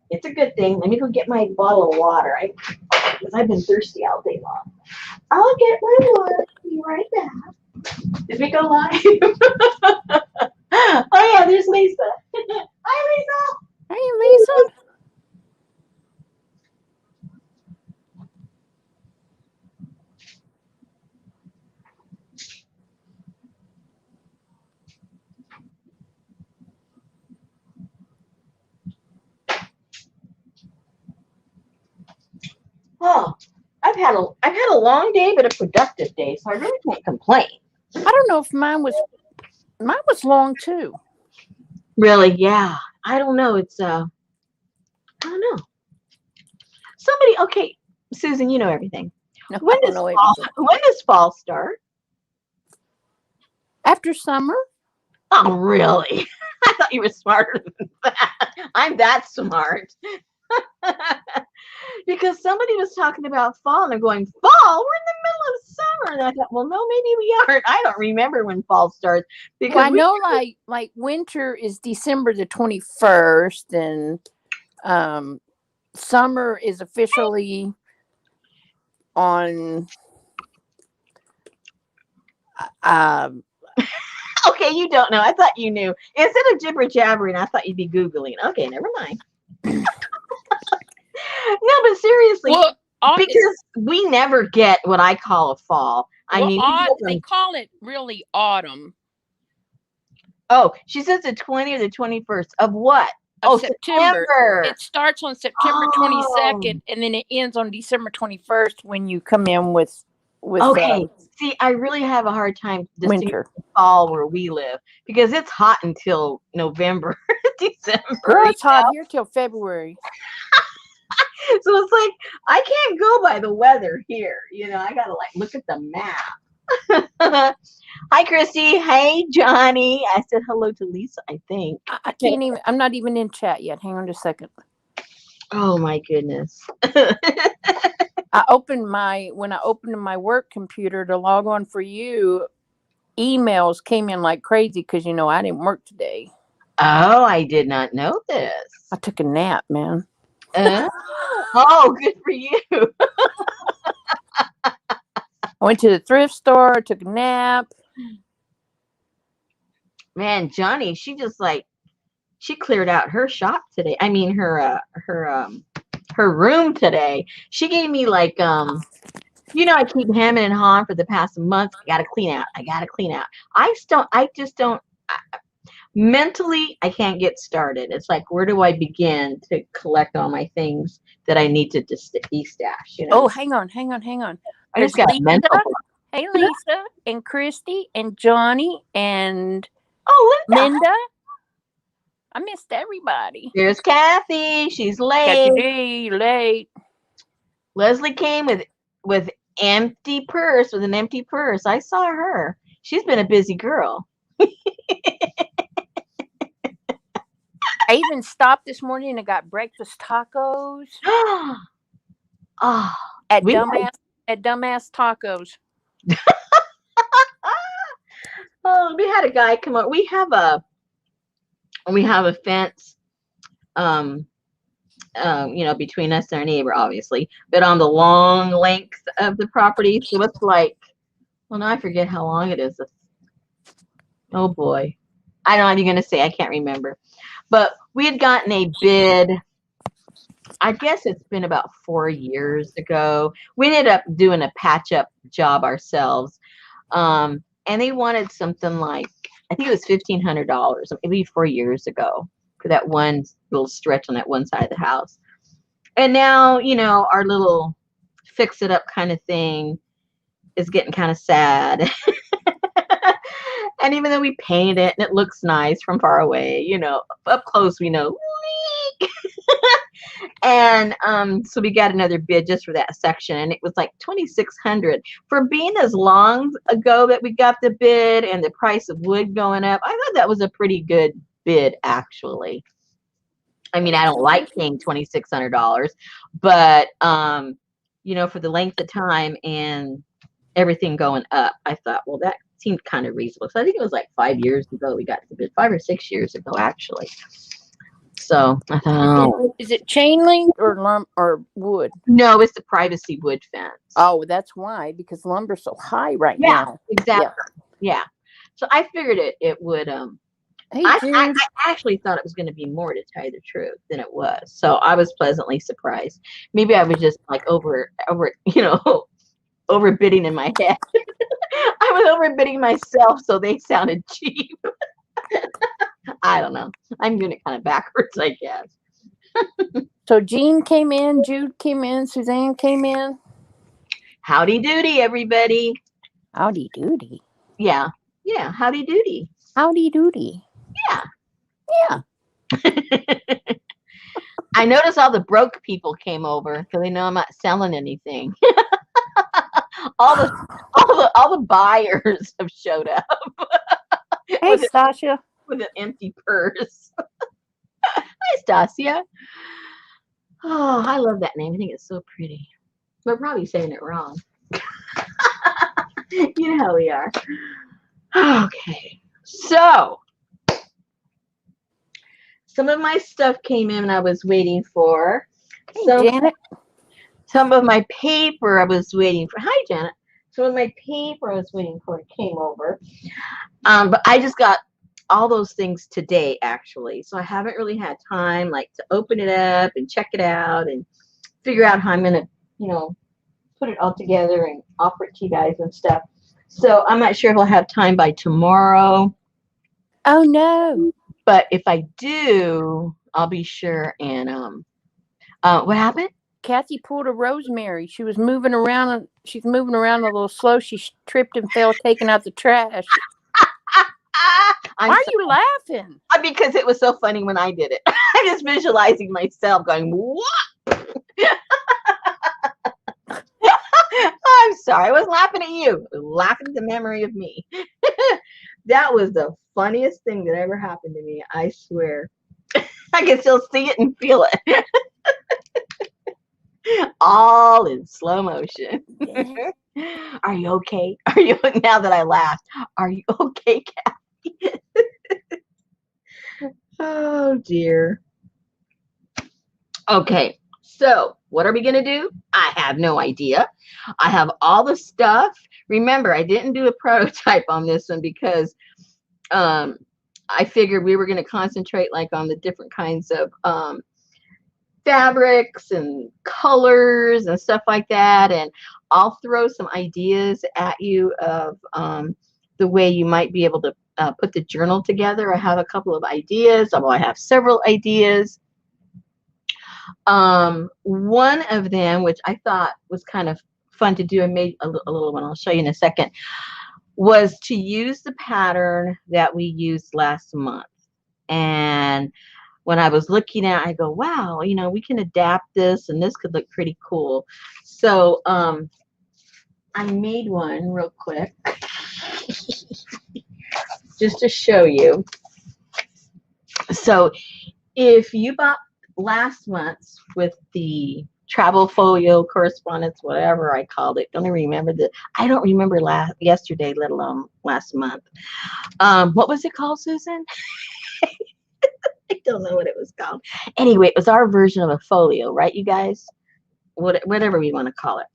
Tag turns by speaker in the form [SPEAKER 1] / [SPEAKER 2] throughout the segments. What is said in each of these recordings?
[SPEAKER 1] It's a good thing. Let me go get my bottle of water. Because I've been thirsty all day long. I'll get my water. Be right back. Did we go live? Oh yeah, there's Lisa. Hi Lisa.
[SPEAKER 2] Hey, Lisa.
[SPEAKER 1] Oh, I've had a long day, but a productive day, so I really can't complain.
[SPEAKER 2] I don't know if mine was long too.
[SPEAKER 1] Really, yeah. I don't know. I don't know. Somebody, okay, Susan, you know everything.
[SPEAKER 2] No,
[SPEAKER 1] When
[SPEAKER 2] I don't
[SPEAKER 1] does
[SPEAKER 2] know
[SPEAKER 1] fall?
[SPEAKER 2] everything.
[SPEAKER 1] When does fall start?
[SPEAKER 2] After summer.
[SPEAKER 1] Oh, really? I thought you were smarter than that. I'm that smart. Because somebody was talking about fall, and they're going, fall? We're in the middle of summer. And I thought, well, no, maybe we aren't. I don't remember when fall starts because
[SPEAKER 2] Well, I know like winter is December the 21st, and summer is officially on
[SPEAKER 1] okay, you don't know. I thought you knew. Instead of jibber jabbering, I thought you'd be Googling. Okay, never mind. No, but seriously,
[SPEAKER 2] well,
[SPEAKER 1] because we never get what I call a fall. I mean,
[SPEAKER 2] they call it really autumn.
[SPEAKER 1] Oh, she says the 20th or the 21st of what?
[SPEAKER 2] Of September. It starts on September 22nd, and then it ends on December 21st when you come in with
[SPEAKER 1] okay. See, I really have a hard time distinguishing fall where we live because it's hot until November, December.
[SPEAKER 2] Girl, it's hot here till February.
[SPEAKER 1] So it's like I can't go by the weather here. I gotta look at the map. Hi, Christy. Hey, Johnny. I said hello to Lisa, I think.
[SPEAKER 2] I can't even. I'm not even in chat yet. Hang on just a second.
[SPEAKER 1] Oh my goodness.
[SPEAKER 2] when I opened my work computer to log on for you, emails came in like crazy because I didn't work today.
[SPEAKER 1] Oh, I did not know this.
[SPEAKER 2] I took a nap, man.
[SPEAKER 1] Oh, good for you.
[SPEAKER 2] I went to the thrift store, took a nap.
[SPEAKER 1] Man, Johnny, she just she cleared out her shop today. I mean her room today. She gave me I keep hemming and hawing for the past month. I gotta clean out. I just don't mentally I can't get started. It's like, where do I begin to collect all my things that I need to de-stash?
[SPEAKER 2] Oh, hang on.
[SPEAKER 1] I just got
[SPEAKER 2] Lisa,
[SPEAKER 1] mental.
[SPEAKER 2] Hey, Lisa and Christy and Johnny and
[SPEAKER 1] Linda.
[SPEAKER 2] I missed everybody.
[SPEAKER 1] There's Kathy. She's late.
[SPEAKER 2] Late.
[SPEAKER 1] Leslie came with an empty purse. I saw her. She's been a busy girl.
[SPEAKER 2] I even stopped this morning and got breakfast tacos. At Dumbass Tacos.
[SPEAKER 1] Oh, we had a guy come up. We have a fence, between us and our neighbor, obviously, but on the long length of the property. So it's well, now I forget how long it is. Oh boy, I don't know what you're gonna say. I can't remember. But we had gotten a bid. I guess it's been about 4 years ago. We ended up doing a patch-up job ourselves. And they wanted something like, I think it was $1,500, maybe 4 years ago, for that one little stretch on that one side of the house. And now, our little fix-it-up kind of thing is getting kind of sad. And even though we painted it and it looks nice from far away, up close we know, leak. And so we got another bid just for that section, and it was like $2,600 for being as long ago that we got the bid and the price of wood going up. I thought that was a pretty good bid, actually. I mean, I don't like paying $2,600, but for the length of time and everything going up, I thought, well, that seemed kind of reasonable. So I think it was like 5 years ago we got the bid, 5 or 6 years ago actually. So I thought, oh.
[SPEAKER 2] Is it chain link or wood?
[SPEAKER 1] No, it's the privacy wood fence.
[SPEAKER 2] Oh, that's why, because lumber's so high right
[SPEAKER 1] Yeah,
[SPEAKER 2] now.
[SPEAKER 1] exactly. Yeah. So I figured it would.
[SPEAKER 2] Hey,
[SPEAKER 1] I actually thought it was going to be more, to tell you the truth, than it was. So I was pleasantly surprised. Maybe I was just like overbidding in my head. I was overbidding myself, so they sounded cheap. I don't know. I'm doing it kind of backwards, I guess.
[SPEAKER 2] So Jean came in, Jude came in, Suzanne came in.
[SPEAKER 1] Howdy doody, everybody.
[SPEAKER 2] Howdy doody.
[SPEAKER 1] Yeah. Yeah. Howdy doody.
[SPEAKER 2] Howdy doody.
[SPEAKER 1] Yeah.
[SPEAKER 2] Yeah.
[SPEAKER 1] I noticed all the broke people came over because they know I'm not selling anything. all the buyers have showed up.
[SPEAKER 2] Hey, Stasia.
[SPEAKER 1] With an empty purse. Hi, Stasia. Oh, I love that name. I think it's so pretty. We're probably saying it wrong. You know how we are. Okay. So, some of my stuff came in and I was waiting for.
[SPEAKER 2] Hey, Janet.
[SPEAKER 1] Some of my paper I was waiting for. Hi, Janet. Some of my paper I was waiting for came over. But I just got all those things today, actually. So I haven't really had time to open it up and check it out and figure out how I'm going to, put it all together and offer it to you guys and stuff. So I'm not sure if I'll have time by tomorrow.
[SPEAKER 2] Oh, no.
[SPEAKER 1] But if I do, I'll be sure. And what happened?
[SPEAKER 2] Kathy pulled a Rosemary. She was moving around. She's moving around a little slow. She tripped and fell, taking out the trash. Why are you laughing?
[SPEAKER 1] Because it was so funny when I did it. I'm just visualizing myself going, what? I'm sorry. I wasn't laughing at you. I was laughing at the memory of me. That was the funniest thing that ever happened to me. I swear. I can still see it and feel it. All in slow motion. Yeah. Are you okay? Are you, now that I laughed, are you okay, Kathy? Oh dear. Okay, so what are we gonna do? I have no idea. I have all the stuff. Remember, I didn't do a prototype on this one because I figured we were gonna concentrate on the different kinds of fabrics and colors and stuff like that, and I'll throw some ideas at you of the way you might be able to put the journal together. I have a couple of ideas. Well, I have several ideas. One of them, which I thought was kind of fun to do, and made a little one, I'll show you in a second, was to use the pattern that we used last month. And when I was looking at it, I go, wow, we can adapt this and this could look pretty cool. So I made one real quick just to show you. So if you bought last month's with the travel folio correspondence, whatever I called it, don't even remember I don't remember yesterday, let alone last month. What was it called, Susan? I don't know what it was called. Anyway, it was our version of a folio, right, you guys? Whatever we want to call it.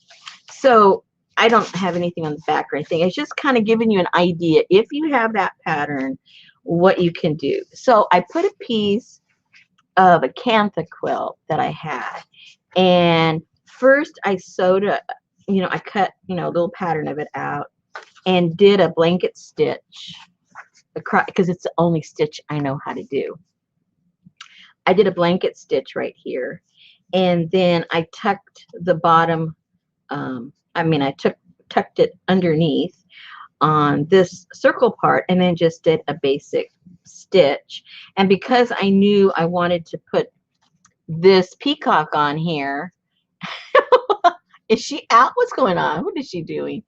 [SPEAKER 1] So I don't have anything on the back or anything. It's just kind of giving you an idea, if you have that pattern, what you can do. So I put a piece of a cantha quilt that I had, and first I sewed I cut a little pattern of it out and did a blanket stitch because it's the only stitch I know how to do. I did a blanket stitch right here, and then I tucked the bottom, I tucked it underneath on this circle part, and then just did a basic stitch. And because I knew I wanted to put this peacock on here, is she out? What's going on? What is she doing?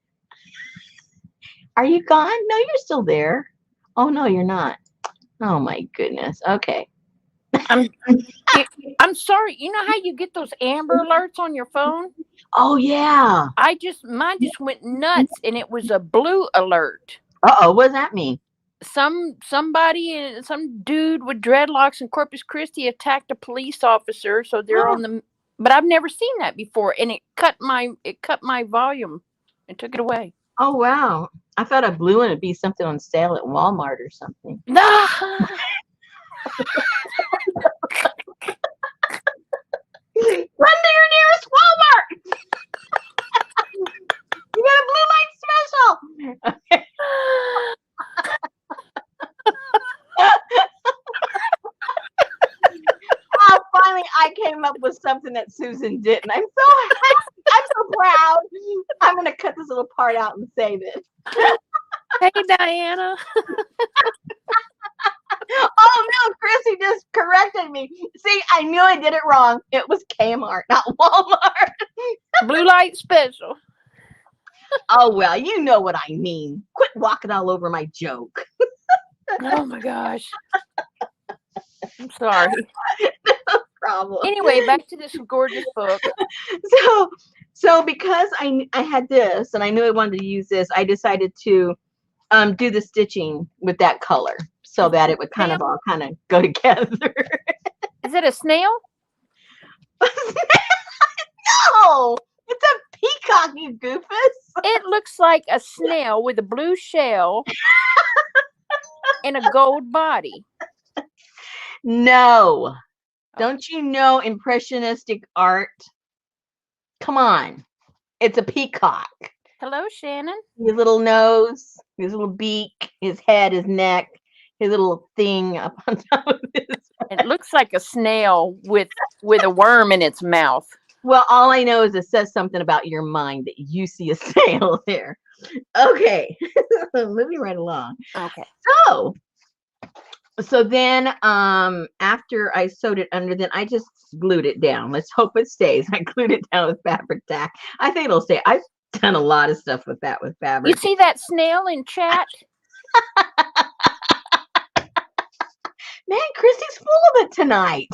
[SPEAKER 1] Are you gone? No, you're still there. Oh, no, you're not. Oh, my goodness. Okay.
[SPEAKER 2] I'm sorry. You know how you get those Amber Alerts on your phone?
[SPEAKER 1] Oh, yeah.
[SPEAKER 2] Mine just went nuts, and it was a blue alert.
[SPEAKER 1] Uh-oh, what does that mean?
[SPEAKER 2] Some dude with dreadlocks in Corpus Christi attacked a police officer. So they're on the. But I've never seen that before, and it cut my volume and took it away.
[SPEAKER 1] Oh wow! I thought a blue one would be something on sale at Walmart or something.
[SPEAKER 2] Nah.
[SPEAKER 1] Run to your nearest Walmart. You got a blue light special. Okay. Oh, finally, I came up with something that Susan didn't. I'm so happy. I'm so proud. I'm going to cut this little part out and save it.
[SPEAKER 2] Hey, Diana.
[SPEAKER 1] Oh, no, Chrissy just corrected me. See, I knew I did it wrong. It was Kmart, not Walmart.
[SPEAKER 2] Blue light special.
[SPEAKER 1] Oh, well, you know what I mean. Quit walking all over my joke.
[SPEAKER 2] Oh, my gosh. I'm sorry.
[SPEAKER 1] No problem.
[SPEAKER 2] Anyway, back to this gorgeous book.
[SPEAKER 1] So because I had this and I knew I wanted to use this, I decided to do the stitching with that color so that it would kind of all kind of go together.
[SPEAKER 2] Is it a snail?
[SPEAKER 1] No, it's a peacock, you goofus.
[SPEAKER 2] It looks like a snail with a blue shell and a gold body.
[SPEAKER 1] No. Don't you know impressionistic art? Come on. It's a peacock.
[SPEAKER 2] Hello, Shannon.
[SPEAKER 1] His little nose, his little beak, his head, his neck, his little thing up on top of his head.
[SPEAKER 2] It looks like a snail with a worm in its mouth.
[SPEAKER 1] Well, all I know is it says something about your mind that you see a snail there. Okay. Moving right along.
[SPEAKER 2] Okay.
[SPEAKER 1] So then after I sewed it under, then I just glued it down. Let's hope it stays. I glued it down with fabric tack. I think it'll stay. I've done a lot of stuff with that with fabric.
[SPEAKER 2] You see that snail in chat?
[SPEAKER 1] Man, Christy's full of it tonight.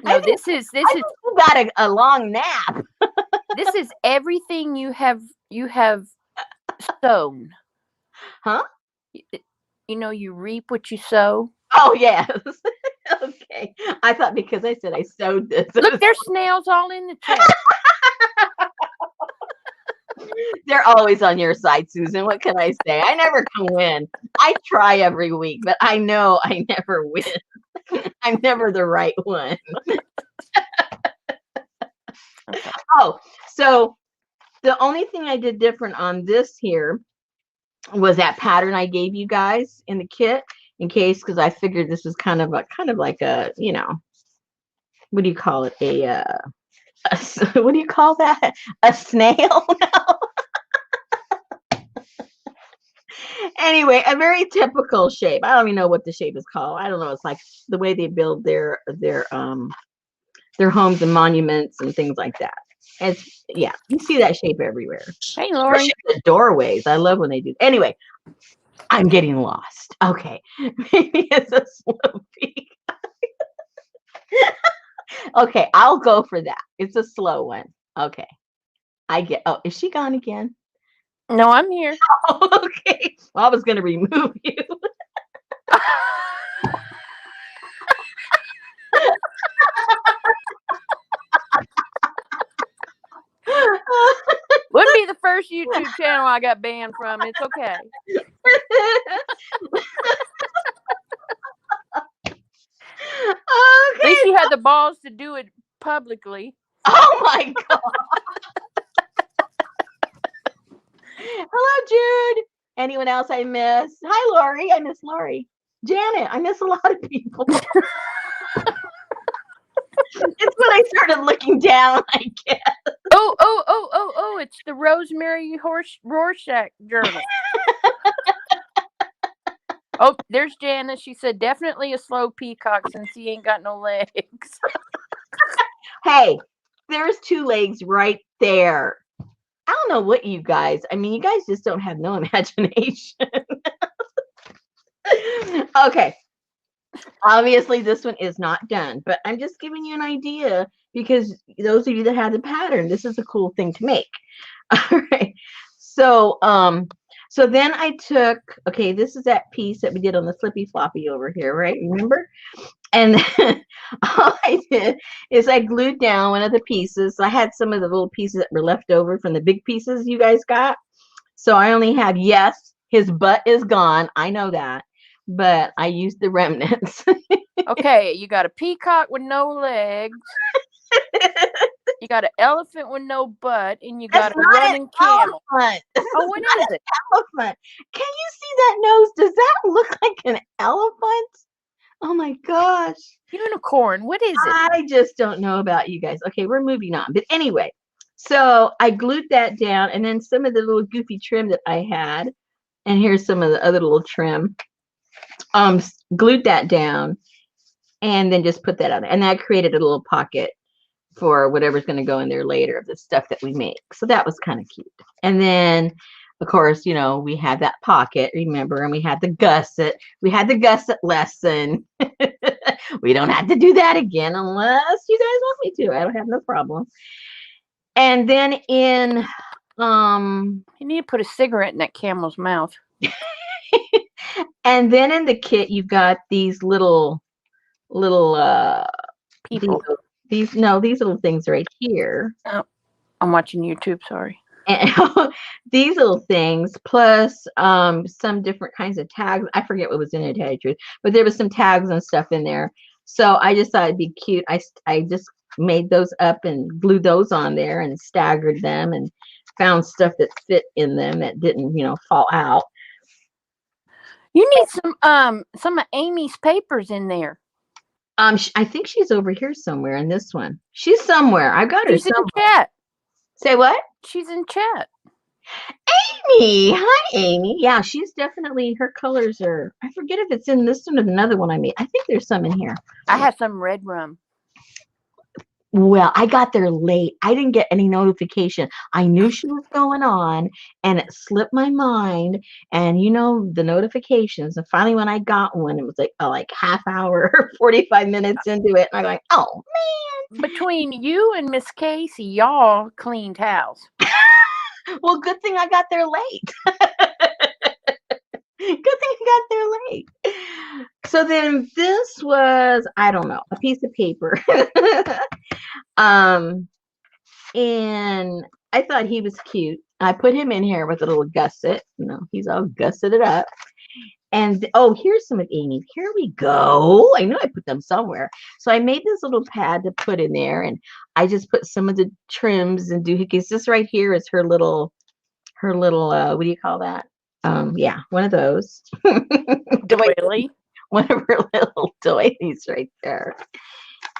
[SPEAKER 2] No, this is
[SPEAKER 1] got a long nap.
[SPEAKER 2] This is everything you have sown.
[SPEAKER 1] Huh?
[SPEAKER 2] You know, you reap what you sow.
[SPEAKER 1] Oh yes. Okay. I thought because I said I sewed this.
[SPEAKER 2] Look, there's snails all in the chat.
[SPEAKER 1] They're always on your side, Susan. What can I say? I never can win. I try every week, but I know I never win. I'm never the right one.
[SPEAKER 2] Okay.
[SPEAKER 1] Oh, so the only thing I did different on this here was that pattern I gave you guys in the kit, in case, because I figured this was kind of like a, you know, what do you call it? What do you call that? A snail? Anyway, a very typical shape. I don't even know what the shape is called. I don't know. It's like the way they build their homes and monuments and things like that. It's, yeah, you see that shape everywhere.
[SPEAKER 2] Hey, Lori.
[SPEAKER 1] The doorways. I love when they do. Anyway, I'm getting lost. Okay, maybe it's a slow peak. Okay, I'll go for that. It's a slow one. Okay, I get. Oh, is she gone again?
[SPEAKER 2] No, I'm here.
[SPEAKER 1] Oh, okay. Well, I was going to remove you.
[SPEAKER 2] Wouldn't be the first YouTube channel I got banned from. It's okay.
[SPEAKER 1] Okay.
[SPEAKER 2] At least you had the balls to do it publicly.
[SPEAKER 1] Oh my God. Hello, Jude. Anyone else I miss? Hi, Lori. I miss Lori. Janet. I miss a lot of people. It's when I started looking down, I guess.
[SPEAKER 2] Oh, it's the Rosemary Rorschach journal. Oh, there's Janice. She said, definitely a slow peacock since he ain't got no legs.
[SPEAKER 1] Hey, there's 2 legs right there. I don't know what you guys, I mean, you guys just don't have no imagination. Okay. Obviously, this one is not done, but I'm just giving you an idea because those of you that have the pattern, this is a cool thing to make. All right. So then I took, okay, this is that piece that we did on the Slippy Floppy over here, right? Remember? And then all I did is I glued down one of the pieces. So I had some of the little pieces that were left over from the big pieces you guys got. So I only have, yes, his butt is gone. I know that. But I used the remnants.
[SPEAKER 2] Okay, you got a peacock with no legs. You got an elephant with no butt, and you got
[SPEAKER 1] That's
[SPEAKER 2] a
[SPEAKER 1] not an
[SPEAKER 2] running camel.
[SPEAKER 1] elephant.
[SPEAKER 2] Oh, what is it?
[SPEAKER 1] Elephant. Can you see that nose? Does that look like an elephant? Oh my gosh.
[SPEAKER 2] Unicorn. What is it?
[SPEAKER 1] I just don't know about you guys. Okay, we're moving on. But anyway, so I glued that down, and then some of the little goofy trim that I had, and here's some of the other little trim, glued that down, and then just put that on. And that created a little pocket for whatever's going to go in there later of the stuff that we make. So that was kind of cute. And then, of course, you know, we had that pocket, remember, and we had the gusset. We had the gusset lesson. We don't have to do that again unless you guys want me to. I don't have no problem. And then in
[SPEAKER 2] You need to put a cigarette in that camel's mouth.
[SPEAKER 1] and then in the kit you got these little
[SPEAKER 2] People.
[SPEAKER 1] these little things right here.
[SPEAKER 2] Oh, I'm watching YouTube. Sorry.
[SPEAKER 1] And these little things plus some different kinds of tags. I forget what was in it, to tell you the truth, but there was some tags and stuff in there. So I just thought it'd be cute. I just made those up and glued those on there and staggered them and found stuff that fit in them that didn't, you know, fall out.
[SPEAKER 2] You need some of Amy's papers in there.
[SPEAKER 1] I think she's over here somewhere in this one. She's somewhere. I got her
[SPEAKER 2] She's in
[SPEAKER 1] somewhere.
[SPEAKER 2] chat.
[SPEAKER 1] Say what?
[SPEAKER 2] She's in chat.
[SPEAKER 1] Amy. Hi, Amy. Yeah, she's definitely, her colors are, I forget if it's in this one or another one I made. I think there's some in here.
[SPEAKER 2] I have some red rum.
[SPEAKER 1] Well, I got there late. I didn't get any notification. I knew she was going on and it slipped my mind. And you know, the notifications. And finally, when I got one, it was like half hour, 45 minutes into it. And I'm going, oh, man.
[SPEAKER 2] Between you and Miss Casey, y'all cleaned house.
[SPEAKER 1] Well, good thing I got there late. Good thing I got there late. So then this was, I don't know, a piece of paper. And I thought he was cute. I put him in here with a little gusset. You know, he's all gusseted up. And oh, here's some of Amy's. Here we go. I know I put them somewhere. So I made this little pad to put in there, and I just put some of the trims and doohickeys. This right here is her little what do you call that? Yeah, one of those.
[SPEAKER 2] Doily.
[SPEAKER 1] One of her little doilies right there.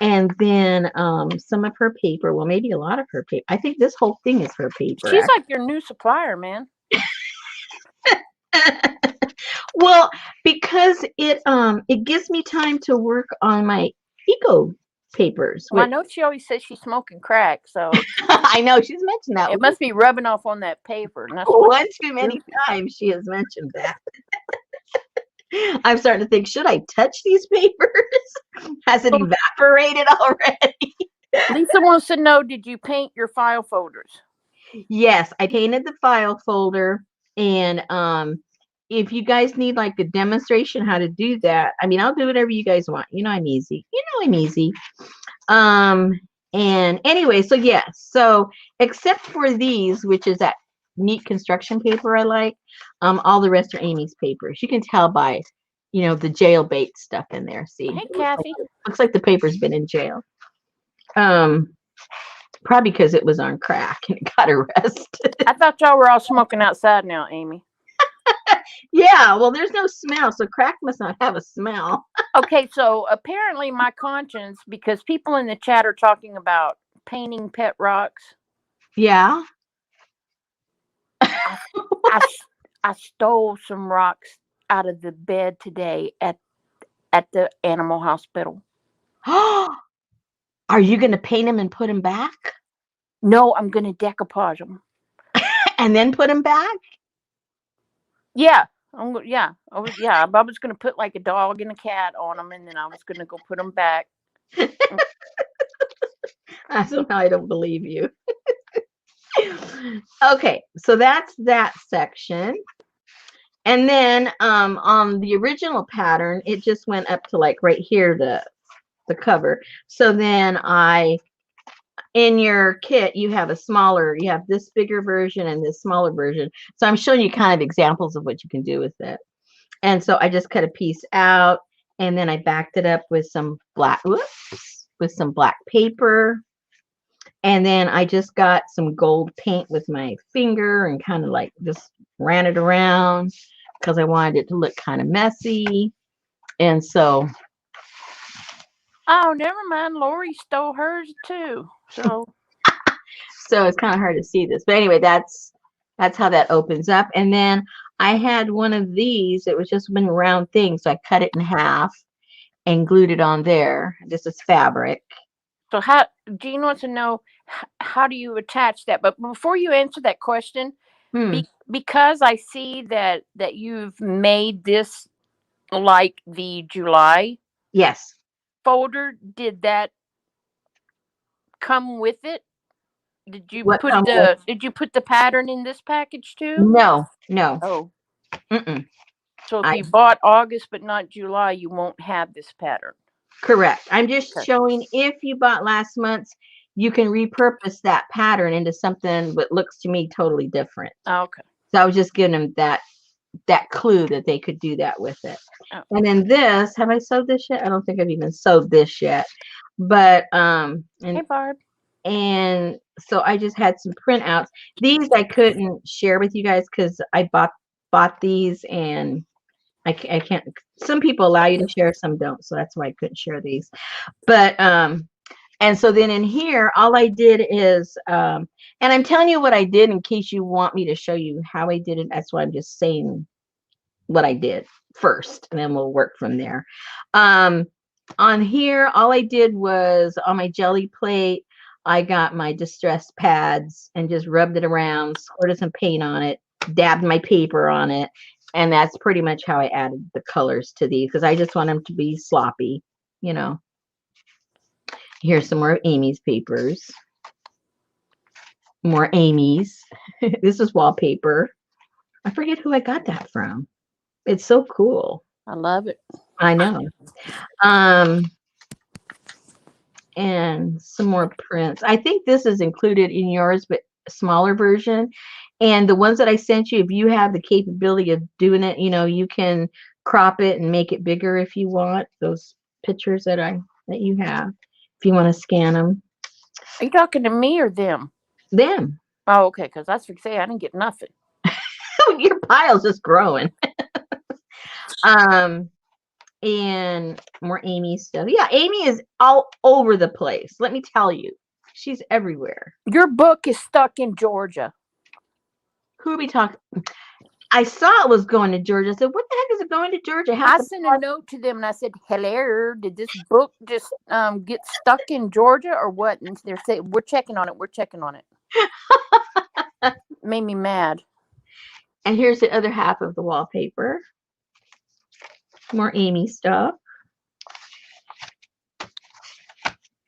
[SPEAKER 1] And then some of her paper. Well, maybe a lot of her paper. I think this whole thing is her paper.
[SPEAKER 2] She's like your new supplier, man.
[SPEAKER 1] Well, because it gives me time to work on my eco papers.
[SPEAKER 2] Well, I know she always says she's smoking crack, so
[SPEAKER 1] I know she's mentioned that.
[SPEAKER 2] it must be rubbing off on that paper. And that's
[SPEAKER 1] One too many times she has mentioned that. I'm starting to think, should I touch these papers? Has it evaporated already?
[SPEAKER 2] Lisa wants to know, did you paint your file folders?
[SPEAKER 1] Yes, I painted the file folder, and if you guys need like a demonstration how to do that, I mean, I'll do whatever you guys want. You know, I'm easy. And anyway, so yes, so except for these, which is that neat construction paper I like, all the rest are Amy's papers. You can tell by, you know, the jailbait stuff in there. See,
[SPEAKER 2] Hey, Kathy.
[SPEAKER 1] Looks like the paper's been in jail. Probably because it was on crack and it got arrested.
[SPEAKER 2] I thought y'all were all smoking outside now, Amy.
[SPEAKER 1] Yeah, well, there's no smell, so crack must not have a smell.
[SPEAKER 2] Okay, so apparently my conscience, because people in the chat are talking about painting pet rocks.
[SPEAKER 1] Yeah.
[SPEAKER 2] I stole some rocks out of the bed today at the animal hospital.
[SPEAKER 1] Are you going to paint them and put them back?
[SPEAKER 2] No, I'm going to decoupage them.
[SPEAKER 1] And then put them back?
[SPEAKER 2] Yeah. I was going to put like a dog and a cat on them, and then I was going to go put them back.
[SPEAKER 1] I don't believe you. Okay, so that's that section. And then on the original pattern, it just went up to like right here, the cover. So then in your kit, you have you have this bigger version and this smaller version. So I'm showing you kind of examples of what you can do with it. And so I just cut a piece out and then I backed it up with some with some black paper. And then I just got some gold paint with my finger and kind of like just ran it around because I wanted it to look kind of messy. And so,
[SPEAKER 2] Oh, never mind. Lori stole hers too.
[SPEAKER 1] so it's kind of hard to see this. But anyway, that's how that opens up. And then I had one of these. It was just one round thing. So I cut it in half and glued it on there. This is fabric.
[SPEAKER 2] So how Jean wants to know how do you attach that? But before you answer that question, because I see that you've made this like the July
[SPEAKER 1] Yes.
[SPEAKER 2] folder, did that come with it? Did you
[SPEAKER 1] What
[SPEAKER 2] put
[SPEAKER 1] come with?
[SPEAKER 2] did you put the pattern in this package too?
[SPEAKER 1] No.
[SPEAKER 2] Oh.
[SPEAKER 1] Mm-mm.
[SPEAKER 2] So if you bought August but not July, you won't have this pattern.
[SPEAKER 1] Correct. I'm just
[SPEAKER 2] Okay.
[SPEAKER 1] showing if you bought last month's, you can repurpose that pattern into something that looks to me totally different.
[SPEAKER 2] Okay.
[SPEAKER 1] So I was just giving them that clue that they could do that with it.
[SPEAKER 2] Oh.
[SPEAKER 1] And then this, have I sewed this yet? I don't think I've even sewed this yet. But
[SPEAKER 2] Hey Barb.
[SPEAKER 1] and so I just had some printouts. These I couldn't share with you guys because I bought these and I can't. Some people allow you to share, some don't. So that's why I couldn't share these. But and so then in here, all I did is and I'm telling you what I did in case you want me to show you how I did it. That's why I'm just saying what I did first, and then we'll work from there. On here, all I did was on my jelly plate, I got my distress pads and just rubbed it around, squirted some paint on it, dabbed my paper on it, and that's pretty much how I added the colors to these because I just want them to be sloppy, you know. Here's some more of Amy's papers. More Amy's. This is wallpaper. I forget who I got that from. It's so cool.
[SPEAKER 2] I love it.
[SPEAKER 1] I know. And some more prints. I think this is included in yours, but a smaller version. And the ones that I sent you, if you have the capability of doing it, you know, you can crop it and make it bigger if you want. Those pictures that you have, if you want to scan them.
[SPEAKER 2] Are you talking to me or them?
[SPEAKER 1] Them.
[SPEAKER 2] Oh, okay. Because that's for say I didn't get nothing.
[SPEAKER 1] Your pile's just growing. And more Amy stuff. Yeah, Amy is all over the place. Let me tell you, she's everywhere.
[SPEAKER 2] Your book is stuck in Georgia.
[SPEAKER 1] Who are we talking? I saw it was going to Georgia. I said, "What the heck is it going to Georgia?"
[SPEAKER 2] I sent a note to them and I said, "Hello, did this book just get stuck in Georgia or what?" And they're saying, "We're checking on it. We're checking on it." Made me mad.
[SPEAKER 1] And here's the other half of the wallpaper. More Amy stuff.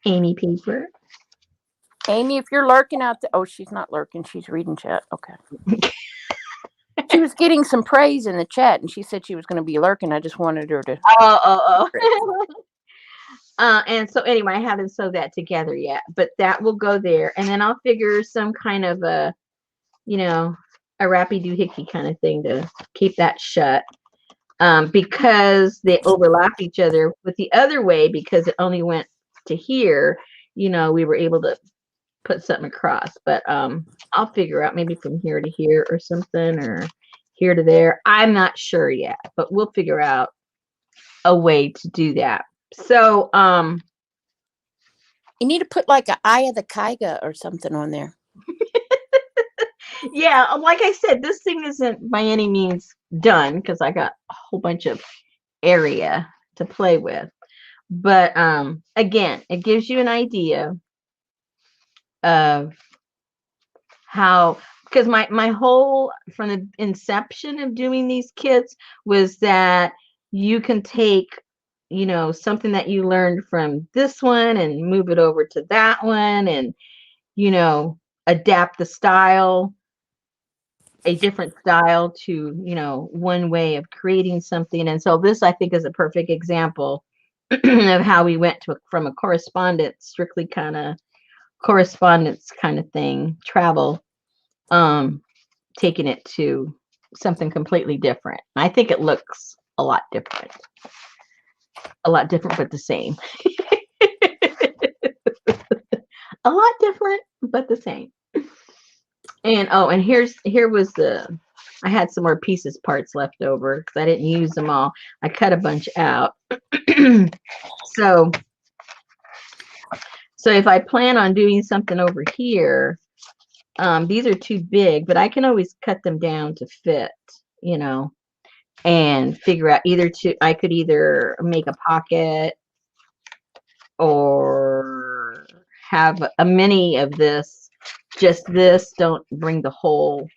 [SPEAKER 1] Amy paper.
[SPEAKER 2] Amy, if you're lurking out there, oh, she's not lurking. She's reading chat. Okay. She was getting some praise in the chat, and she said she was going to be lurking. I just wanted her to.
[SPEAKER 1] And so anyway, I haven't sewed that together yet, but that will go there, and then I'll figure some kind of a, you know, a rappy doohickey kind of thing to keep that shut. Because they overlap each other with the other way, because it only went to here, you know, we were able to put something across. But I'll figure out maybe from here to here or something, or here to there. I'm not sure yet, but we'll figure out a way to do that. So
[SPEAKER 2] you need to put like an eye of the Kaiga or something on there.
[SPEAKER 1] Yeah, like I said, this thing isn't by any means done because I got a whole bunch of area to play with. But again, it gives you an idea of how, because my whole, from the inception of doing these kits, was that you can take, you know, something that you learned from this one and move it over to that one, and, you know, adapt the style, a different style to, one way of creating something. And so this, I think, is a perfect example of how we went from a strictly kind of correspondence kind of thing, travel, taking it to something completely different. I think it looks a lot different, but the same. A lot different, but the same. And I had some more parts left over because I didn't use them all. I cut a bunch out. So if I plan on doing something over here, these are too big, but I can always cut them down to fit, and figure out I could either make a pocket or have a mini of this, just this, don't bring the whole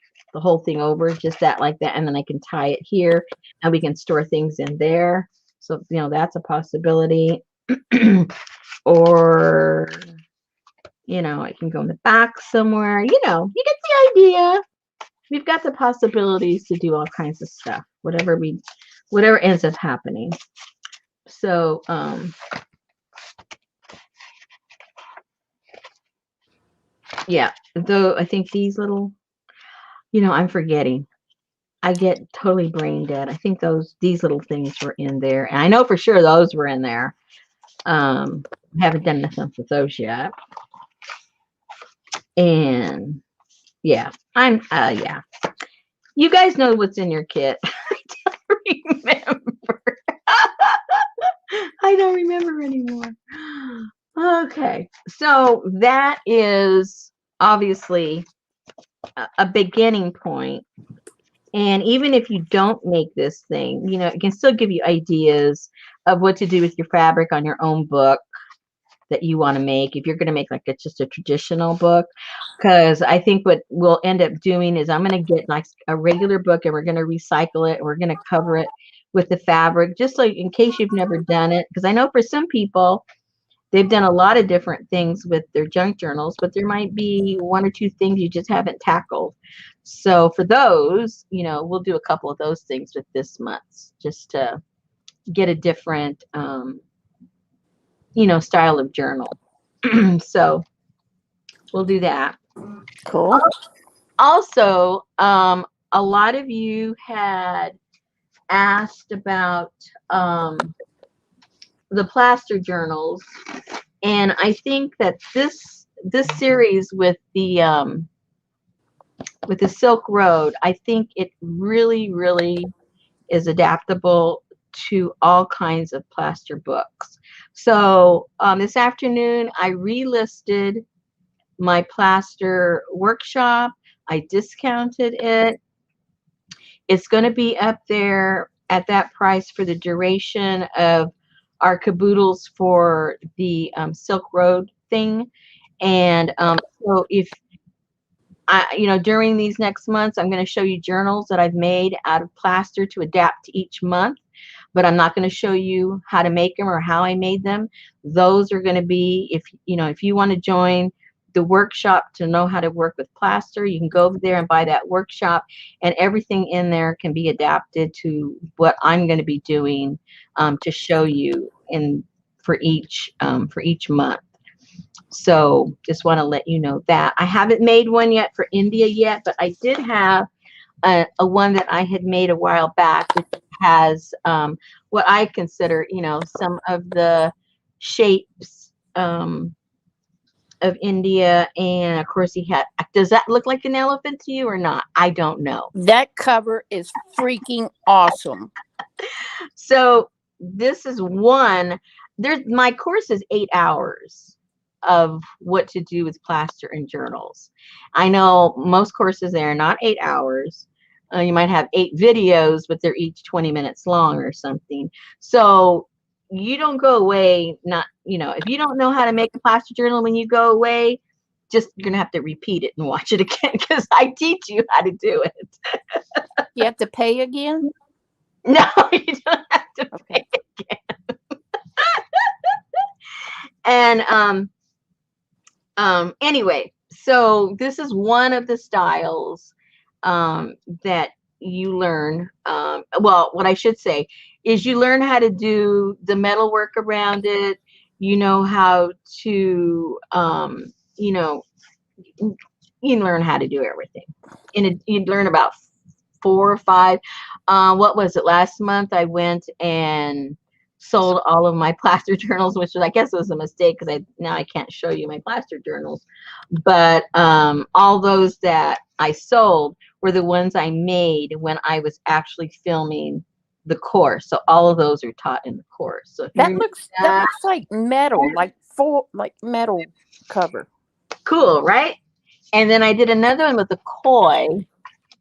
[SPEAKER 1] thing over, just that, like that, and then I can tie it here and we can store things in there. So, that's a possibility. Or, it can go in the back somewhere. You get the idea. We've got the possibilities to do all kinds of stuff, whatever ends up happening. So, yeah, though I think these little, I'm forgetting. I get totally brain dead. I think these little things were in there, and I know for sure those were in there. Haven't done nothing with those yet. And yeah, yeah. You guys know what's in your kit. I don't remember. I don't remember anymore. Okay, so that is obviously a beginning point. And even if you don't make this thing, it can still give you ideas of what to do with your fabric on your own book that you want to make, if you're going to make just a traditional book. Because I think what we'll end up doing is I'm going to get like a regular book and we're going to recycle it and we're going to cover it with the fabric, just so in case you've never done it. Because I know for some people, they've done a lot of different things with their junk journals, but there might be one or two things you just haven't tackled. So for those, we'll do a couple of those things with this month, just to get a different, style of journal. So we'll do that.
[SPEAKER 2] Cool.
[SPEAKER 1] Also, a lot of you had asked about the plaster journals, and I think that this series with the Silk Road, I think it really, really is adaptable to all kinds of plaster books. So this afternoon, I relisted my plaster workshop. I discounted it. It's going to be up there at that price for the duration of our Kaboodles for the Silk Road thing. And so if during these next months, I'm going to show you journals that I've made out of plaster to adapt to each month, but I'm not going to show you how to make them or how I made them. Those are going to be, if you want to join the workshop to know how to work with plaster, you can go over there and buy that workshop, and everything in there can be adapted to what I'm going to be doing to show you for each month. So just want to let you know that. I haven't made one yet for India yet, but I did have a one that I had made a while back, which has what I consider, some of the shapes of India. And of course he had, does that look like an elephant to you or not? I don't know.
[SPEAKER 2] That cover is freaking awesome.
[SPEAKER 1] So this is one, my course is 8 hours of what to do with plaster and journals. I know most courses, they are not 8 hours. You might have 8 videos, but they're each 20 minutes long or something. So you don't go away, if you don't know how to make a plaster journal when you go away, you're going to have to repeat it and watch it again, because I teach you how to do it.
[SPEAKER 2] You have to pay again?
[SPEAKER 1] No, you don't have to pay again. And anyway, So this is one of the styles that you learn. Well, what I should say is you learn how to do the metal work around it. You know how to, you know, you learn how to do everything. And you learn about 4 or 5. What was it? Last month I went and sold all of my plaster journals, which was, I guess, was a mistake because now I can't show you my plaster journals. But all those that I sold were the ones I made when I was actually filming the course. So all of those are taught in the course. So if you
[SPEAKER 2] That looks like metal, like metal cover.
[SPEAKER 1] cool, right? And then I did another one with a koi.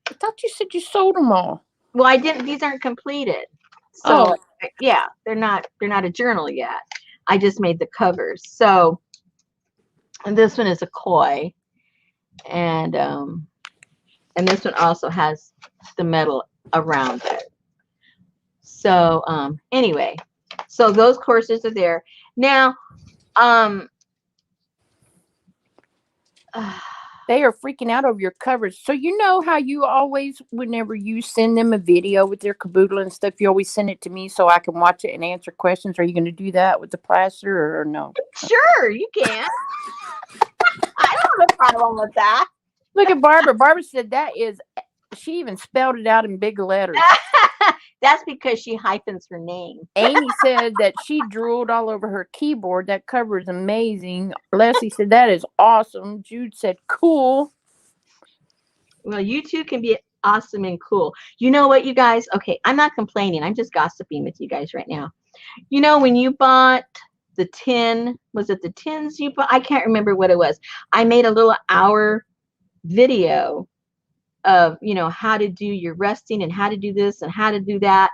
[SPEAKER 2] I thought you said you sold them all.
[SPEAKER 1] Well, I didn't. These aren't completed. So yeah, they're not a journal yet. I just made the covers. So, and this one is a koi, and this one also has the metal around it. So anyway, so those courses are there now.
[SPEAKER 2] They are freaking out over your covers. So you know how you always, whenever you send them a video with their Kaboodle and stuff, you always send it to me so I can watch it and answer questions. Are you going to do that with the plaster or no?
[SPEAKER 1] Sure, you can. I don't have a problem with that.
[SPEAKER 2] Look at Barbara. Barbara said she even spelled it out in big letters.
[SPEAKER 1] That's because she hyphens her name.
[SPEAKER 2] Amy said that she drooled all over her keyboard. That cover is amazing. Leslie said that is awesome. Jude said cool.
[SPEAKER 1] Well, you two can be awesome and cool. You know what, you guys? Okay, I'm not complaining. I'm just gossiping with you guys right now. You know, when you bought the tin, was it the tins you bought? I can't remember what it was. I made a little hour video of, you know, how to do your resting and how to do this and how to do that.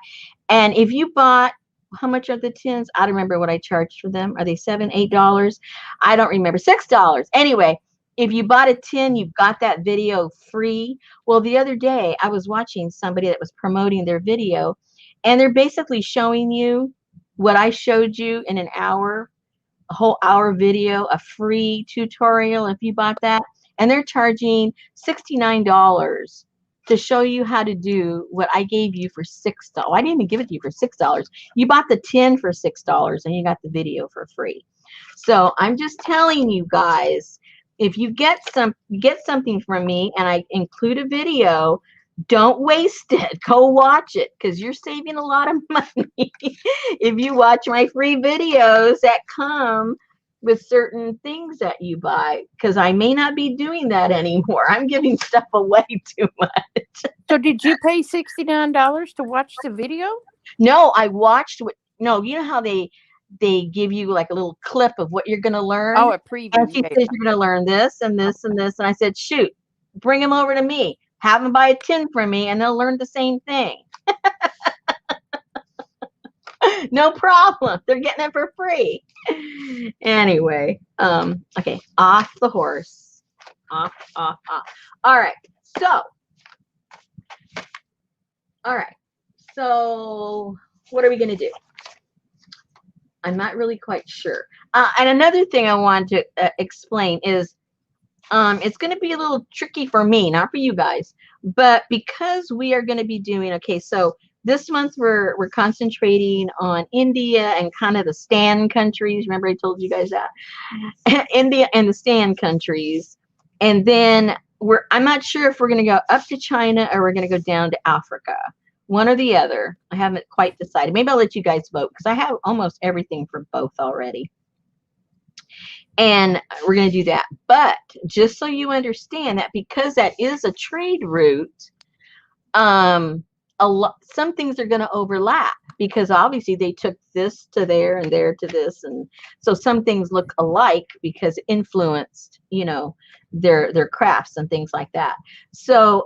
[SPEAKER 1] And if you bought, how much are the tins? I don't remember what I charged for them. Are they $7, $8? I don't remember. $6. Anyway, if you bought a tin, you got that video free. Well, the other day I was watching somebody that was promoting their video, and they're basically showing you what I showed you in an hour, a whole hour video, a free tutorial if you bought that. And they're charging $69 to show you how to do what I gave you for $6. I didn't even give it to you for $6. You bought the tin for $6 and you got the video for free. So I'm just telling you guys, if you get something from me and I include a video, don't waste it. Go watch it because you're saving a lot of money if you watch my free videos that come with certain things that you buy, because I may not be doing that anymore. I'm giving stuff away too much.
[SPEAKER 2] So did you pay $69 to watch the video?
[SPEAKER 1] No, I watched no, you know how they give you like a little clip of what you're going to learn?
[SPEAKER 2] Oh, a preview.
[SPEAKER 1] And she says you're going to learn this and this and this. And I said, shoot, bring them over to me. Have them buy a tin from me and they'll learn the same thing. No problem. They're getting it for free. Anyway, okay, off the horse. Off. All right. So what are we going to do? I'm not really quite sure. And another thing I wanted to explain is it's going to be a little tricky for me, not for you guys, but because we are going to be doing, okay, so this month we're concentrating on India and kind of the stand countries. Remember I told you guys that? India and the stand countries. And then I'm not sure if we're going to go up to China or we're going to go down to Africa. One or the other. I haven't quite decided. Maybe I'll let you guys vote because I have almost everything for both already. And we're going to do that. But just so you understand that because that is a trade route, some things are going to overlap because obviously they took this to there and there to this, and so some things look alike because it influenced, you know, their crafts and things like that. So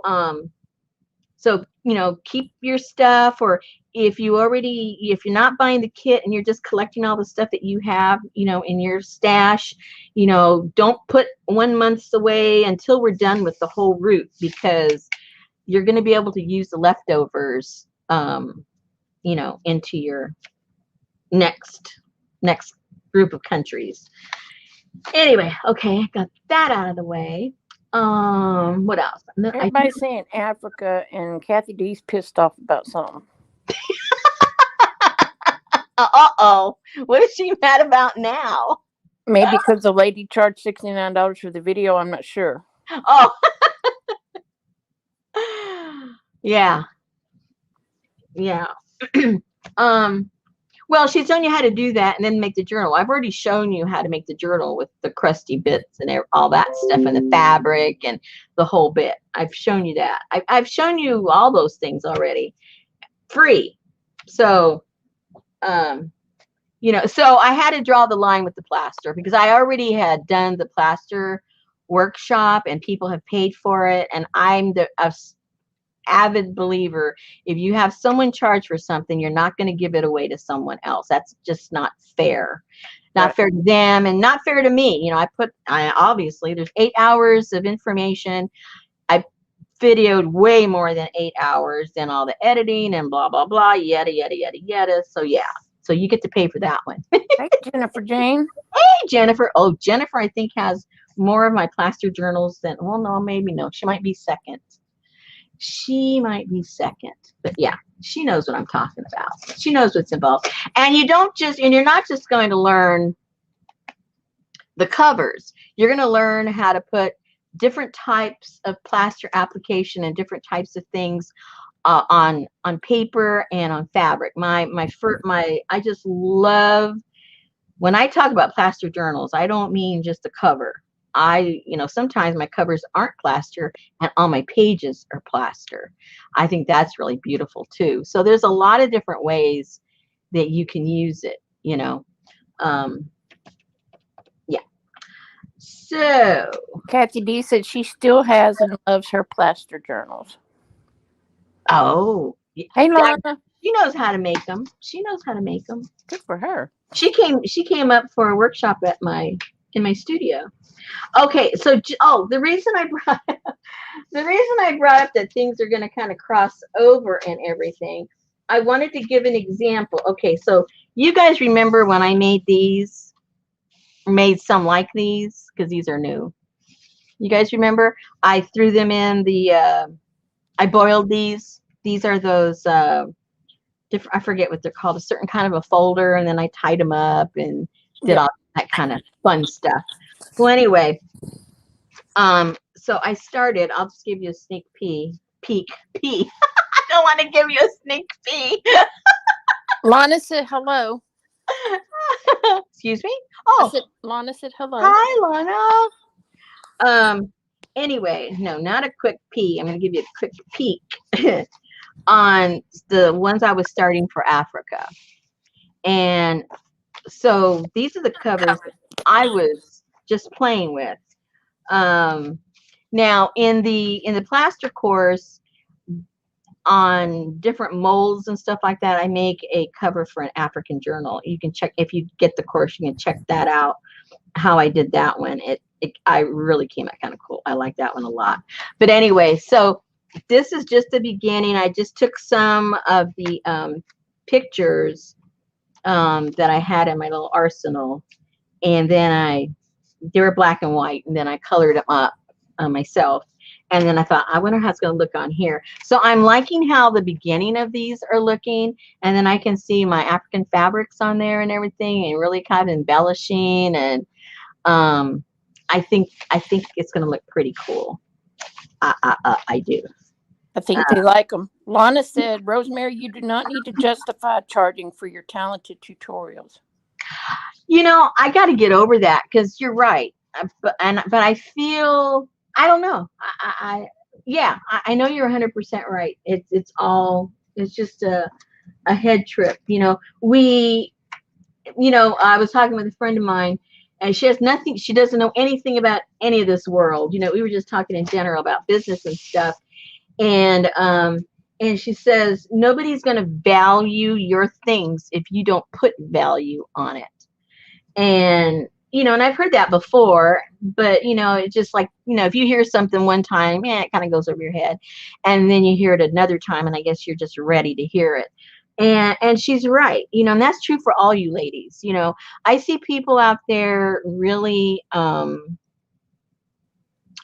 [SPEAKER 1] you know, keep your stuff, or if you're not buying the kit and you're just collecting all the stuff that you have, you know, in your stash, you know, don't put 1 month away until we're done with the whole route, because you're going to be able to use the leftovers, you know, into your next group of countries. Anyway, okay, got that out of the way. What else?
[SPEAKER 2] Everybody's saying Africa, and Kathy D's pissed off about something.
[SPEAKER 1] Uh-oh. What is she mad about now?
[SPEAKER 2] Maybe because the lady charged $69 for the video. I'm not sure.
[SPEAKER 1] Oh. Yeah. Yeah. Well, she's shown you how to do that and then make the journal. I've already shown you how to make the journal with the crusty bits and all that stuff and the fabric and the whole bit. I've shown you that. I've shown you all those things already free. So, you know, so I had to draw the line with the plaster because I already had done the plaster workshop and people have paid for it. And I'm the avid believer, if you have someone charge for something, you're not going to give it away to someone else. That's just not fair. Not fair to them and not fair to me. You know, I obviously there's 8 hours of information. I videoed way more than 8 hours, then all the editing and blah blah blah, yada yada yada yada. So yeah, so you get to pay for that one.
[SPEAKER 2] Hey, Jennifer Jane.
[SPEAKER 1] Hey, Jennifer. Oh, Jennifer, I think has more of my plaster journals than, well, no, maybe no. She might be second. She might be second, but yeah, she knows what I'm talking about. She knows what's involved. And you're not just going to learn the covers. You're going to learn how to put different types of plaster application and different types of things on paper and on fabric. I just love, when I talk about plaster journals, I don't mean just the cover. Sometimes my covers aren't plaster and all my pages are plaster. I think that's really beautiful too. So there's a lot of different ways that you can use it, you know. Yeah. So
[SPEAKER 2] Kathy D said she still has and loves her plaster journals.
[SPEAKER 1] Oh.
[SPEAKER 2] Hey, Lana.
[SPEAKER 1] She knows how to make them. She knows how to make them.
[SPEAKER 2] Good for her.
[SPEAKER 1] She came up for a workshop in my studio. Okay, so the reason I brought up that things are going to kind of cross over and everything, I wanted to give an example. Okay, so you guys remember when I made some like these, because these are new. You guys remember? I threw them in I boiled these. These are those different, I forget what they're called, a certain kind of a folder, and then I tied them up and did all that kind of fun stuff. Well, anyway, so I started, I'll just give you a sneak peek. I don't want to give you a sneak peek.
[SPEAKER 2] Lana said hello.
[SPEAKER 1] Excuse me? Oh,
[SPEAKER 2] Lana said hello.
[SPEAKER 1] Hi, Lana. Anyway, no, not a quick peek. I'm going to give you a quick peek on the ones I was starting for Africa. And so these are the covers I was just playing with. Now in the plaster course on different molds and stuff like that, I make a cover for an African journal. You can check, if you get the course, you can check that out, how I did that one. I really came out kind of cool. I like that one a lot. But anyway, so this is just the beginning. I just took some of the pictures that I had in my little arsenal, and then they were black and white, and then I colored them up myself. And then I thought, I wonder how it's going to look on here. So I'm liking how the beginning of these are looking, and then I can see my African fabrics on there and everything, and really kind of embellishing. And I think it's going to look pretty cool. I do.
[SPEAKER 2] I think they like them. Lana said, Rosemary, you do not need to justify charging for your talented tutorials.
[SPEAKER 1] You know, I got to get over that, because you're right. But I feel, I don't know. I know you're 100% right. It's just a head trip. You know, I was talking with a friend of mine, and she doesn't know anything about any of this world. You know, we were just talking in general about business and stuff. And she says, nobody's going to value your things if you don't put value on it. And, and I've heard that before, but, it's just like, if you hear something one time, it kind of goes over your head. And then you hear it another time, and I guess you're just ready to hear it. And she's right, and that's true for all you ladies. I see people out there really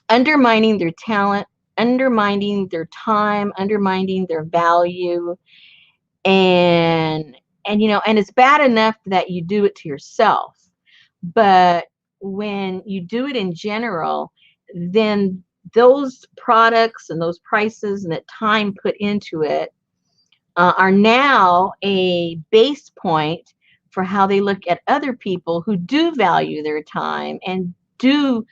[SPEAKER 1] undermining their talent, undermining their time, undermining their value, and and it's bad enough that you do it to yourself, but when you do it in general, then those products and those prices and that time put into it are now a base point for how they look at other people who do value their time and do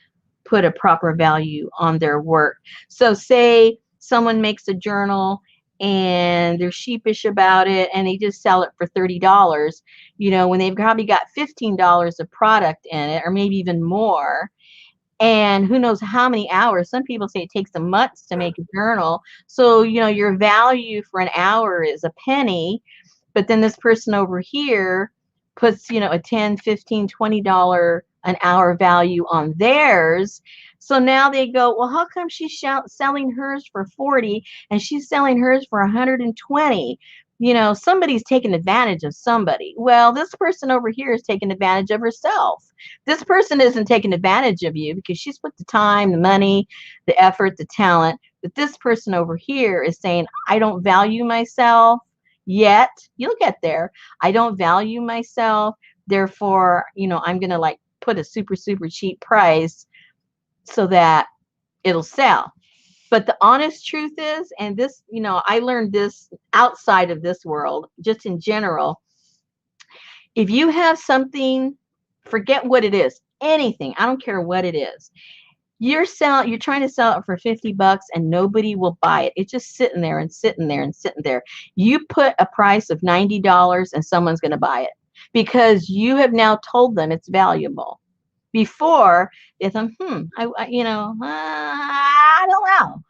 [SPEAKER 1] put a proper value on their work. So say someone makes a journal and they're sheepish about it and they just sell it for $30, when they've probably got $15 of product in it, or maybe even more. And who knows how many hours. Some people say it takes them months to make a journal. So, your value for an hour is a penny, but then this person over here puts, a 10, 15, $20 an hour value on theirs. So now they go, well, how come she's selling hers for 40 and she's selling hers for 120? Somebody's taking advantage of somebody. Well, this person over here is taking advantage of herself. This person isn't taking advantage of you because she's put the time, the money, the effort, the talent. But this person over here is saying, I don't value myself yet. You'll get there. I don't value myself. Therefore, I'm going to put a super, super cheap price so that it'll sell. But the honest truth is, and this, I learned this outside of this world, just in general, if you have something, forget what it is, anything, I don't care what it is. You're trying to sell it for $50 and nobody will buy it. It's just sitting there and sitting there and sitting there. You put a price of $90 and someone's going to buy it because you have now told them it's valuable. Before, if I don't know.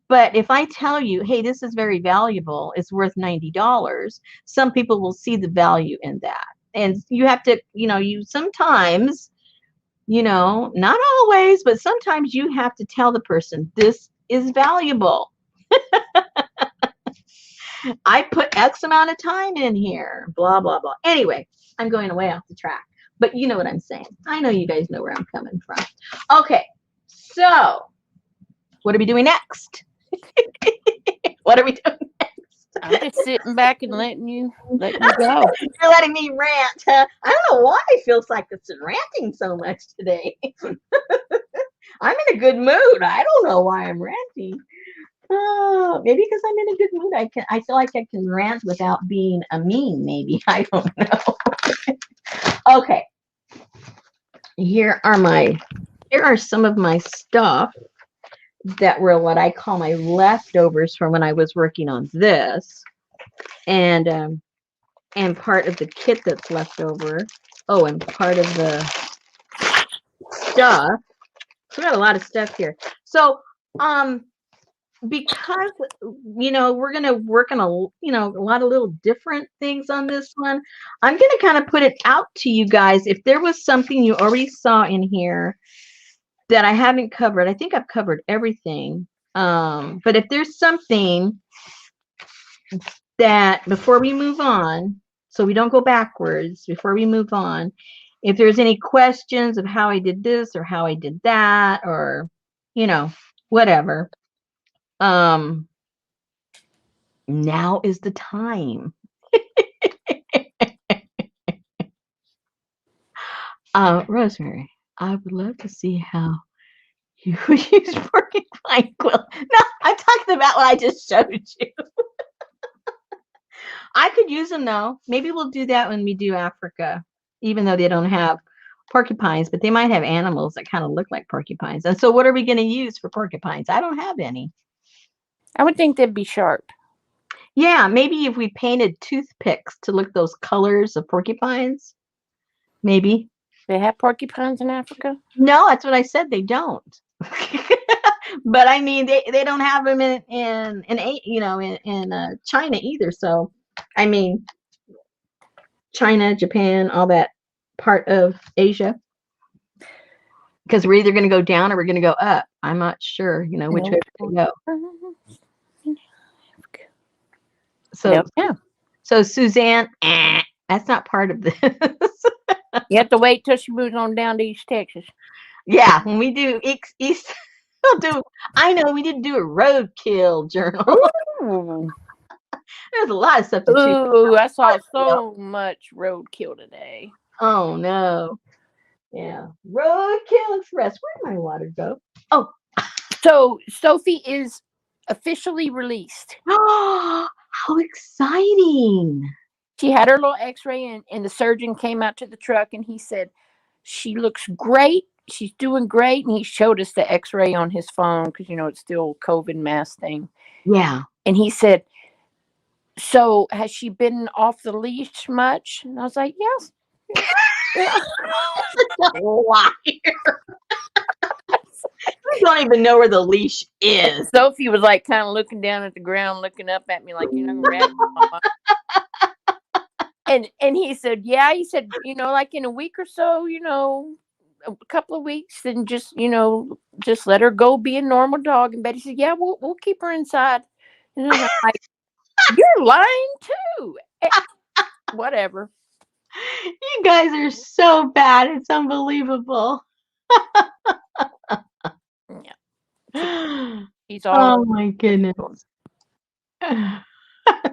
[SPEAKER 1] But if I tell you, hey, this is very valuable, it's worth $90, some people will see the value in that. And you have to, you sometimes, not always, but sometimes you have to tell the person this is valuable. I put X amount of time in here, blah, blah, blah. Anyway, I'm going way off the track, but you know what I'm saying. I know you guys know where I'm coming from. Okay, so what are we doing next? What are we doing next?
[SPEAKER 2] I'm just sitting back and letting you go.
[SPEAKER 1] You're letting me rant. I don't know why it feels like it's ranting so much today. I'm in a good mood. I don't know why I'm ranting. Maybe because I'm in a good mood. I feel like I can rant without being a mean, maybe. I don't know. Okay. Here are some of my stuff that were what I call my leftovers from when I was working on this. And part of the kit that's left over. Oh, and part of the stuff. So we got a lot of stuff here. So because we're gonna work on a lot of little different things on this one, I'm gonna kind of put it out to you guys. If there was something you already saw in here that I haven't covered, I think I've covered everything. But if there's something that before we move on, so we don't go backwards, before we move on, if there's any questions of how I did this or how I did that, or whatever, now is the time. Rosemary, I would love to see how you use porcupine quill. No, I'm talking about what I just showed you. I could use them though. Maybe we'll do that when we do Africa, even though they don't have porcupines, but they might have animals that kind of look like porcupines. And so what are we going to use for porcupines? I don't have any.
[SPEAKER 2] I would think they'd be sharp.
[SPEAKER 1] Yeah, maybe if we painted toothpicks to look those colors of porcupines, maybe.
[SPEAKER 2] They have porcupines in Africa?
[SPEAKER 1] No, that's what I said. They don't. But I mean, they don't have them in China either. So, I mean, China, Japan, all that part of Asia. Because we're either going to go down or we're going to go up. I'm not sure, which way we're going to go. So,
[SPEAKER 2] yeah.
[SPEAKER 1] So Suzanne, that's not part of this.
[SPEAKER 2] You have to wait till she moves on down to East Texas.
[SPEAKER 1] Yeah, when we do East we'll do. I know we need to do a roadkill journal.
[SPEAKER 2] Ooh,
[SPEAKER 1] There's a lot of stuff to choose.
[SPEAKER 2] ooh, I saw so much roadkill today.
[SPEAKER 1] Oh no. Yeah. Roadkill Express. Where'd my water go? Oh.
[SPEAKER 2] So Sophie is officially released.
[SPEAKER 1] How exciting.
[SPEAKER 2] She had her little x-ray and the surgeon came out to the truck and he said, she looks great. She's doing great. And he showed us the x-ray on his phone because, it's still COVID mask thing.
[SPEAKER 1] Yeah.
[SPEAKER 2] And he said, so has she been off the leash much? And I was like, yes. Yeah.
[SPEAKER 1] Liar. I don't even know where the leash is.
[SPEAKER 2] Sophie was like kind of looking down at the ground, looking up at me like, rat. And he said, yeah, he said, like in a week or so, a couple of weeks, then just, just let her go be a normal dog. And Betty said, yeah, we'll keep her inside. And I'm like, you're lying too. Whatever.
[SPEAKER 1] You guys are so bad. It's unbelievable.
[SPEAKER 2] Yeah. He's all
[SPEAKER 1] oh my goodness.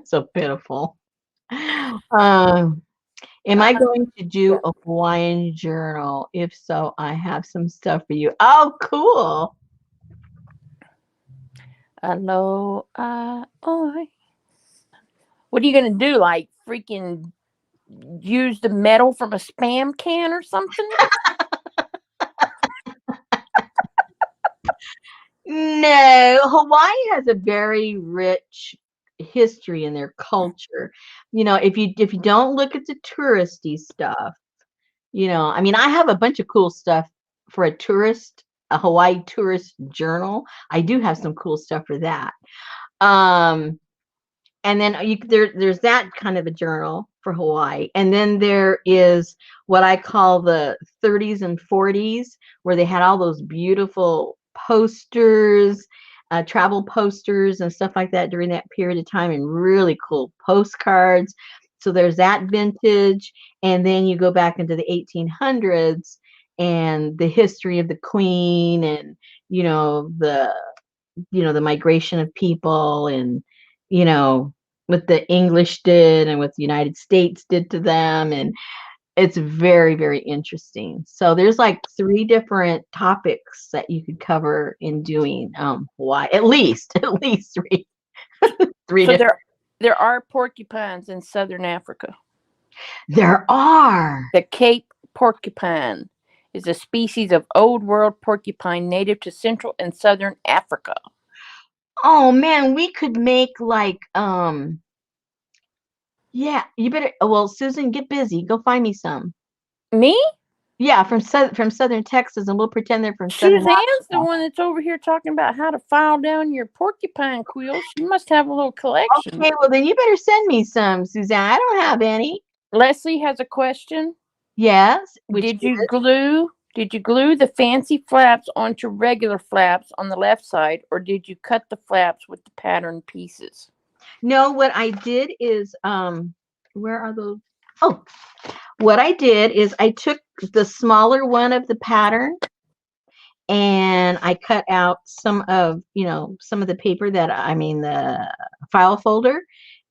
[SPEAKER 1] So pitiful. Am I going to do a Hawaiian journal? If so, I have some stuff for you. Oh, cool.
[SPEAKER 2] Hello. What are you going to do? Like freaking use the metal from a Spam can or something?
[SPEAKER 1] No, Hawaii has a very rich history in their culture. If you don't look at the touristy stuff, I have a bunch of cool stuff for a Hawaii tourist journal. I do have some cool stuff for that. And then there's that kind of a journal for Hawaii. And then there is what I call the 30s and 40s, where they had all those beautiful posters, travel posters and stuff like that during that period of time, and really cool postcards. So there's that vintage. And then you go back into the 1800s and the history of the Queen and, the migration of people and, what the English did and what the United States did to them. And it's very, very interesting. So there's like 3 different topics that you could cover in doing Hawaii. At least 3.
[SPEAKER 2] So there are porcupines in southern Africa.
[SPEAKER 1] There are.
[SPEAKER 2] The Cape porcupine is a species of old world porcupine native to central and southern Africa.
[SPEAKER 1] Oh man, we could make like yeah, you better Susan, get busy. Go find me some.
[SPEAKER 2] Me?
[SPEAKER 1] Yeah, from southern Texas, and we'll pretend they're from southern
[SPEAKER 2] Suzanne's
[SPEAKER 1] Africa.
[SPEAKER 2] the one that's over here talking about how to file down your porcupine quills. She must have a little collection.
[SPEAKER 1] Okay, well then you better send me some, Suzanne. I don't have any.
[SPEAKER 2] Leslie has a question.
[SPEAKER 1] Yes.
[SPEAKER 2] Did you glue the fancy flaps onto regular flaps on the left side, or did you cut the flaps with the pattern pieces?
[SPEAKER 1] No, what I did is where are those? Oh, what I did is I took the smaller one of the pattern and I cut out some of the paper the file folder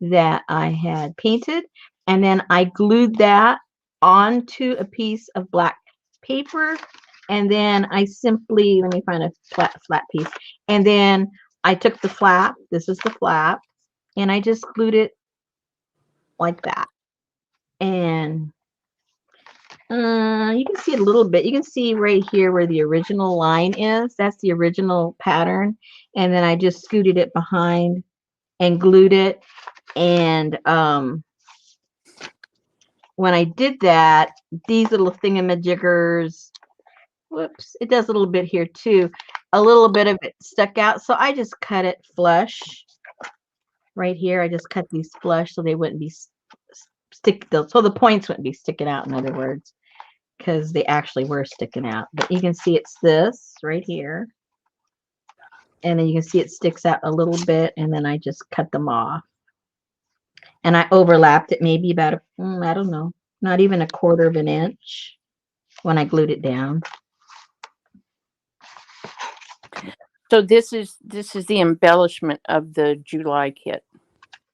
[SPEAKER 1] that I had painted, and then I glued that onto a piece of black paper, and then I simply, let me find a flat piece, and then I took the flap, this is the flap, and I just glued it like that. And you can see it a little bit. You can see right here where the original line is. That's the original pattern. And then I just scooted it behind and glued it. And when I did that, these little thingamajiggers, whoops, it does a little bit here too. A little bit of it stuck out. So I just cut it flush right here. I just cut these flush so they wouldn't be so the points wouldn't be sticking out, in other words, because they actually were sticking out. But you can see it's this right here, and then you can see it sticks out a little bit, and then I just cut them off. And I overlapped it maybe about I don't know, not even a quarter of an inch when I glued it down.
[SPEAKER 2] So this is the embellishment of the July kit.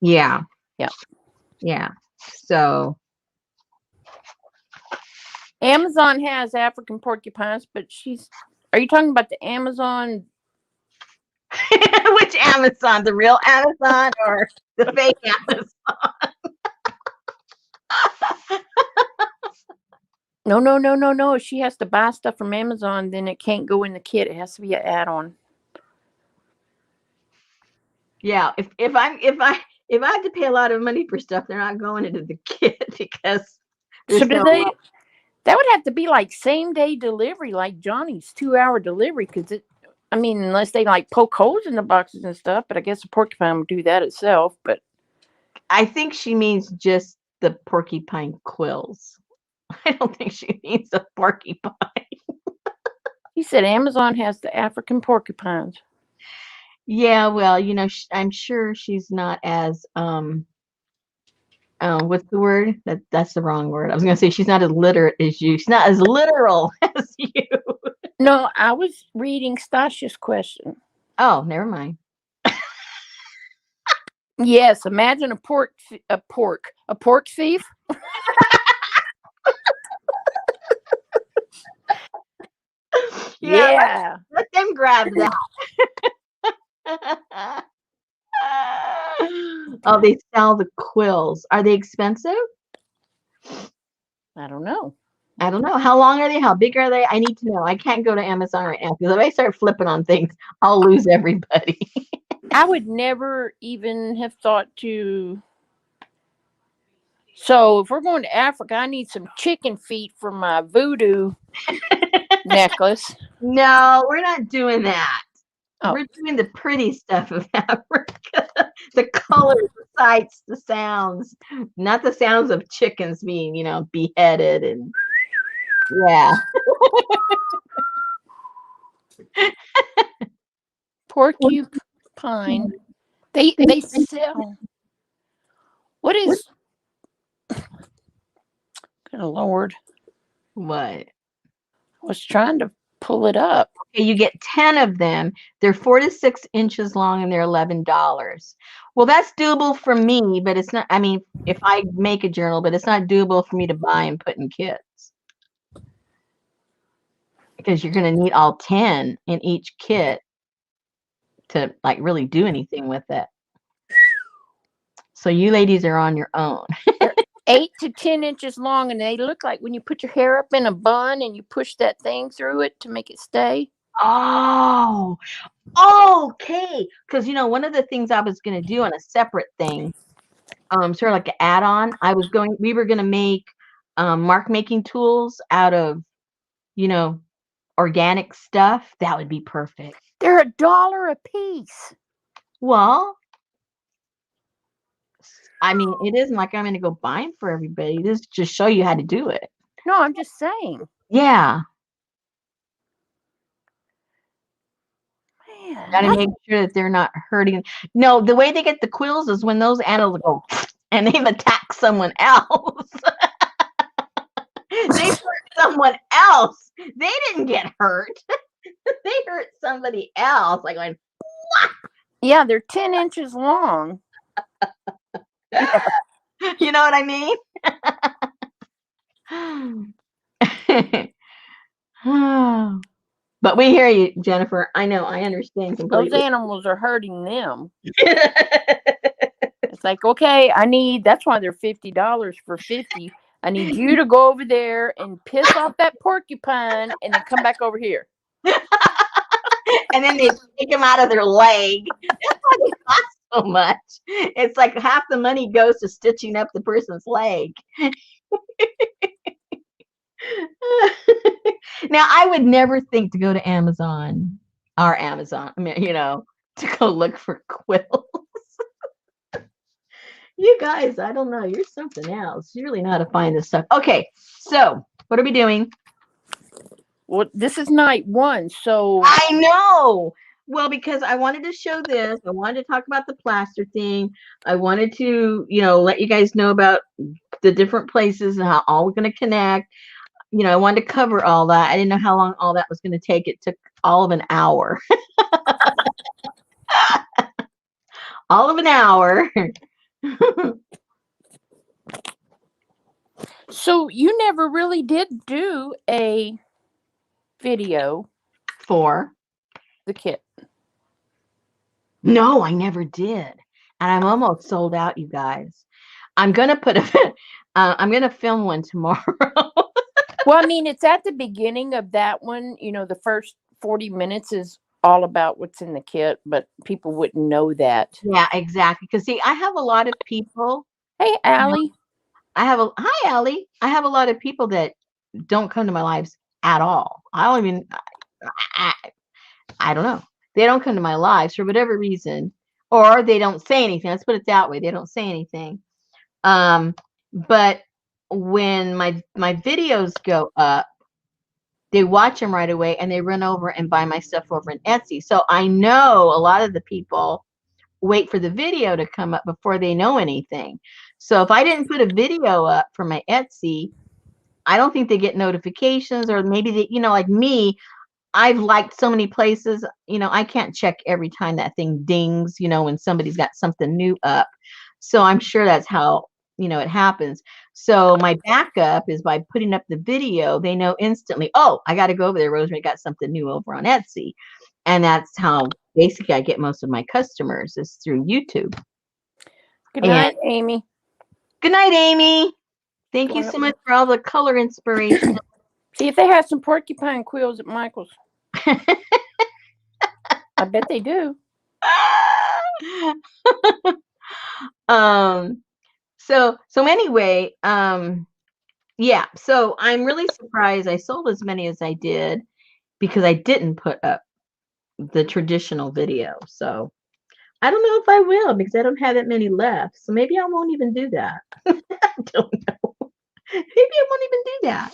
[SPEAKER 1] Yeah.
[SPEAKER 2] Yeah.
[SPEAKER 1] Yeah. So
[SPEAKER 2] Amazon has African porcupines, but are you talking about the Amazon?
[SPEAKER 1] which Amazon? The real Amazon or the fake Amazon?
[SPEAKER 2] No. She has to buy stuff from Amazon, then it can't go in the kit. It has to be an add-on.
[SPEAKER 1] Yeah. If I have to pay a lot of money for stuff, they're not going into the kit because
[SPEAKER 2] So do they? That would have to be like same day delivery, like Johnny's 2-hour delivery, because unless they like poke holes in the boxes and stuff. But I guess a porcupine would do that itself. But
[SPEAKER 1] I think she means just the porcupine quills. I don't think she means a porcupine.
[SPEAKER 2] he said Amazon has the African porcupines.
[SPEAKER 1] Yeah, well, I'm sure she's not as what's the word? That's the wrong word. I was gonna say she's not as literate as you. She's not as literal as you.
[SPEAKER 2] No, I was reading Stasha's question.
[SPEAKER 1] Oh, never mind.
[SPEAKER 2] Yes, imagine a pork thief. Yeah.
[SPEAKER 1] Let them grab that. Oh, they sell the quills. Are they expensive?
[SPEAKER 2] I don't know.
[SPEAKER 1] How long are they? How big are they? I need to know. I can't go to Amazon right now because if I start flipping on things, I'll lose everybody.
[SPEAKER 2] I would never even have thought to. So if we're going to Africa, I need some chicken feet for my voodoo necklace.
[SPEAKER 1] No, we're not doing that.
[SPEAKER 2] Oh.
[SPEAKER 1] We're doing the pretty stuff of Africa. The colors, the sights, the sounds. Not the sounds of chickens being, beheaded and yeah.
[SPEAKER 2] Porcupine. They sell. What is? Good Lord.
[SPEAKER 1] What?
[SPEAKER 2] I was trying to pull it up.
[SPEAKER 1] Okay, you get 10 of them. They're 4 to 6 inches long and they're $11. Well, that's doable for me, but it's not. I mean, if I make a journal, but it's not doable for me to buy and put in kits because you're going to need all 10 in each kit to like really do anything with it. So you ladies are on your own.
[SPEAKER 2] 8 to 10 inches long, and they look like when you put your hair up in a bun and you push that thing through it to make it stay.
[SPEAKER 1] Oh, okay. Because one of the things I was going to do on a separate thing, sort of like an add-on, we were going to make mark making tools out of, organic stuff. That would be perfect.
[SPEAKER 2] They're $1 a piece.
[SPEAKER 1] Well, I mean, it isn't like I'm going to go buy them for everybody. This is just show you how to do it.
[SPEAKER 2] No, I'm just saying.
[SPEAKER 1] Yeah.
[SPEAKER 2] Man,
[SPEAKER 1] Got to make sure that they're not hurting. No, the way they get the quills is when those animals go and they've attacked someone else. They hurt someone else. They didn't get hurt. They hurt somebody else. Like going, what?
[SPEAKER 2] Yeah, they're 10 inches long.
[SPEAKER 1] You know what I mean? But we hear you, Jennifer. I know. I understand completely.
[SPEAKER 2] Those animals are hurting them. It's like, okay, that's why they're $50 for 50. I need you to go over there and piss off that porcupine and then come back over here.
[SPEAKER 1] And then they take them out of their leg. That's why they cost so much. It's like half the money goes to stitching up the person's leg. Now, I would never think to go to Amazon, our Amazon, to go look for quills. You guys, I don't know. You're something else. You really know how to find this stuff. Okay, so what are we doing?
[SPEAKER 2] Well, this is night 1, so
[SPEAKER 1] I know. Well, because I wanted to show this. I wanted to talk about the plaster thing. I wanted to, let you guys know about the different places and how all we're going to connect. I wanted to cover all that. I didn't know how long all that was going to take. It took all of an hour. All of an hour.
[SPEAKER 2] So you never really did do a video
[SPEAKER 1] For?
[SPEAKER 2] the kit.
[SPEAKER 1] No, I never did. And I'm almost sold out, you guys. I'm going to put I'm going to film one tomorrow.
[SPEAKER 2] Well, I mean, it's at the beginning of that one. The first 40 minutes is all about what's in the kit, but people wouldn't know that.
[SPEAKER 1] Yeah, exactly. Because see, I have a lot of people.
[SPEAKER 2] Hey, Allie.
[SPEAKER 1] Hi, Allie. I have a lot of people that don't come to my lives at all. I don't even, I don't know. They don't come to my lives for whatever reason, or they don't say anything. Let's put it that way. They don't say anything. But when my videos go up, they watch them right away and they run over and buy my stuff over in Etsy. So I know a lot of the people wait for the video to come up before they know anything. So if I didn't put a video up for my Etsy, I don't think they get notifications, or maybe they, like me, I've liked so many places, I can't check every time that thing dings, when somebody's got something new up. So I'm sure that's how, it happens. So my backup is by putting up the video, they know instantly, oh, I got to go over there. Rosemary got something new over on Etsy. And that's how basically I get most of my customers is through YouTube.
[SPEAKER 2] Good night, Amy.
[SPEAKER 1] Good night, Amy. Thank you so much for all the color inspiration.
[SPEAKER 2] See if they have some porcupine quills at Michael's. I bet they do.
[SPEAKER 1] So anyway, yeah, so I'm really surprised I sold as many as I did because I didn't put up the traditional video. So I don't know if I will because I don't have that many left. So maybe I won't even do that. I don't know. Maybe I won't even do that.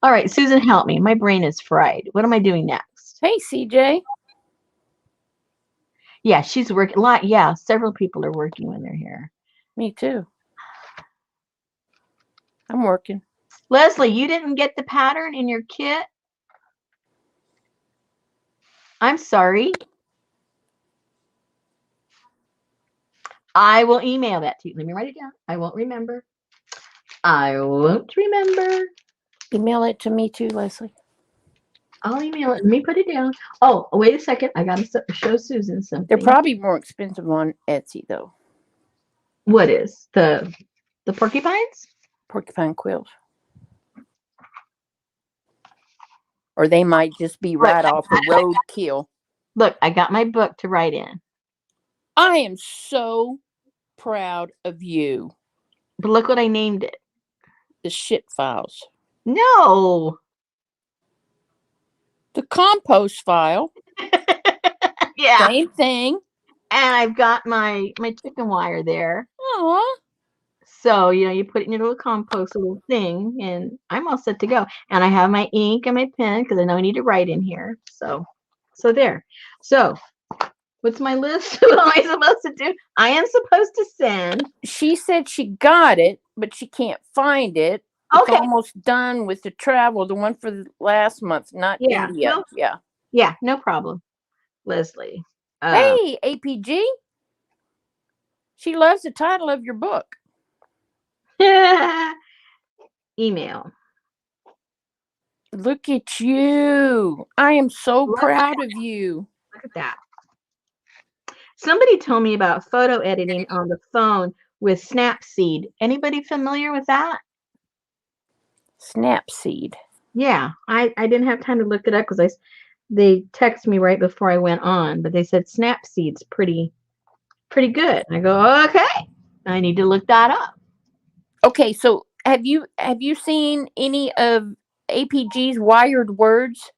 [SPEAKER 1] All right, Susan, help me. My brain is fried. What am I doing next?
[SPEAKER 2] Hey, CJ.
[SPEAKER 1] Yeah, she's working. Yeah, several people are working when they're here.
[SPEAKER 2] Me too. I'm working.
[SPEAKER 1] Leslie, you didn't get the pattern in your kit? I'm sorry. I will email that to you. Let me write it down. I won't remember. I won't remember.
[SPEAKER 2] Email it to me too, Leslie.
[SPEAKER 1] I'll email it. Let me put it down. Oh, wait a second. I got to show Susan something.
[SPEAKER 2] They're probably more expensive on Etsy, though.
[SPEAKER 1] What is? The porcupines?
[SPEAKER 2] Porcupine quills. Or they might just be right off the roadkill.
[SPEAKER 1] Look, I got my book to write in.
[SPEAKER 2] I am so proud of you.
[SPEAKER 1] But look what I named it.
[SPEAKER 2] The shit files.
[SPEAKER 1] No.
[SPEAKER 2] The compost file.
[SPEAKER 1] Yeah.
[SPEAKER 2] Same thing.
[SPEAKER 1] And I've got my chicken wire there.
[SPEAKER 2] Aww.
[SPEAKER 1] So, you put it in your little compost little thing, and I'm all set to go. And I have my ink and my pen because I know I need to write in here. So there. So, what's my list? What am I supposed to do? I am supposed to send.
[SPEAKER 2] She said she got it, but she can't find it. It's almost done with the travel, the one for the last month, not India.
[SPEAKER 1] No, yeah, no problem, Leslie.
[SPEAKER 2] Hey, APG. She loves the title of your book.
[SPEAKER 1] Email.
[SPEAKER 2] Look at you. I am so proud of you.
[SPEAKER 1] Look at that. Somebody told me about photo editing on the phone with Snapseed. Anybody familiar with that?
[SPEAKER 2] Snapseed.
[SPEAKER 1] Yeah, I didn't have time to look it up because they texted me right before I went on, but they said Snapseed's pretty good. And I go, okay, I need to look that up.
[SPEAKER 2] Okay, so have you seen any of APG's wired words?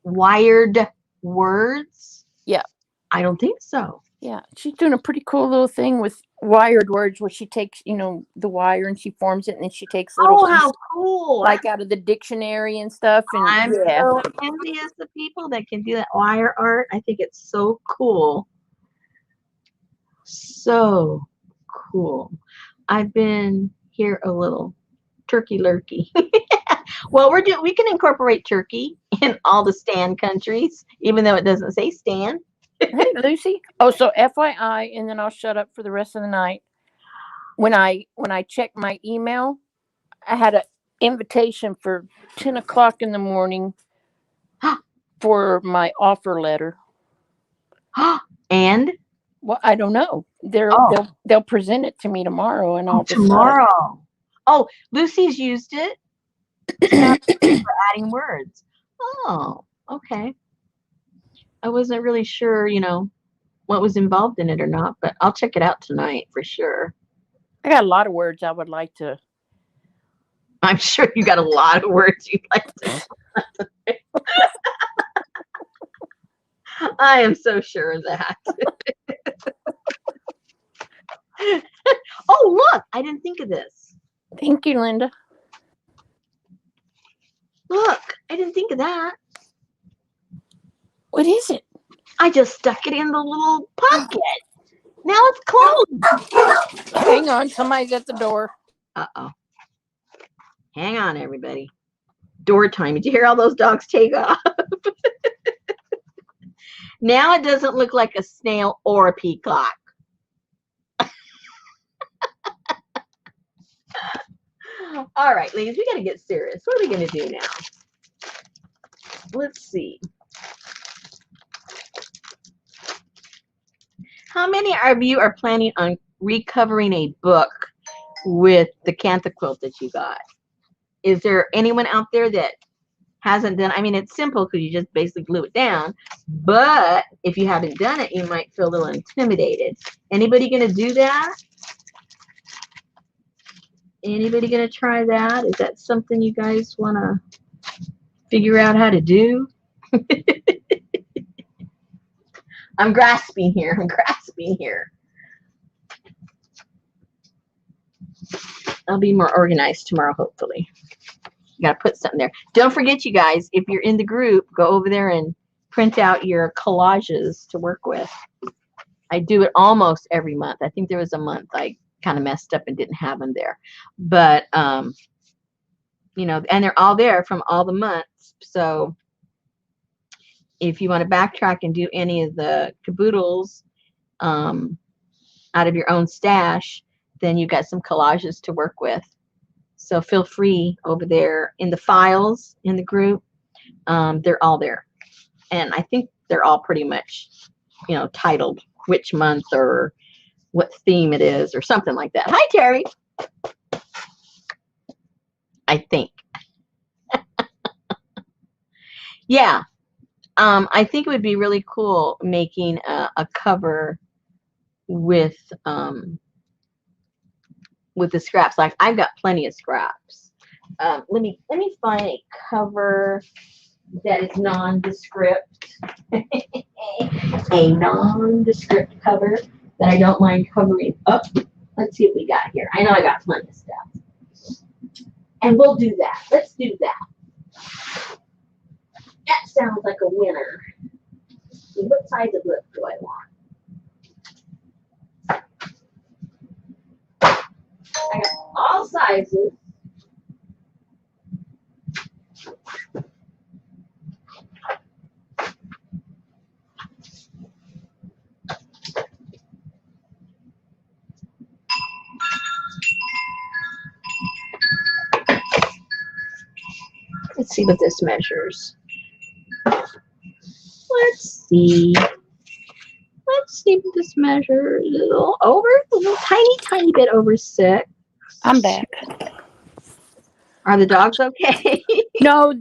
[SPEAKER 1] Wired words?
[SPEAKER 2] Yeah.
[SPEAKER 1] I don't think so.
[SPEAKER 2] Yeah, she's doing a pretty cool little thing with wired words where she takes, the wire and she forms it and then she takes little
[SPEAKER 1] Oh,
[SPEAKER 2] pieces
[SPEAKER 1] how cool.
[SPEAKER 2] like out of the dictionary and stuff. And
[SPEAKER 1] I'm
[SPEAKER 2] yeah,
[SPEAKER 1] so envious of people that can do that wire art. I think it's so cool. So cool. I've been here a little turkey lurkey. Well, we can incorporate turkey in all the Stan countries, even though it doesn't say Stan.
[SPEAKER 2] hey Lucy. Oh, so FYI, and then I'll shut up for the rest of the night. When I check my email, I had an invitation for 10 o'clock in the morning for my offer letter.
[SPEAKER 1] And
[SPEAKER 2] Well, I don't know. They'll present it to me tomorrow, and I'll decide.
[SPEAKER 1] tomorrow. Oh, Lucy's used it. It's not for adding words. Oh, okay. I wasn't really sure, what was involved in it or not, but I'll check it out tonight for sure.
[SPEAKER 2] I got a lot of words I would like to.
[SPEAKER 1] I'm sure you got a lot of words you'd like to. I am so sure of that. Oh, look, I didn't think of this.
[SPEAKER 2] Thank you, Linda.
[SPEAKER 1] Look, I didn't think of that.
[SPEAKER 2] What is it?
[SPEAKER 1] I just stuck it in the little pocket. Now it's closed.
[SPEAKER 2] Hang on, somebody's at the door.
[SPEAKER 1] Uh-oh. Hang on, everybody. Door time. Did you hear all those dogs take off? Now it doesn't look like a snail or a peacock. All right, ladies, we got to get serious. What are we going to do now? Let's see. How many of you are planning on recovering a book with the Cantha quilt that you got? Is there anyone out there that hasn't done? I mean, it's simple because you just basically glue it down. But if you haven't done it, you might feel a little intimidated. Anybody going to do that? Anybody going to try that? Is that something you guys want to figure out how to do? I'm grasping here. I'll be more organized tomorrow, hopefully. You got to put something there. Don't forget, you guys, if you're in the group, go over there and print out your collages to work with. I do it almost every month. I think there was a month I kind of messed up and didn't have them there. But, and they're all there from all the months. So if you want to backtrack and do any of the Kaboodles out of your own stash, then you've got some collages to work with. So feel free over there in the files in the group. They're all there. And I think they're all pretty much, titled which month or what theme it is or something like that. Hi, Terry. I think. Yeah. I think it would be really cool making a cover with the scraps. Like I've got plenty of scraps. Let me find a cover that is nondescript. A nondescript cover that I don't mind covering up. Let's see what we got here. I know I got plenty of stuff. And we'll do that. Let's do that. That sounds like a winner. What size of book do I want? I got all sizes. Let's see what this measures. Let's see what this measures. A little tiny bit over 6.
[SPEAKER 2] I'm back.
[SPEAKER 1] Are the dogs okay?
[SPEAKER 2] No,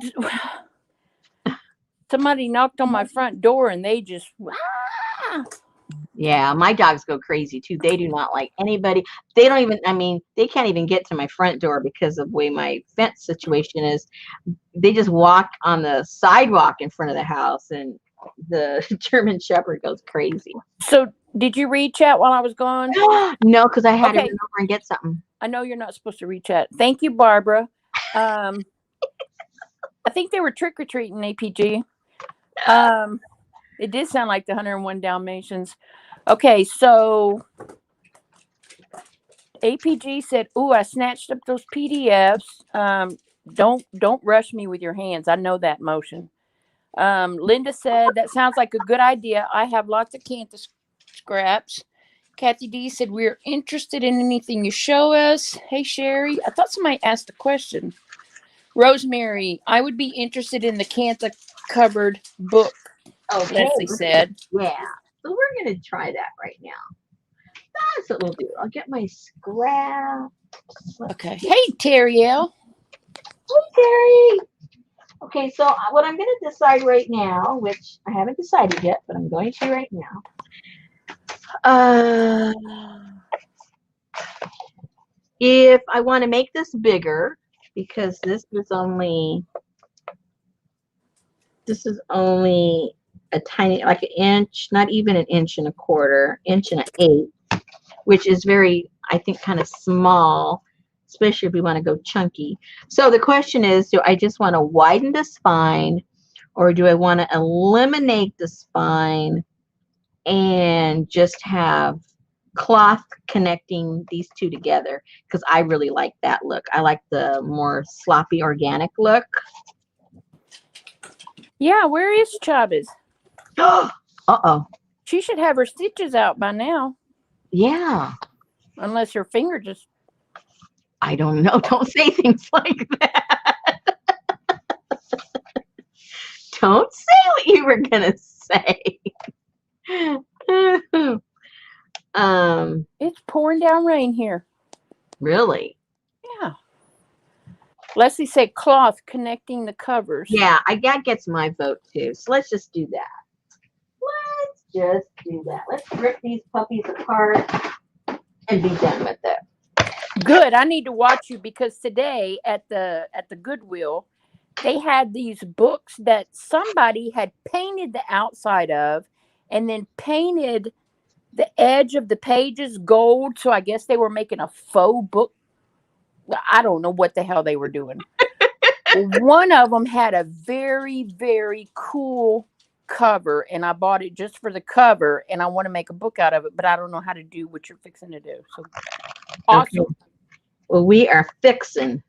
[SPEAKER 2] somebody knocked on my front door and they just.
[SPEAKER 1] Yeah, my dogs go crazy too. They do not like anybody. They don't even, they can't even get to my front door because of the way my fence situation is. They just walk on the sidewalk in front of the house and the German Shepherd goes crazy.
[SPEAKER 2] So, did you reach out while I was gone?
[SPEAKER 1] No, because I had to
[SPEAKER 2] Okay.
[SPEAKER 1] run over and get something.
[SPEAKER 2] I know you're not supposed to reach out. Thank you, Barbara. I think they were trick or treating, APG. It did sound like the 101 Dalmatians. Okay, so APG said, "Ooh, I snatched up those PDFs. Don't rush me with your hands. I know that motion." Linda said, "That sounds like a good idea. I have lots of Cantus scraps." Kathy D said, "We're interested in anything you show us." Hey, Sherry. I thought somebody asked a question. Rosemary, I would be interested in the Canta covered book, Leslie said.
[SPEAKER 1] Yeah. So we're going to try that right now. That's what we'll do. I'll get my scrap.
[SPEAKER 2] Okay. Hey, Terrielle.
[SPEAKER 1] Hey, Terry. Okay, so what I'm going to decide right now, which I haven't decided yet, but I'm going to right now. If I want to make this bigger, because this is only a tiny, like an inch, not even an inch and a quarter, inch and an eighth, which is very, I think, kind of small, especially if we want to go chunky. So the question is, do I just want to widen the spine, or do I want to eliminate the spine and just have cloth connecting these two together? Because I really like that look. I like the more sloppy organic look.
[SPEAKER 2] Yeah, where is Chavez?
[SPEAKER 1] Uh-oh.
[SPEAKER 2] She should have her stitches out by now.
[SPEAKER 1] Yeah.
[SPEAKER 2] Unless her finger just...
[SPEAKER 1] I don't know. Don't say things like that. Don't say what you were going to say.
[SPEAKER 2] It's pouring down rain here.
[SPEAKER 1] Really?
[SPEAKER 2] Yeah. Leslie said cloth connecting the covers.
[SPEAKER 1] Yeah, that gets my vote too. So let's just do that. Let's just do that. Let's rip these puppies apart and be done with it.
[SPEAKER 2] Good. I need to watch you, because today at the Goodwill, they had these books that somebody had painted the outside of, and then painted the edge of the pages gold. So I guess they were making a faux book. I don't know what the hell they were doing. One of them had a very, very cool cover, and I bought it just for the cover, and I want to make a book out of it, but I don't know how to do what you're fixing to do. So awesome.
[SPEAKER 1] Okay. Well, we are fixing.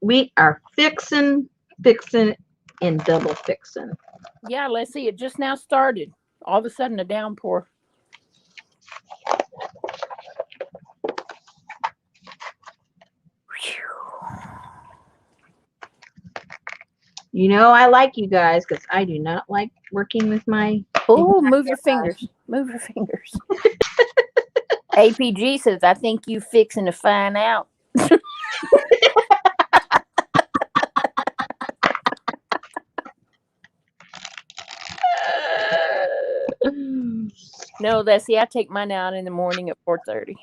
[SPEAKER 1] We are fixing, and double fixing.
[SPEAKER 2] Yeah, let's see. It just now started. All of a sudden, a downpour.
[SPEAKER 1] You know, I like you guys because I do not like working with my...
[SPEAKER 2] Oh, move your fingers. Move your fingers. APG says, I think you fixing to find out. No, Leslie, I take mine out in the morning at 4:30.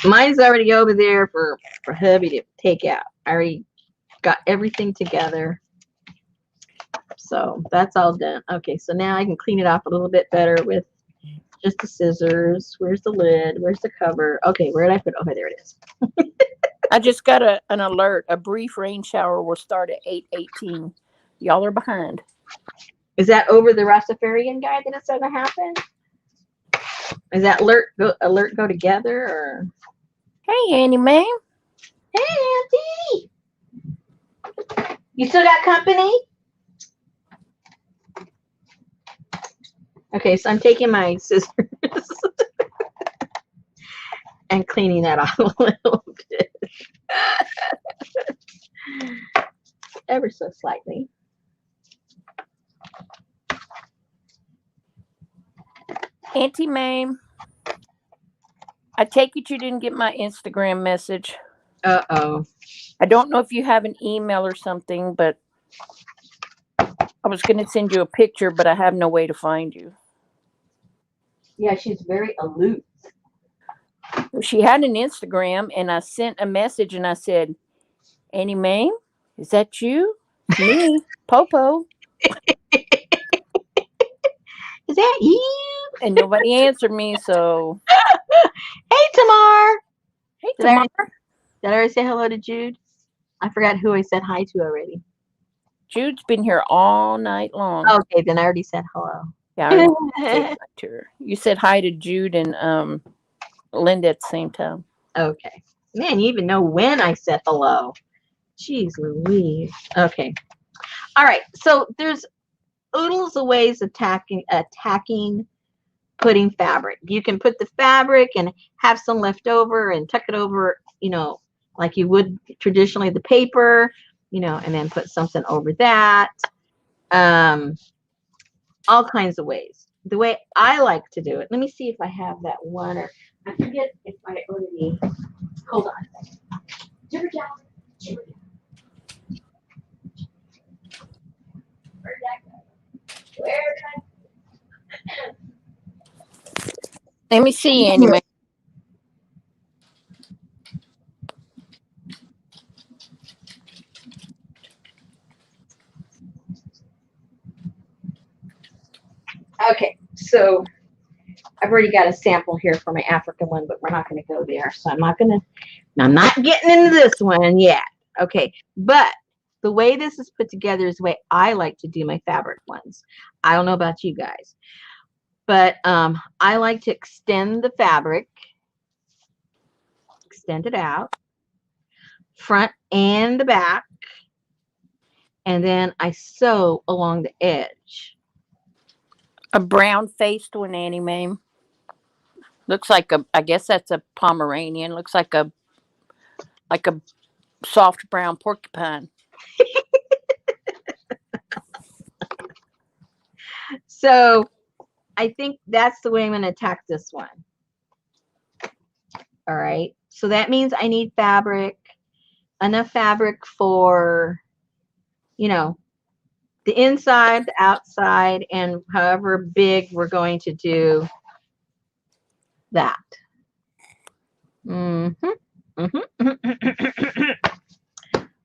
[SPEAKER 1] Mine's already over there for hubby to take out. I already got everything together. So that's all done. Okay, so now I can clean it off a little bit better with just the scissors. Where's the lid? Where's the cover? Okay, where did I put it? Okay, there it is.
[SPEAKER 2] I just got an alert. A brief rain shower will start at 8:18. Y'all are behind.
[SPEAKER 1] Is that over the Rastafarian guy that it's going to happen? Is that alert go together, or?
[SPEAKER 2] Hey, Annie, ma'am.
[SPEAKER 1] Hey, Auntie. You still got company? Okay, so I'm taking my scissors and cleaning that off a little bit. Ever so slightly.
[SPEAKER 2] Auntie Mame, I take it you didn't get my Instagram message.
[SPEAKER 1] Uh-oh.
[SPEAKER 2] I don't know if you have an email or something, but I was going to send you a picture, but I have no way to find you.
[SPEAKER 1] Yeah, she's very aloof.
[SPEAKER 2] She had an Instagram, and I sent a message, and I said, Annie Mame, is that you? Me, Popo,
[SPEAKER 1] Is that you?
[SPEAKER 2] and nobody answered me. So,
[SPEAKER 1] Hey, Tamar.
[SPEAKER 2] hey,
[SPEAKER 1] Did I,
[SPEAKER 2] Tamar.
[SPEAKER 1] did I already say hello to Jude? I forgot who I said hi to already.
[SPEAKER 2] Jude's been here all night long.
[SPEAKER 1] Okay, then I already said hello.
[SPEAKER 2] Yeah, I already said hi to her. You said hi to Jude and Linda at the same time.
[SPEAKER 1] Okay. Man, you even know when I said hello. Jeez Louise. Okay. All right. So there's oodles of ways of attacking putting fabric. You can put the fabric and have some left over and tuck it over, like you would traditionally the paper, and then put something over that. All kinds of ways. The way I like to do it. Let me see if I have that one, or I forget if I already. Hold on. Jibber jabber, jibber jabber. Where'd that go? Where did
[SPEAKER 2] Let me see, anyway.
[SPEAKER 1] Okay, so I've already got a sample here for my African one, but we're not going to go there. So I'm not getting into this one yet. Okay, but the way this is put together is the way I like to do my fabric ones. I don't know about you guys, but I like to extend the fabric, extend it out, front and the back, and then I sew along the edge.
[SPEAKER 2] A brown faced one, Annie Mae. Looks like I guess that's a Pomeranian. Looks like a soft brown porcupine.
[SPEAKER 1] So I think that's the way I'm going to attack this one. All right. So that means I need fabric, enough fabric for, the inside, the outside, and however big we're going to do that.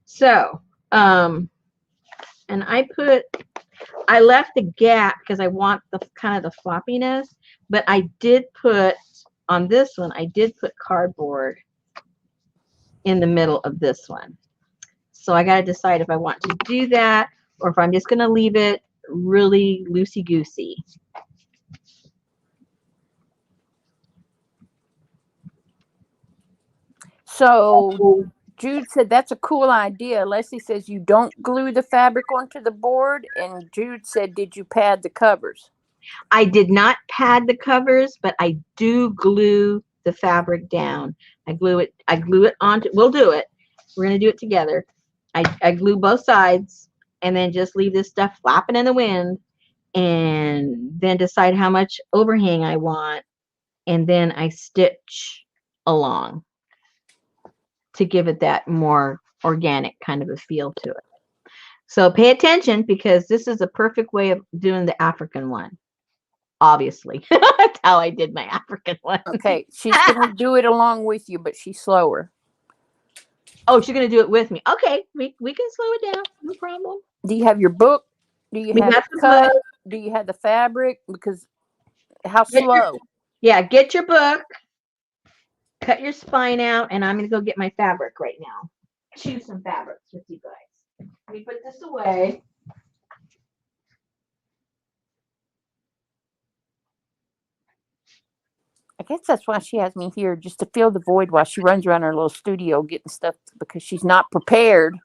[SPEAKER 1] So, and I left a gap because I want the kind of the floppiness, but I did put on this one, I did put cardboard in the middle of this one. So I got to decide if I want to do that or if I'm just going to leave it really loosey-goosey.
[SPEAKER 2] So Jude said that's a cool idea. Leslie says you don't glue the fabric onto the board, and Jude said, did you pad the covers?
[SPEAKER 1] I did not pad the covers, but I do glue the fabric down. I glue it onto, we'll do it. We're going to do it together. I glue both sides and then just leave this stuff flapping in the wind and then decide how much overhang I want. And then I stitch along to give it that more organic kind of a feel to it. So pay attention because this is a perfect way of doing the African one. Obviously, that's how I did my African one.
[SPEAKER 2] Okay, she's going to do it along with you, but she's slower.
[SPEAKER 1] Oh, she's going to do it with me. Okay, we can slow it down. No problem.
[SPEAKER 2] Do you have your book? Do you have it cut? Do you have the fabric? Because how slow?
[SPEAKER 1] Get your book. Cut your spine out, and I'm going to go get my fabric right now. Choose some fabrics with you guys. Let me put this away.
[SPEAKER 2] I guess that's why she has me here, just to fill the void while she runs around her little studio getting stuff because she's not prepared.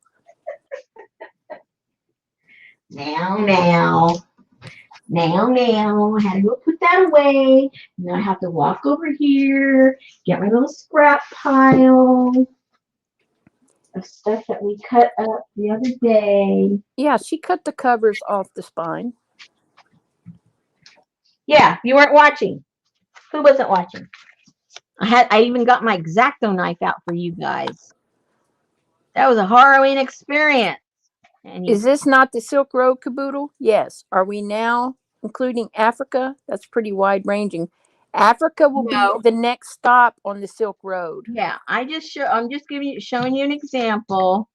[SPEAKER 1] Now. I had to go put that away. Now I have to walk over here, get my little scrap pile of stuff that we cut up the other day.
[SPEAKER 2] Yeah, she cut the covers off the spine.
[SPEAKER 1] Yeah, you weren't watching. Who wasn't watching? I even got my X-Acto knife out for you guys. That was a harrowing experience.
[SPEAKER 2] Is this not the Silk Road Kaboodle? Yes. Are we now including Africa? That's pretty wide ranging. Africa will be the next stop on the Silk Road.
[SPEAKER 1] Yeah, I'm just showing you an example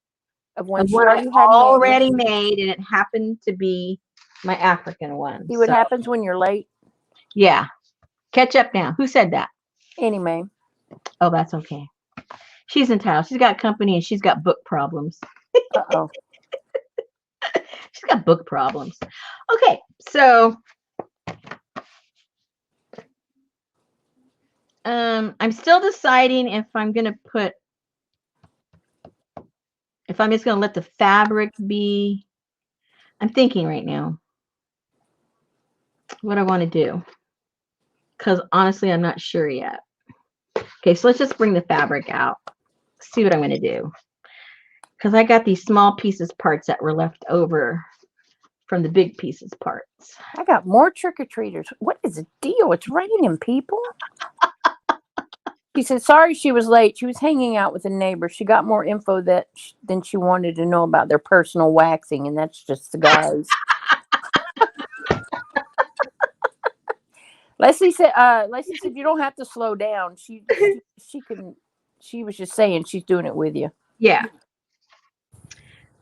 [SPEAKER 2] Of one
[SPEAKER 1] of
[SPEAKER 2] she
[SPEAKER 1] one I
[SPEAKER 2] already had
[SPEAKER 1] already
[SPEAKER 2] made.
[SPEAKER 1] made, and it happened to be my African one.
[SPEAKER 2] See what
[SPEAKER 1] So,
[SPEAKER 2] happens when you're late?
[SPEAKER 1] yeah. Catch up now. Who said that?
[SPEAKER 2] Anyway.
[SPEAKER 1] Oh, that's okay. She's entitled. She's got company and she's got book problems.
[SPEAKER 2] Uh-oh.
[SPEAKER 1] She's got book problems. Okay, so I'm still deciding if I'm gonna put, if I'm just gonna let the fabric be. I'm thinking right now what I want to do, because honestly I'm not sure yet. Okay, so let's just bring the fabric out, see what I'm gonna do, because I got these small pieces parts that were left over from the big pieces parts.
[SPEAKER 2] I got more trick-or-treaters. What is the deal? It's raining, people. She said, sorry she was late. She was hanging out with a neighbor. She got more info than she wanted to know about their personal waxing, and that's just the guys. Leslie said, you don't have to slow down. She can. She was just saying she's doing it with you.
[SPEAKER 1] Yeah.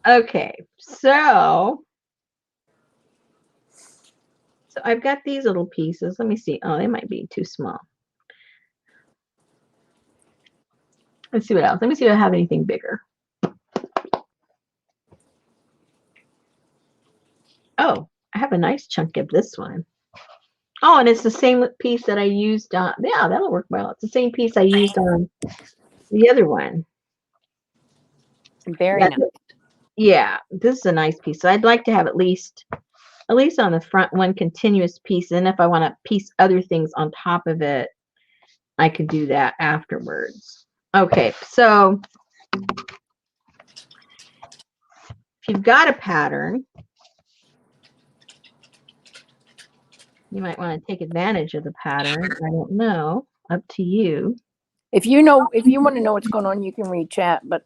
[SPEAKER 1] Okay, so I've got these little pieces. Let me see. Oh, they might be too small. Let's see what else. Let me see if I have anything bigger. Oh, I have a nice chunk of this one. Oh, and it's the same piece that I used on. Yeah, that'll work well. It's the same piece I used on the other one.
[SPEAKER 2] Very nice.
[SPEAKER 1] Yeah, this is a nice piece. So I'd like to have at least on the front one continuous piece. And if I want to piece other things on top of it, I could do that afterwards. Okay, so if you've got a pattern, you might want to take advantage of the pattern. I don't know. Up to you.
[SPEAKER 2] If you want to know what's going on, you can read chat. But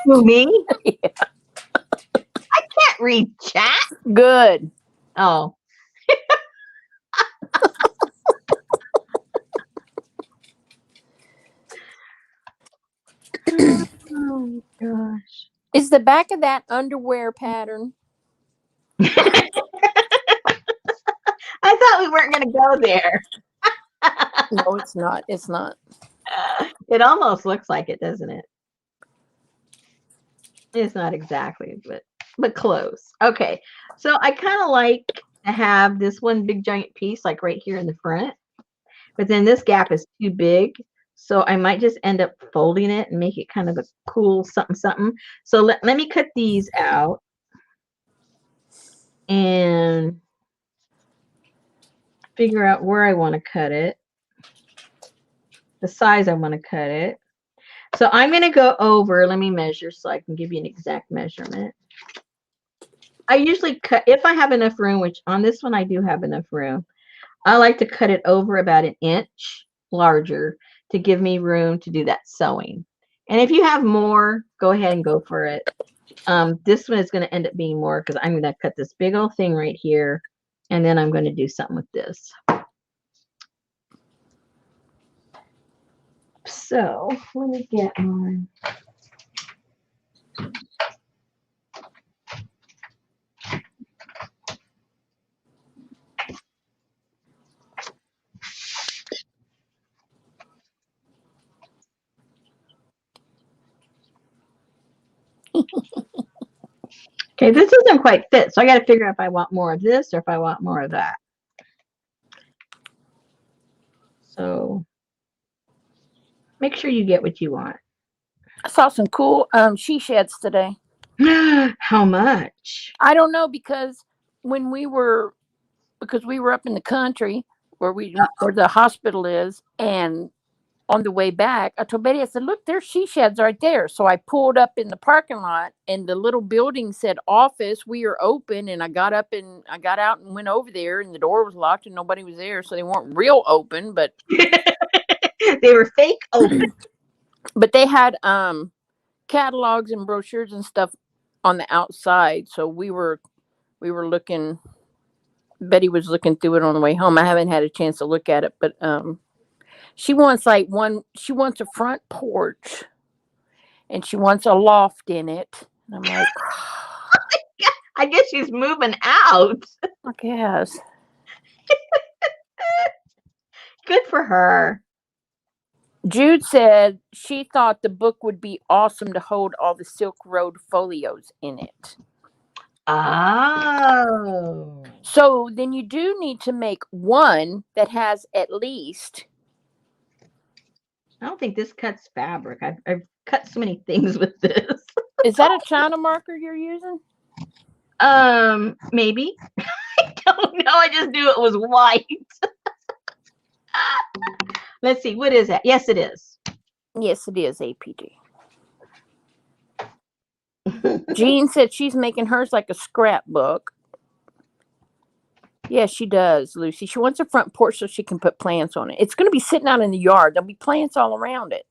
[SPEAKER 1] who, me?
[SPEAKER 2] Yeah.
[SPEAKER 1] I can't read chat.
[SPEAKER 2] Good.
[SPEAKER 1] Oh. Oh gosh.
[SPEAKER 2] Is the back of that underwear pattern?
[SPEAKER 1] I thought we weren't going to go there.
[SPEAKER 2] No, it's not. It's not.
[SPEAKER 1] It almost looks like it, doesn't it? It's not exactly, but close. Okay, so I kind of like to have this one big giant piece like right here in the front, but then this gap is too big, so I might just end up folding it and make it kind of a cool something something. So let me cut these out and figure out where I want to cut it, the size I want to cut it. So I'm going to go over, let me measure so I can give you an exact measurement. I usually cut, if I have enough room, which on this one I do have enough room, I like to cut it over about an inch larger to give me room to do that sewing. And if you have more, go ahead and go for it. This one is going to end up being more because I'm going to cut this big old thing right here, and then I'm going to do something with this. So let me get mine. Okay, this doesn't quite fit, so I got to figure out if I want more of this or if I want more of that. So make sure you get what you want.
[SPEAKER 2] I saw some cool she sheds today.
[SPEAKER 1] How much?
[SPEAKER 2] I don't know, because we were up in the country where the hospital is, and on the way back, I told Betty, I said, look, there's she sheds right there. So I pulled up in the parking lot, and the little building said office, we are open. And I got out and went over there, and the door was locked and nobody was there. So they weren't real open, but
[SPEAKER 1] they were fake open.
[SPEAKER 2] But they had catalogs and brochures and stuff on the outside. So we were looking, Betty was looking through it on the way home. I haven't had a chance to look at it, but she wants a front porch, and she wants a loft in it. And I'm like,
[SPEAKER 1] I guess she's moving out.
[SPEAKER 2] I guess.
[SPEAKER 1] Good for her.
[SPEAKER 2] Jude said she thought the book would be awesome to hold all the Silk Road folios in it.
[SPEAKER 1] Oh.
[SPEAKER 2] So then you do need to make one that has at least.
[SPEAKER 1] I don't think this cuts fabric. I've cut so many things with this.
[SPEAKER 2] Is that a China marker you're using?
[SPEAKER 1] Maybe. I don't know. I just knew it was white. Let's see. What is that? Yes, it is.
[SPEAKER 2] Yes, it is APG. Jean said she's making hers like a scrapbook. Yes, she does, Lucy. She wants a front porch so she can put plants on it. It's going to be sitting out in the yard. There'll be plants all around it.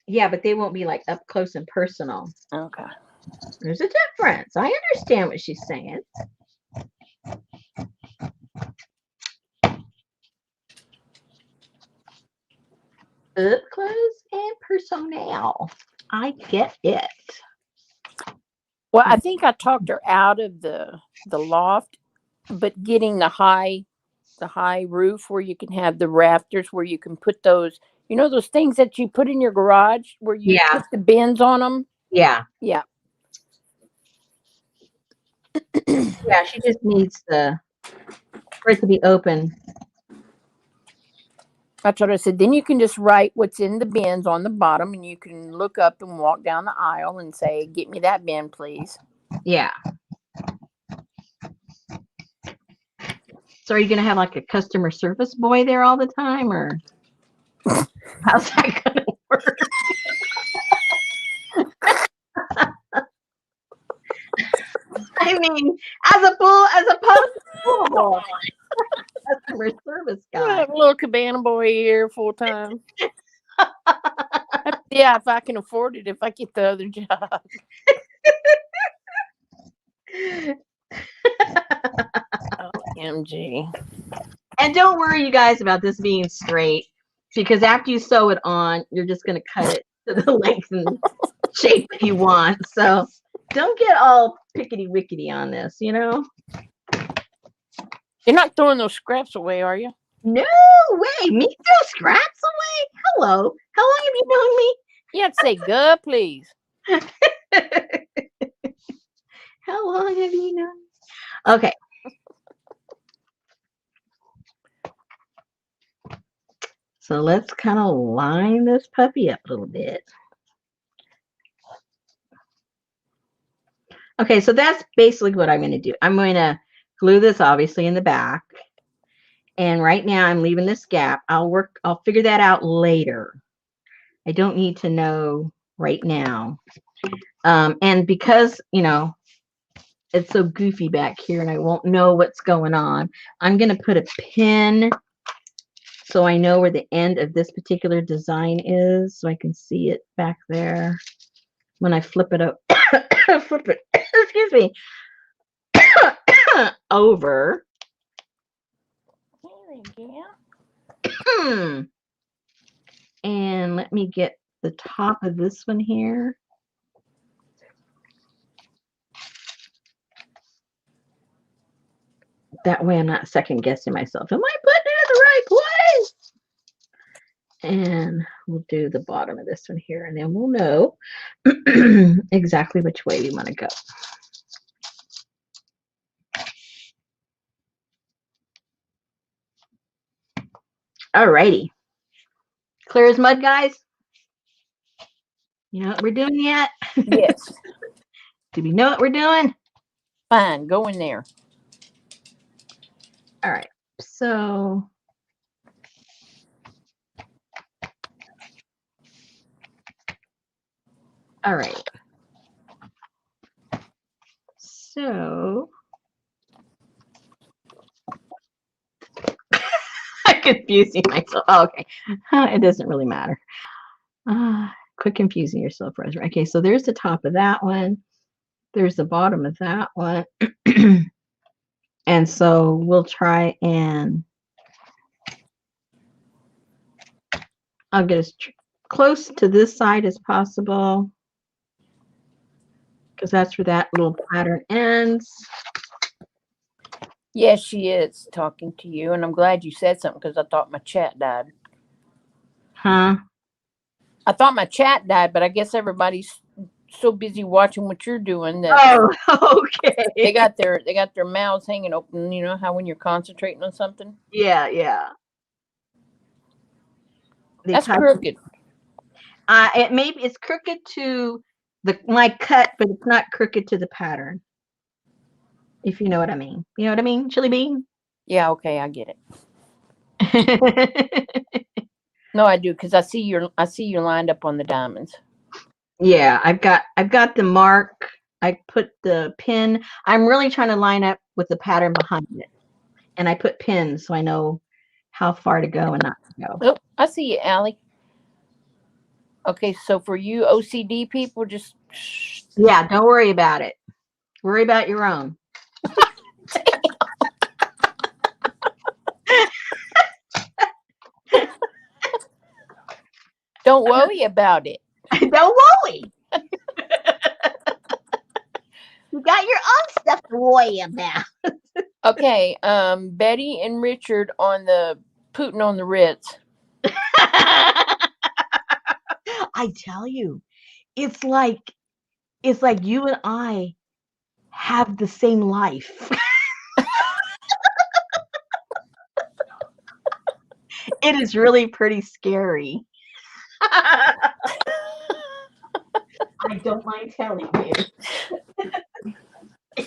[SPEAKER 1] Yeah, but they won't be like up close and personal.
[SPEAKER 2] Okay.
[SPEAKER 1] There's a difference. I understand what she's saying. Up close and personal. I get it.
[SPEAKER 2] Well, I think I talked her out of the loft, but getting the high roof where you can have the rafters where you can put those, those things that you put in your garage where you put the bins on them.
[SPEAKER 1] Yeah.
[SPEAKER 2] Yeah.
[SPEAKER 1] Yeah, she just needs for it to be open.
[SPEAKER 2] That's what I said. Then you can just write what's in the bins on the bottom, and you can look up and walk down the aisle and say, "Get me that bin, please."
[SPEAKER 1] Yeah. So are you going to have like a customer service boy there all the time, or how's that going to work? I mean, as opposed to pool boy, customer service
[SPEAKER 2] I
[SPEAKER 1] guy.
[SPEAKER 2] have a little cabana boy here full time. Yeah, if I can afford it, if I get the other job. OMG.
[SPEAKER 1] And don't worry, you guys, about this being straight, because after you sew it on, you're just going to cut it to the length and shape that you want. So don't get all pickety-wickety on this,
[SPEAKER 2] You're not throwing those scraps away, are you?
[SPEAKER 1] No way. Me throw scraps away? Hello. How long have you known me?
[SPEAKER 2] You have to say, "Good, please."
[SPEAKER 1] How long have you known me? Okay. So let's kind of line this puppy up a little bit. Okay, so that's basically what I'm going to do. I'm going to glue this obviously in the back. And right now I'm leaving this gap. I'll figure that out later. I don't need to know right now. And because, it's so goofy back here and I won't know what's going on, I'm going to put a pin so I know where the end of this particular design is, so I can see it back there when I flip it up. Flip it, excuse me, over. And let me get the top of this one here. That way I'm not second guessing myself. Am I putting it in the right place? And we'll do the bottom of this one here, and then we'll know exactly which way we want to go. Alrighty. Clear as mud, guys? You know what we're doing yet?
[SPEAKER 2] Yes.
[SPEAKER 1] Do we know what we're doing?
[SPEAKER 2] Fine. Go in there.
[SPEAKER 1] All right. So all right. So I'm confusing myself. Oh, okay. It doesn't really matter. Quit confusing yourself, Rosemary. Okay, so there's the top of that one. There's the bottom of that one. And so we'll try and I'll get us close to this side as possible, because that's where that little pattern ends.
[SPEAKER 2] Yes, she is talking to you, and I'm glad you said something because I thought my chat died.
[SPEAKER 1] Huh?
[SPEAKER 2] I thought my chat died, but I guess everybody's so busy watching what you're doing that
[SPEAKER 1] Oh, okay.
[SPEAKER 2] they got their mouths hanging open. You know how when you're concentrating on something?
[SPEAKER 1] Yeah, yeah.
[SPEAKER 2] That's crooked.
[SPEAKER 1] It's crooked to my cut, but it's not crooked to the pattern. If you know what I mean. You know what I mean, Chili Bean?
[SPEAKER 2] Yeah, okay, I get it. No, I do, because I see you lined up on the diamonds.
[SPEAKER 1] Yeah, I've got the mark. I put the pin. I'm really trying to line up with the pattern behind it. And I put pins so I know how far to go and not to go.
[SPEAKER 2] Oh, I see you, Allie. Okay, so for you OCD people, just
[SPEAKER 1] yeah, don't worry about it. Worry about your own.
[SPEAKER 2] don't worry about it.
[SPEAKER 1] Don't worry. You got your own stuff to worry about.
[SPEAKER 2] Okay, Betty and Richard on the Putin on the Ritz.
[SPEAKER 1] I tell you, it's like you and I have the same life. It is really pretty scary. I don't mind telling you.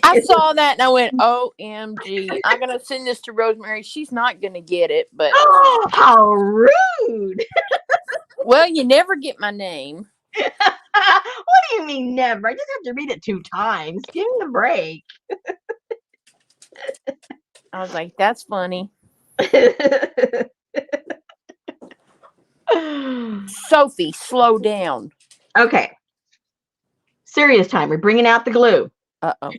[SPEAKER 2] I saw that and I went, OMG. I'm going to send this to Rosemary. She's not going to get it, but.
[SPEAKER 1] Oh, how rude.
[SPEAKER 2] Well, you never get my name.
[SPEAKER 1] What do you mean never? I just have to read it 2 times. Give me a break.
[SPEAKER 2] I was like, that's funny. Sophie, slow down.
[SPEAKER 1] Okay. Serious time. We're bringing out the glue.
[SPEAKER 2] Uh-oh.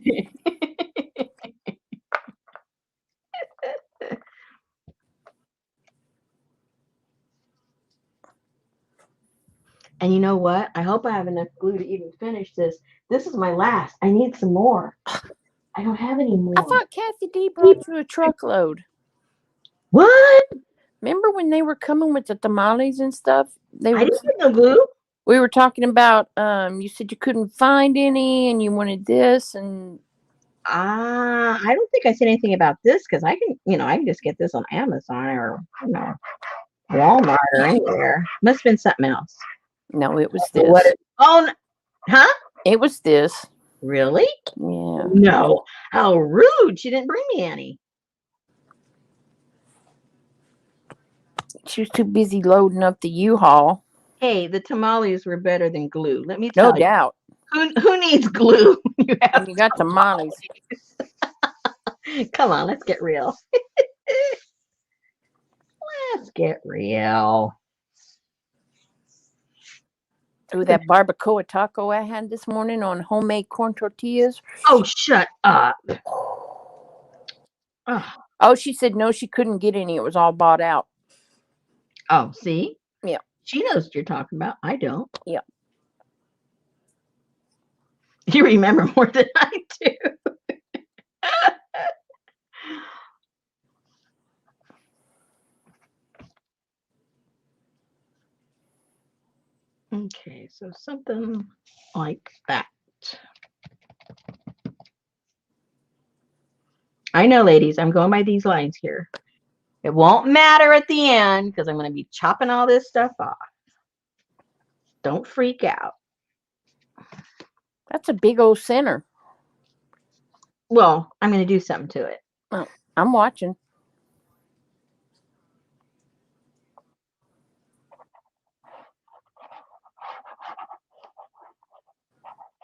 [SPEAKER 1] And you know what? I hope I have enough glue to even finish this. This is my last. I need some more. I don't have any more.
[SPEAKER 2] I thought Kathy D brought you a truckload.
[SPEAKER 1] What?
[SPEAKER 2] Remember when they were coming with the tamales and stuff?
[SPEAKER 1] I didn't get no glue.
[SPEAKER 2] We were talking about, you said you couldn't find any and you wanted this and.
[SPEAKER 1] I don't think I said anything about this because I can just get this on Amazon or, Walmart or anywhere. Must have been something else.
[SPEAKER 2] No, it was this.
[SPEAKER 1] Huh?
[SPEAKER 2] It was this.
[SPEAKER 1] Really?
[SPEAKER 2] Yeah.
[SPEAKER 1] No. How rude. She didn't bring me any.
[SPEAKER 2] She was too busy loading up the U-Haul.
[SPEAKER 1] Hey, the tamales were better than glue. Let me tell you.
[SPEAKER 2] No doubt.
[SPEAKER 1] Who needs glue?
[SPEAKER 2] You got tamales.
[SPEAKER 1] Come on, let's get real. Let's get real.
[SPEAKER 2] Ooh, that barbacoa taco I had this morning on homemade corn tortillas.
[SPEAKER 1] Oh, shut up.
[SPEAKER 2] Oh, she said no, she couldn't get any. It was all bought out.
[SPEAKER 1] Oh, see?
[SPEAKER 2] Yeah. She
[SPEAKER 1] knows what you're talking about. I don't.
[SPEAKER 2] Yeah.
[SPEAKER 1] You remember more than I do. Okay, so something like that. I know, ladies, I'm going by these lines here. It won't matter at the end because I'm going to be chopping all this stuff off. Don't freak out.
[SPEAKER 2] That's a big old center.
[SPEAKER 1] Well, I'm going to do something to it.
[SPEAKER 2] Oh, I'm watching.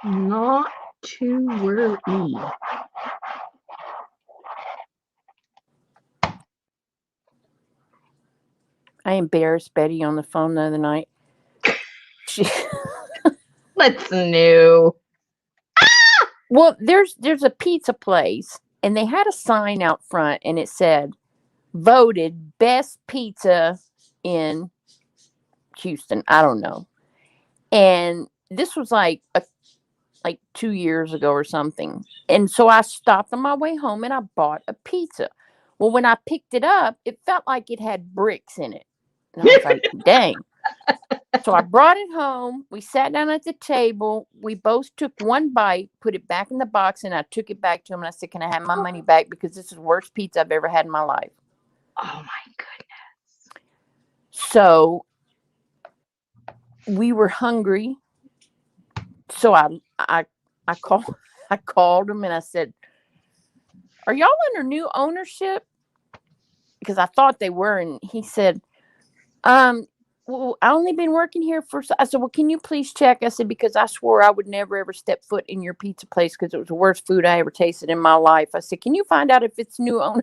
[SPEAKER 1] Not to worry.
[SPEAKER 2] I embarrassed Betty on the phone the other night.
[SPEAKER 1] What's new?
[SPEAKER 2] Well, there's a pizza place, and they had a sign out front, and it said, "Voted best pizza in Houston. I don't know. And this was like 2 years ago or something. And so I stopped on my way home and I bought a pizza. Well, when I picked it up, it felt like it had bricks in it. And I was like, dang. So I brought it home. We sat down at the table. We both took one bite, put it back in the box, and I took it back to him. And I said, can I have my money back? Because this is the worst pizza I've ever had in my life.
[SPEAKER 1] Oh, my goodness.
[SPEAKER 2] So we were hungry. So I called him and I said, are y'all under new ownership? Because I thought they were. And he said, well, I only been working here I said, well, can you please check? I said, because I swore I would never, ever step foot in your pizza place because it was the worst food I ever tasted in my life. I said, can you find out if it's new owner?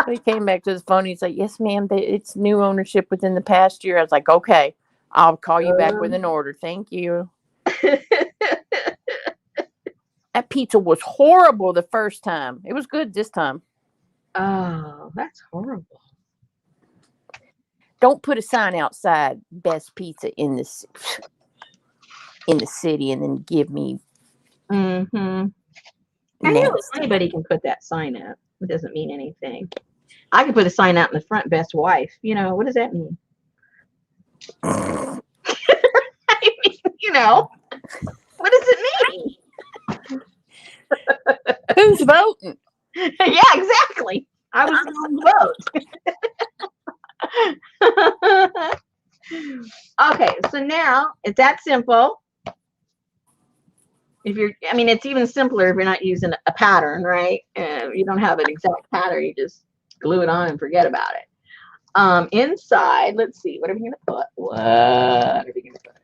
[SPEAKER 2] So he came back to his phone. He's like, yes, ma'am, it's new ownership within the past year. I was like, okay, I'll call you back with an order. Thank you. That pizza was horrible the first time. It was good this time.
[SPEAKER 1] Oh, that's horrible.
[SPEAKER 2] Don't put a sign outside, best pizza in the city, and then give me.
[SPEAKER 1] Mm-hmm. I know anybody can put that sign up. It doesn't mean anything. I can put a sign out in the front, best wife. What does that mean? I mean, what does it mean?
[SPEAKER 2] Who's voting?
[SPEAKER 1] Yeah, exactly. I was going to vote. Okay, so now it's that simple. It's even simpler if you're not using a pattern, right? You don't have an exact pattern. You just glue it on and forget about it. Inside, let's see. What are we going to put? What are we going to put?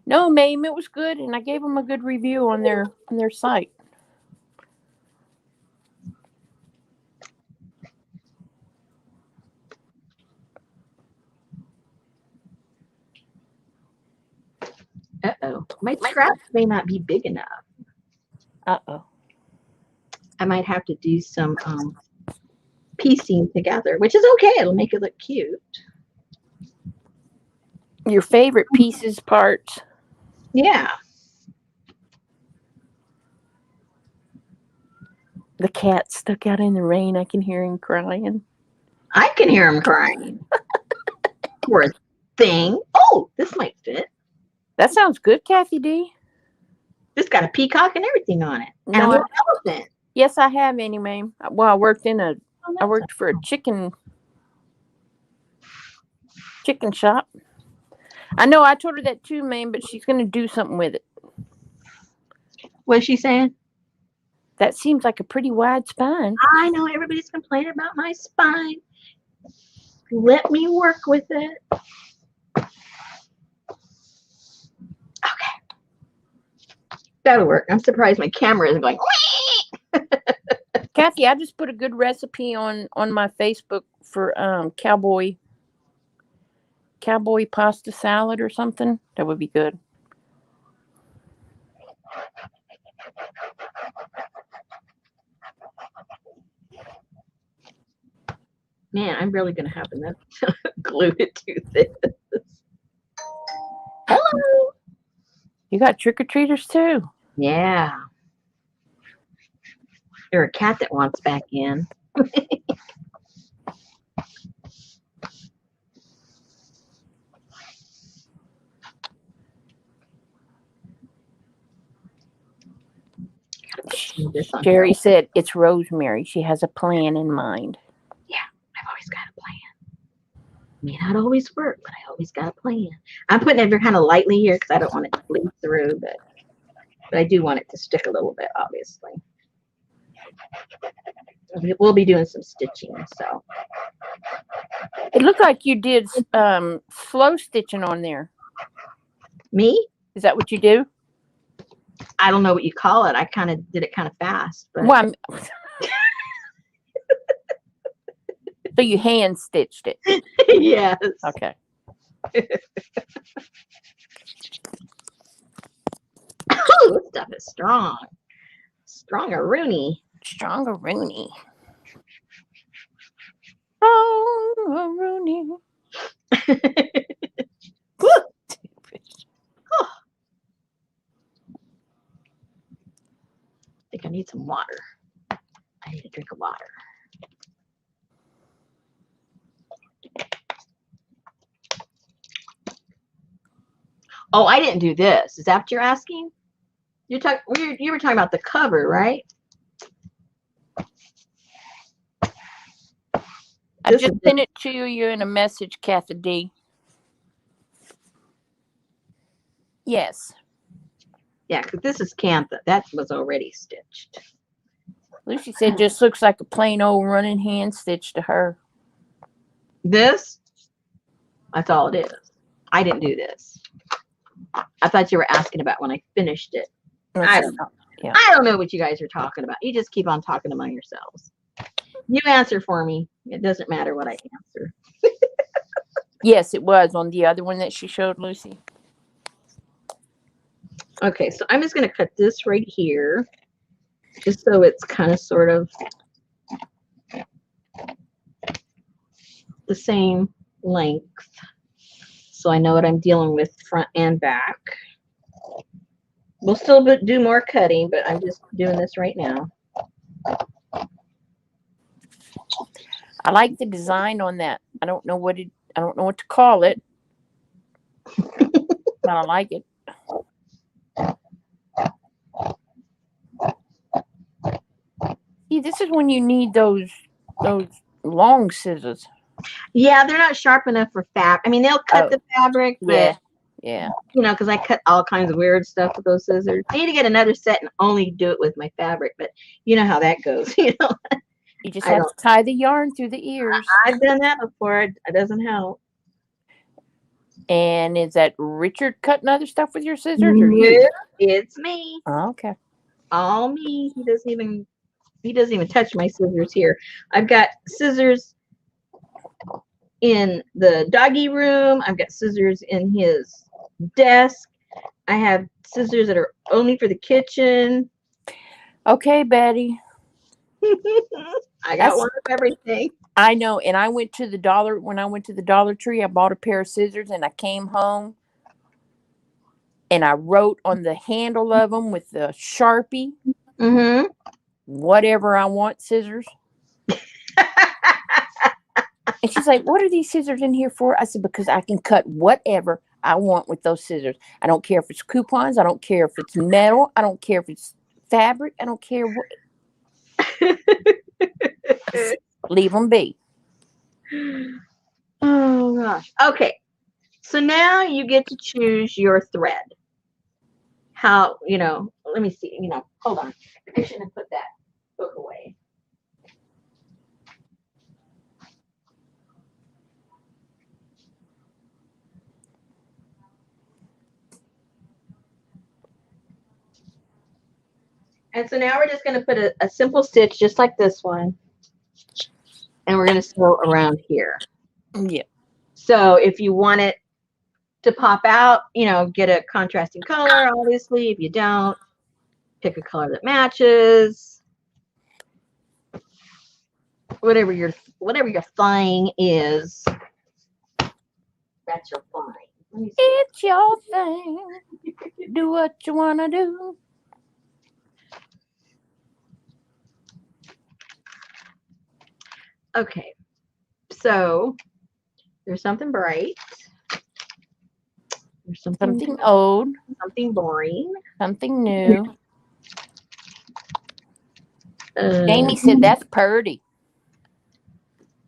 [SPEAKER 2] No, ma'am, it was good, and I gave them a good review on their site.
[SPEAKER 1] Uh-oh. My scraps may not be big enough.
[SPEAKER 2] Uh-oh.
[SPEAKER 1] I might have to do some piecing together, which is okay. It'll make it look cute.
[SPEAKER 2] Your favorite pieces, parts?
[SPEAKER 1] Yeah.
[SPEAKER 2] The cat stuck out in the rain. I can hear him crying.
[SPEAKER 1] I can hear him crying. Poor thing. Oh, this might fit.
[SPEAKER 2] That sounds good, Kathy D.
[SPEAKER 1] This got a peacock and everything on it. And a little elephant.
[SPEAKER 2] Yes, I have any, ma'am. Well, I worked for a chicken shop. I know I told her that too, ma'am, but she's going to do something with it.
[SPEAKER 1] What's she saying?
[SPEAKER 2] That seems like a pretty wide spine.
[SPEAKER 1] I know everybody's complaining about my spine. Let me work with it. Okay. That'll work. I'm surprised my camera isn't going.
[SPEAKER 2] Kathy, I just put a good recipe on my Facebook for cowboy pasta salad or something. That would be good.
[SPEAKER 1] Man, I'm really going to have enough glue to do this. Hello.
[SPEAKER 2] You got trick-or-treaters too.
[SPEAKER 1] Yeah. There's a cat that wants back in.
[SPEAKER 2] Jerry said it's Rosemary. She has a plan in mind.
[SPEAKER 1] Yeah, I've always got a plan. May not always work, but I always got a plan. I'm putting it kind of lightly here because I don't want it to bleed through, but I do want it to stick a little bit, obviously. We'll be doing some stitching, so.
[SPEAKER 2] It looked like you did slow stitching on there.
[SPEAKER 1] Me?
[SPEAKER 2] Is that what you do?
[SPEAKER 1] I don't know what you call it. I kind of did it kind of fast. But.
[SPEAKER 2] Well, so you hand stitched it?
[SPEAKER 1] Yes.
[SPEAKER 2] Okay.
[SPEAKER 1] Oh, this stuff is strong. Strongaroonie.
[SPEAKER 2] Strongaroonie.
[SPEAKER 1] I think I need some water. I need a drink of water. Oh, I didn't do this. Is that what you're asking? You were talking about the cover, right?
[SPEAKER 2] I just sent it to you in a message, Kathy D. Yes.
[SPEAKER 1] Yeah, because this is Cantha. That was already stitched.
[SPEAKER 2] Lucy said just looks like a plain old running hand stitch to her.
[SPEAKER 1] This? That's all it is. I didn't do this. I thought you were asking about when I finished it. I don't know. Yeah. I don't know what you guys are talking about. You just keep on talking among yourselves. You answer for me. It doesn't matter what I answer.
[SPEAKER 2] Yes, it was on the other one that she showed Lucy.
[SPEAKER 1] Okay, so I'm just going to cut this right here, just so it's kind of sort of the same length, so I know what I'm dealing with front and back. We'll still do more cutting, but I'm just doing this right now.
[SPEAKER 2] I like the design on that. I don't know what to call it, but I like it. See, this is when you need those long scissors.
[SPEAKER 1] Yeah, they're not sharp enough for fabric. I mean, they'll cut the fabric, but
[SPEAKER 2] yeah.
[SPEAKER 1] You know, because I cut all kinds of weird stuff with those scissors. I need to get another set and only do it with my fabric, but you know how that goes. You know,
[SPEAKER 2] you just have to tie the yarn through the ears.
[SPEAKER 1] I've done that before. It doesn't help.
[SPEAKER 2] And is that Richard cutting other stuff with your scissors, or
[SPEAKER 1] you? It's me.
[SPEAKER 2] Oh, okay.
[SPEAKER 1] All me. He doesn't even touch my scissors here. I've got scissors in the doggy room. I've got scissors in his desk. I have scissors that are only for the kitchen.
[SPEAKER 2] Okay, Betty.
[SPEAKER 1] I got one of everything.
[SPEAKER 2] I know. And I went to the Dollar Tree, I bought a pair of scissors, and I came home and I wrote on the handle of them with the Sharpie, whatever I want scissors. And she's like, what are these scissors in here for? I said, because I can cut whatever I want with those scissors. I don't care if it's coupons. I don't care if it's metal. I don't care if it's fabric. I don't care what. Leave them be.
[SPEAKER 1] Oh, gosh. Okay. So now you get to choose your thread. How, let me see, hold on. I shouldn't have put that book away. And so now we're just going to put a simple stitch just like this one. And we're going to sew around here.
[SPEAKER 2] Yeah.
[SPEAKER 1] So if you want it to pop out, get a contrasting color, obviously. If you don't, pick a color that matches. Whatever your thing is, that's your thing.
[SPEAKER 2] It's your thing. Do what you want to do.
[SPEAKER 1] Okay, so there's something bright. There's
[SPEAKER 2] something old.
[SPEAKER 1] Something boring.
[SPEAKER 2] Something new. Jamie said that's purty.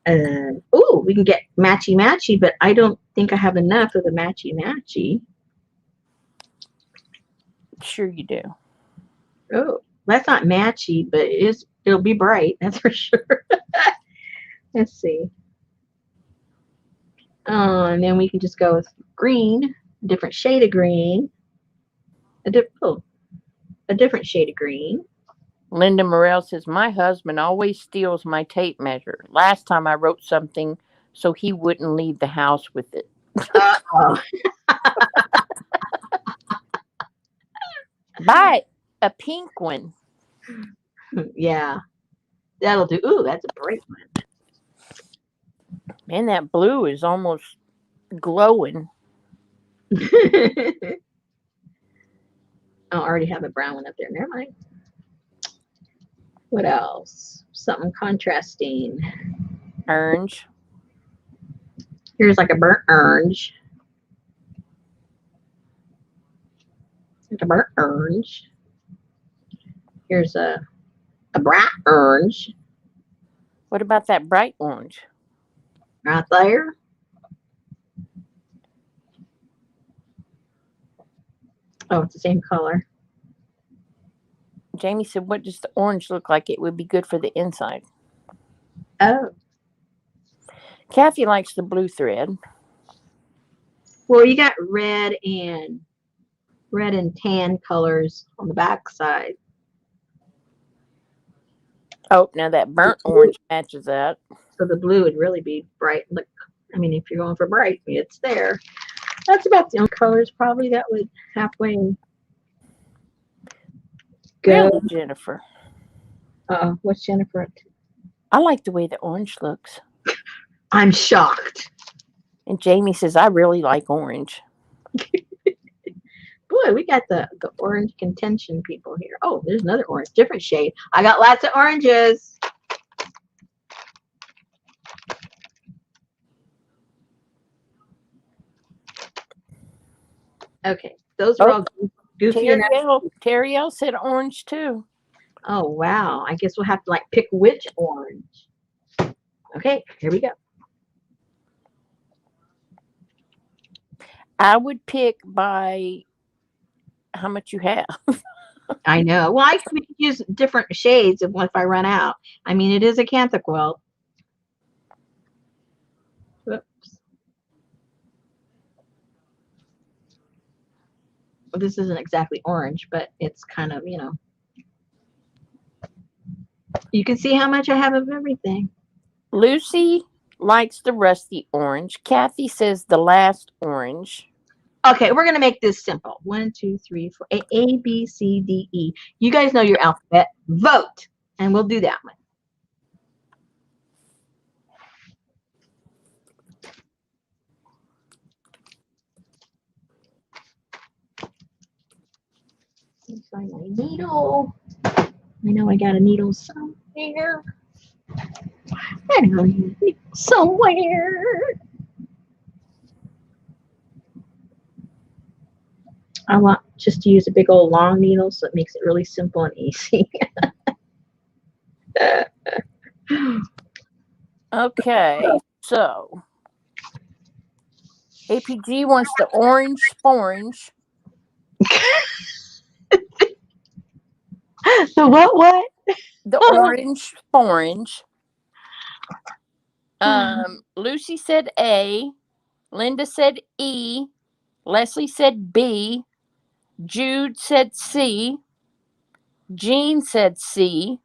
[SPEAKER 1] Oh, we can get matchy-matchy, but I don't think I have enough of the matchy-matchy.
[SPEAKER 2] Sure you do.
[SPEAKER 1] Oh, that's not matchy, but it'll be bright, that's for sure. Let's see. And then we can just go with green, a different shade of green. A different shade of green.
[SPEAKER 2] Linda Morell says, my husband always steals my tape measure. Last time I wrote something so he wouldn't leave the house with it.
[SPEAKER 1] Uh-oh.
[SPEAKER 2] Buy a pink one.
[SPEAKER 1] Yeah. That'll do. Ooh, that's a bright one.
[SPEAKER 2] Man, that blue is almost glowing.
[SPEAKER 1] I already have a brown one up there. Never mind. What else? Something contrasting.
[SPEAKER 2] Orange.
[SPEAKER 1] Here's like a burnt orange. Like a burnt orange. Here's a bright orange
[SPEAKER 2] What about that bright orange?
[SPEAKER 1] right there. Oh, it's the same color.
[SPEAKER 2] Jamie said, what does the orange look like? It would be good for the inside.
[SPEAKER 1] Oh,
[SPEAKER 2] Kathy likes the blue thread.
[SPEAKER 1] well, you got red and tan colors on the back side.
[SPEAKER 2] Oh, now that burnt orange matches that.
[SPEAKER 1] So the blue would really be bright. Look, I mean, if you're going for bright, it's there. That's about the only colors probably that would halfway go.
[SPEAKER 2] Really, Jennifer?
[SPEAKER 1] What's Jennifer up to?
[SPEAKER 2] I like the way the orange looks.
[SPEAKER 1] I'm shocked.
[SPEAKER 2] And Jamie says, I really like orange.
[SPEAKER 1] Boy, we got the orange contention people here. Oh, there's another orange, different shade. I got lots of oranges. Okay, those are all goofier.
[SPEAKER 2] Terry L said orange too.
[SPEAKER 1] Oh, wow. I guess we'll have to like pick which orange. Okay, here we go.
[SPEAKER 2] I would pick by how much you have.
[SPEAKER 1] I know. Well, we could use different shades if I run out. I mean, it is a cantha quilt. Whoops. Well, this isn't exactly orange, but it's kind of, you can see how much I have of everything.
[SPEAKER 2] Lucy likes the rusty orange. Kathy says the last orange.
[SPEAKER 1] Okay, we're going to make this simple. 1, 2, 3, 4, A, B, C, D, E. You guys know your alphabet. Vote, and we'll do that one. Let me find my needle. I know I got a needle somewhere. I know a needle somewhere. I want just to use a big old long needle, so it makes it really simple and easy.
[SPEAKER 2] Okay, so APG wants the orange.
[SPEAKER 1] So what?
[SPEAKER 2] The orange. Lucy said A. Linda said E. Leslie said B. Jude said C. Jean said C.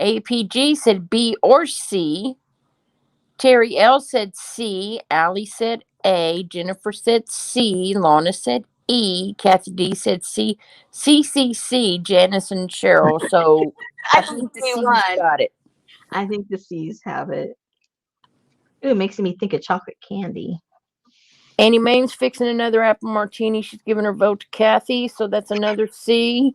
[SPEAKER 2] APG said B or C. Terry L said C. Allie said A. Jennifer said C. Lana said E. Kathy D said C. C. Janice and Cheryl. So I think the C's got it.
[SPEAKER 1] I think the C's have it. Ooh, it makes me think of chocolate candy.
[SPEAKER 2] Annie Main's fixing another apple martini. She's giving her vote to Kathy, so that's another C.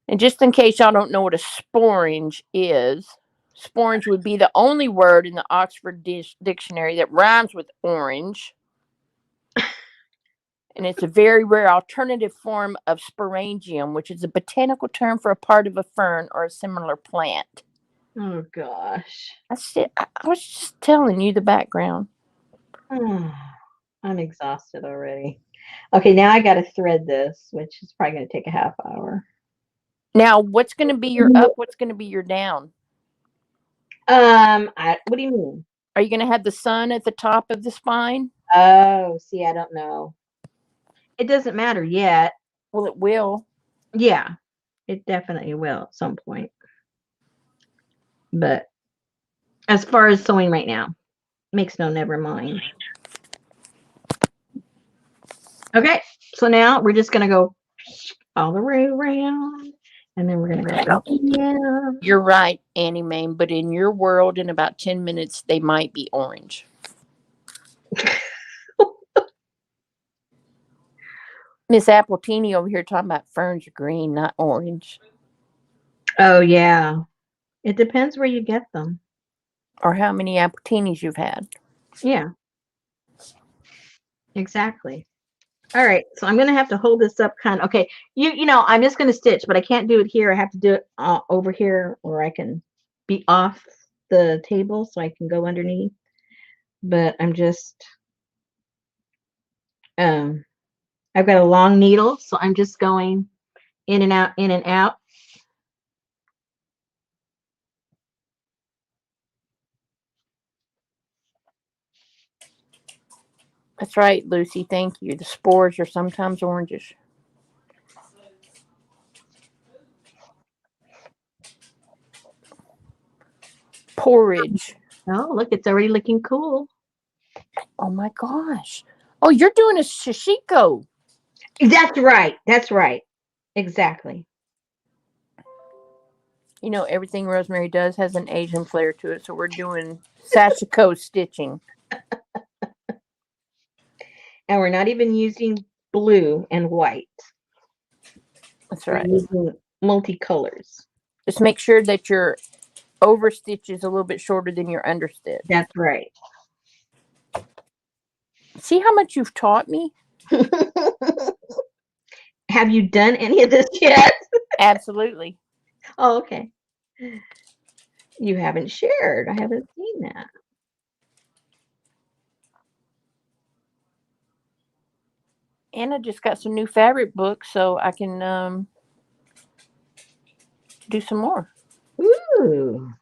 [SPEAKER 2] And just in case y'all don't know what a sporange is, sporange would be the only word in the Oxford Dictionary that rhymes with orange. And it's a very rare alternative form of sporangium, which is a botanical term for a part of a fern or a similar plant.
[SPEAKER 1] Oh, gosh.
[SPEAKER 2] I was just telling you the background.
[SPEAKER 1] I'm exhausted already. Okay, now I got to thread this, which is probably going to take a half hour.
[SPEAKER 2] Now, what's going to be your up? What's going to be your down?
[SPEAKER 1] What do you mean?
[SPEAKER 2] Are you going to have the sun at the top of the spine?
[SPEAKER 1] Oh, see, I don't know. It doesn't matter yet.
[SPEAKER 2] Well, it will.
[SPEAKER 1] Yeah, it definitely will at some point. But as far as sewing right now, makes no never mind. Okay, so now we're just going to go all the way around. And then we're going to go. Yeah.
[SPEAKER 2] You're right, Annie Mae, but in your world, in about 10 minutes, they might be orange. Miss Appletini over here talking about ferns are green, not orange.
[SPEAKER 1] Oh, yeah. It depends where you get them.
[SPEAKER 2] Or how many Appletinis you've had.
[SPEAKER 1] Yeah. Exactly. All right. So I'm going to have to hold this up kind of. Okay. You know, I'm just going to stitch, but I can't do it here. I have to do it over here where I can be off the table so I can go underneath. But I'm just, I've got a long needle, so I'm just going in and out, in and out.
[SPEAKER 2] That's right, Lucy. Thank you. The spores are sometimes oranges. Porridge.
[SPEAKER 1] Oh, look, it's already looking cool.
[SPEAKER 2] Oh my gosh. Oh, you're doing a shishiko.
[SPEAKER 1] That's right. That's right. Exactly.
[SPEAKER 2] You know, everything Rosemary does has an Asian flair to it, so we're doing sashiko stitching.
[SPEAKER 1] And we're not even using blue and white.
[SPEAKER 2] That's right.
[SPEAKER 1] We're using multicolors.
[SPEAKER 2] Just make sure that your overstitch is a little bit shorter than your understitch.
[SPEAKER 1] That's right.
[SPEAKER 2] See how much you've taught me?
[SPEAKER 1] Have you done any of this yet?
[SPEAKER 2] Absolutely.
[SPEAKER 1] Oh, okay. You haven't shared. I haven't seen that.
[SPEAKER 2] And I just got some new fabric books, so I can do some more.
[SPEAKER 1] Ooh.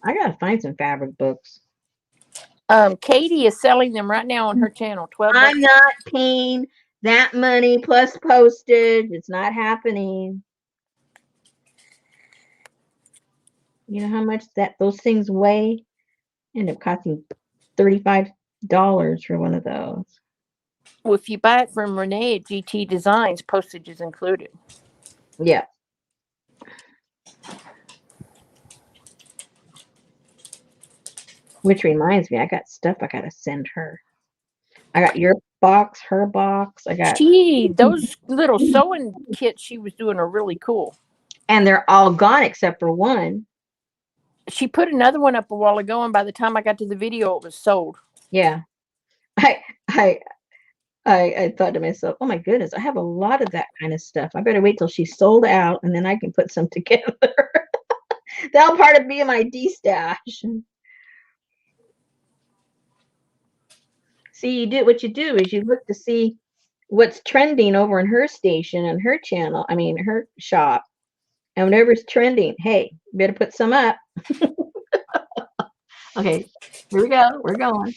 [SPEAKER 1] I gotta find some fabric books.
[SPEAKER 2] Katie is selling them right now on her channel. 12 bucks.
[SPEAKER 1] I'm not paying that money plus postage. It's not happening. You know how much those things weigh? End up costing $35 for one of those.
[SPEAKER 2] Well, if you buy it from Renee at GT Designs, postage is included.
[SPEAKER 1] Yeah. Which reminds me, I got stuff I gotta send her. I got your box, her box. I got.
[SPEAKER 2] Those little sewing kits she was doing are really cool.
[SPEAKER 1] And they're all gone except for one.
[SPEAKER 2] She put another one up a while ago, and by the time I got to the video, it was sold.
[SPEAKER 1] Yeah. I thought to myself, oh my goodness, I have a lot of that kind of stuff. I better wait till she's sold out and then I can put some together. That'll part of be my D-stash. See, what you do is you look to see what's trending over in her station and her channel, her shop. And whatever's trending, hey, you better put some up. Okay, here we go. We're going.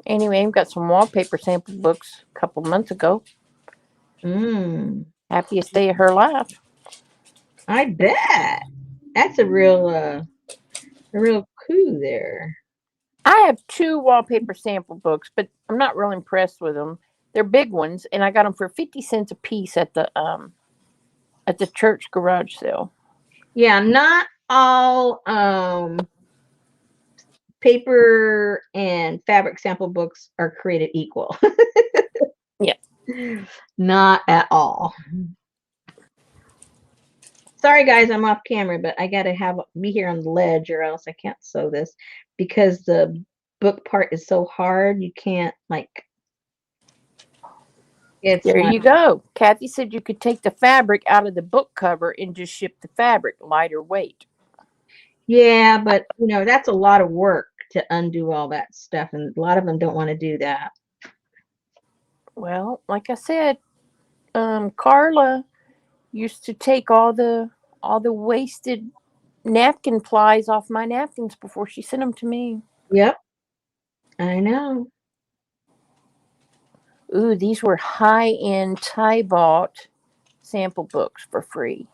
[SPEAKER 2] Anyway, I've got some wallpaper sample books a couple months ago. Happiest day of her life.
[SPEAKER 1] I bet. That's a real coup there.
[SPEAKER 2] I have 2 wallpaper sample books, but I'm not real impressed with them. They're big ones, and I got them for 50 cents a piece at the church garage sale.
[SPEAKER 1] Yeah, not all paper and fabric sample books are created equal.
[SPEAKER 2] Yeah.
[SPEAKER 1] Not at all. Sorry guys, I'm off camera, but I gotta be here on the ledge or else I can't sew this because the book part is so hard you can't
[SPEAKER 2] There you go. Kathy said you could take the fabric out of the book cover and just ship the fabric lighter weight.
[SPEAKER 1] Yeah, but that's a lot of work to undo all that stuff, and a lot of them don't want to do that.
[SPEAKER 2] Well, like I said, Carla used to take all the wasted napkin plies off my napkins before she sent them to me.
[SPEAKER 1] Yep, I know.
[SPEAKER 2] Ooh, these were high-end Ty-bought sample books for free.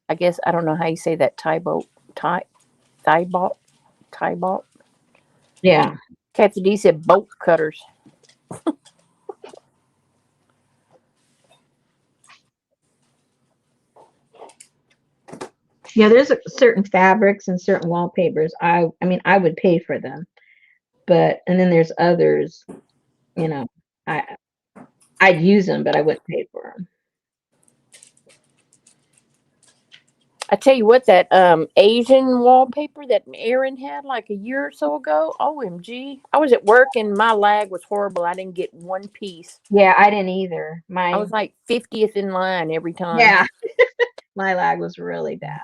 [SPEAKER 2] I guess I don't know how you say that. Ty-bought.
[SPEAKER 1] Yeah.
[SPEAKER 2] Kathy D said bolt cutters.
[SPEAKER 1] Yeah, there's certain fabrics and certain wallpapers. I mean, I would pay for them, but and then there's others. You know, I'd use them, but I wouldn't pay for them.
[SPEAKER 2] I tell you what, that Asian wallpaper that Aaron had like a year or so ago. OMG! I was at work and my lag was horrible. I didn't get one piece.
[SPEAKER 1] Yeah, I didn't either.
[SPEAKER 2] I was like 50th in line every time.
[SPEAKER 1] Yeah, my lag was really bad.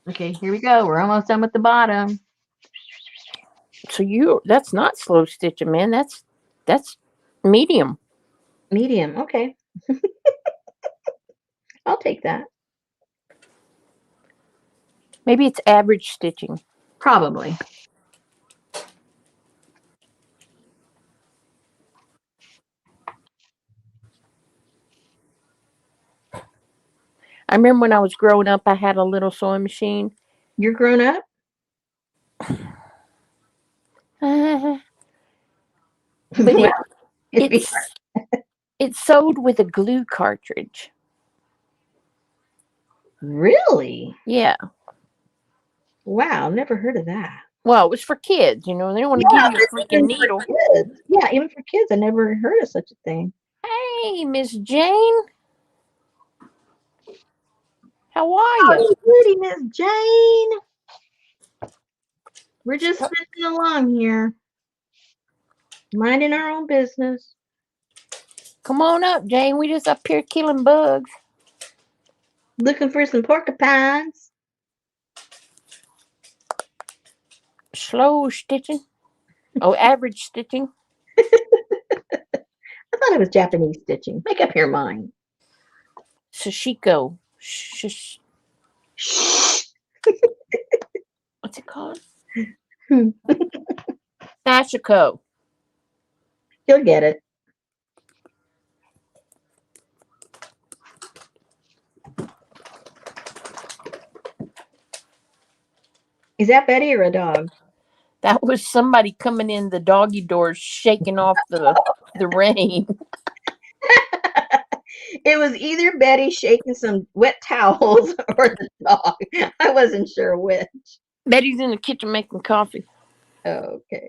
[SPEAKER 1] Okay, here we go. We're almost done with the bottom.
[SPEAKER 2] So that's not slow stitching, man. That's medium.
[SPEAKER 1] Medium. Okay. I'll take that.
[SPEAKER 2] Maybe it's average stitching.
[SPEAKER 1] Probably.
[SPEAKER 2] I remember when I was growing up, I had a little sewing machine.
[SPEAKER 1] You're grown up?
[SPEAKER 2] But
[SPEAKER 1] Well,
[SPEAKER 2] it's sewed with a glue cartridge.
[SPEAKER 1] Really?
[SPEAKER 2] Yeah.
[SPEAKER 1] Wow, never heard of that.
[SPEAKER 2] Well, it was for kids, you know. They don't want to give you a freaking needle.
[SPEAKER 1] Kids. Yeah, even for kids, I never heard of such a thing.
[SPEAKER 2] Hey, Miss Jane. How are you?
[SPEAKER 1] Goody, Miss Jane. We're just sitting along here, minding our own business.
[SPEAKER 2] Come on up, Jane. We just up here killing bugs.
[SPEAKER 1] Looking for some porcupines.
[SPEAKER 2] Slow stitching. Oh, average stitching.
[SPEAKER 1] I thought it was Japanese stitching. Make up your mind.
[SPEAKER 2] Sashiko. Shh. What's it called? Sashiko.
[SPEAKER 1] You'll get it. Is that Betty or a dog?
[SPEAKER 2] That was somebody coming in the doggy doors, shaking off the rain.
[SPEAKER 1] It was either Betty shaking some wet towels or the dog. I wasn't sure which.
[SPEAKER 2] Betty's in the kitchen making coffee.
[SPEAKER 1] Okay.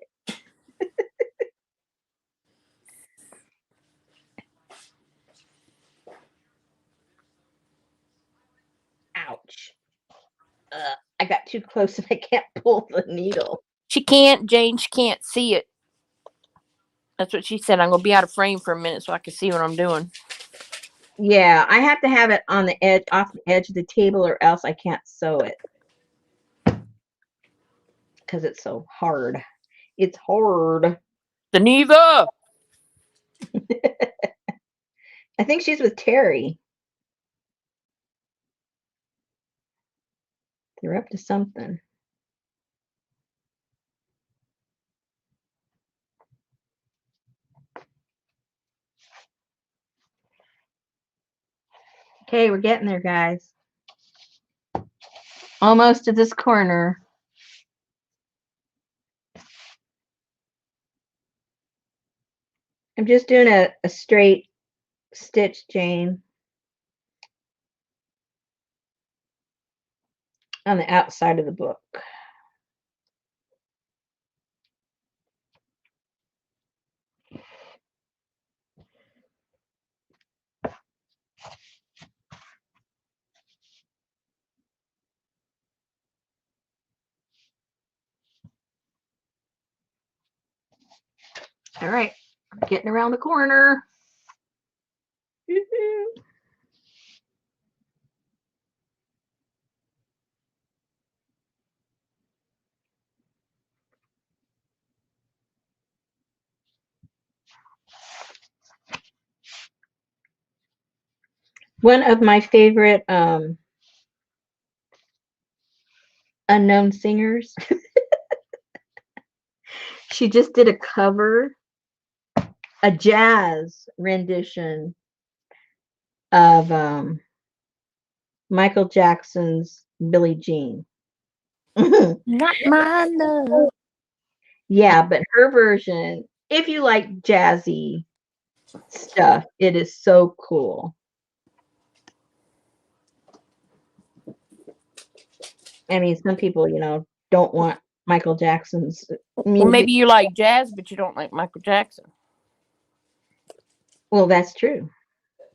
[SPEAKER 1] Ouch. I got too close and I can't pull the needle.
[SPEAKER 2] She can't, Jane. She can't see it. That's what she said. I'm going to be out of frame for a minute so I can see what I'm doing.
[SPEAKER 1] Yeah, I have to have it on the edge, off the edge of the table, or else I can't sew it. Because it's so hard. It's hard.
[SPEAKER 2] Geneva!
[SPEAKER 1] I think she's with Terry. They're up to something. Okay, we're getting there, guys. Almost to this corner. I'm just doing a straight stitch, Jane, on the outside of the book. All right, getting around the corner. One of my favorite unknown singers. She just did a cover, a jazz rendition of Michael Jackson's Billie Jean.
[SPEAKER 2] Not my love.
[SPEAKER 1] Yeah, but her version, if you like jazzy stuff, it is so cool. I mean, some people, don't want Michael Jackson's
[SPEAKER 2] Well,
[SPEAKER 1] music.
[SPEAKER 2] maybe you like jazz, but you don't like Michael Jackson.
[SPEAKER 1] Well, that's true.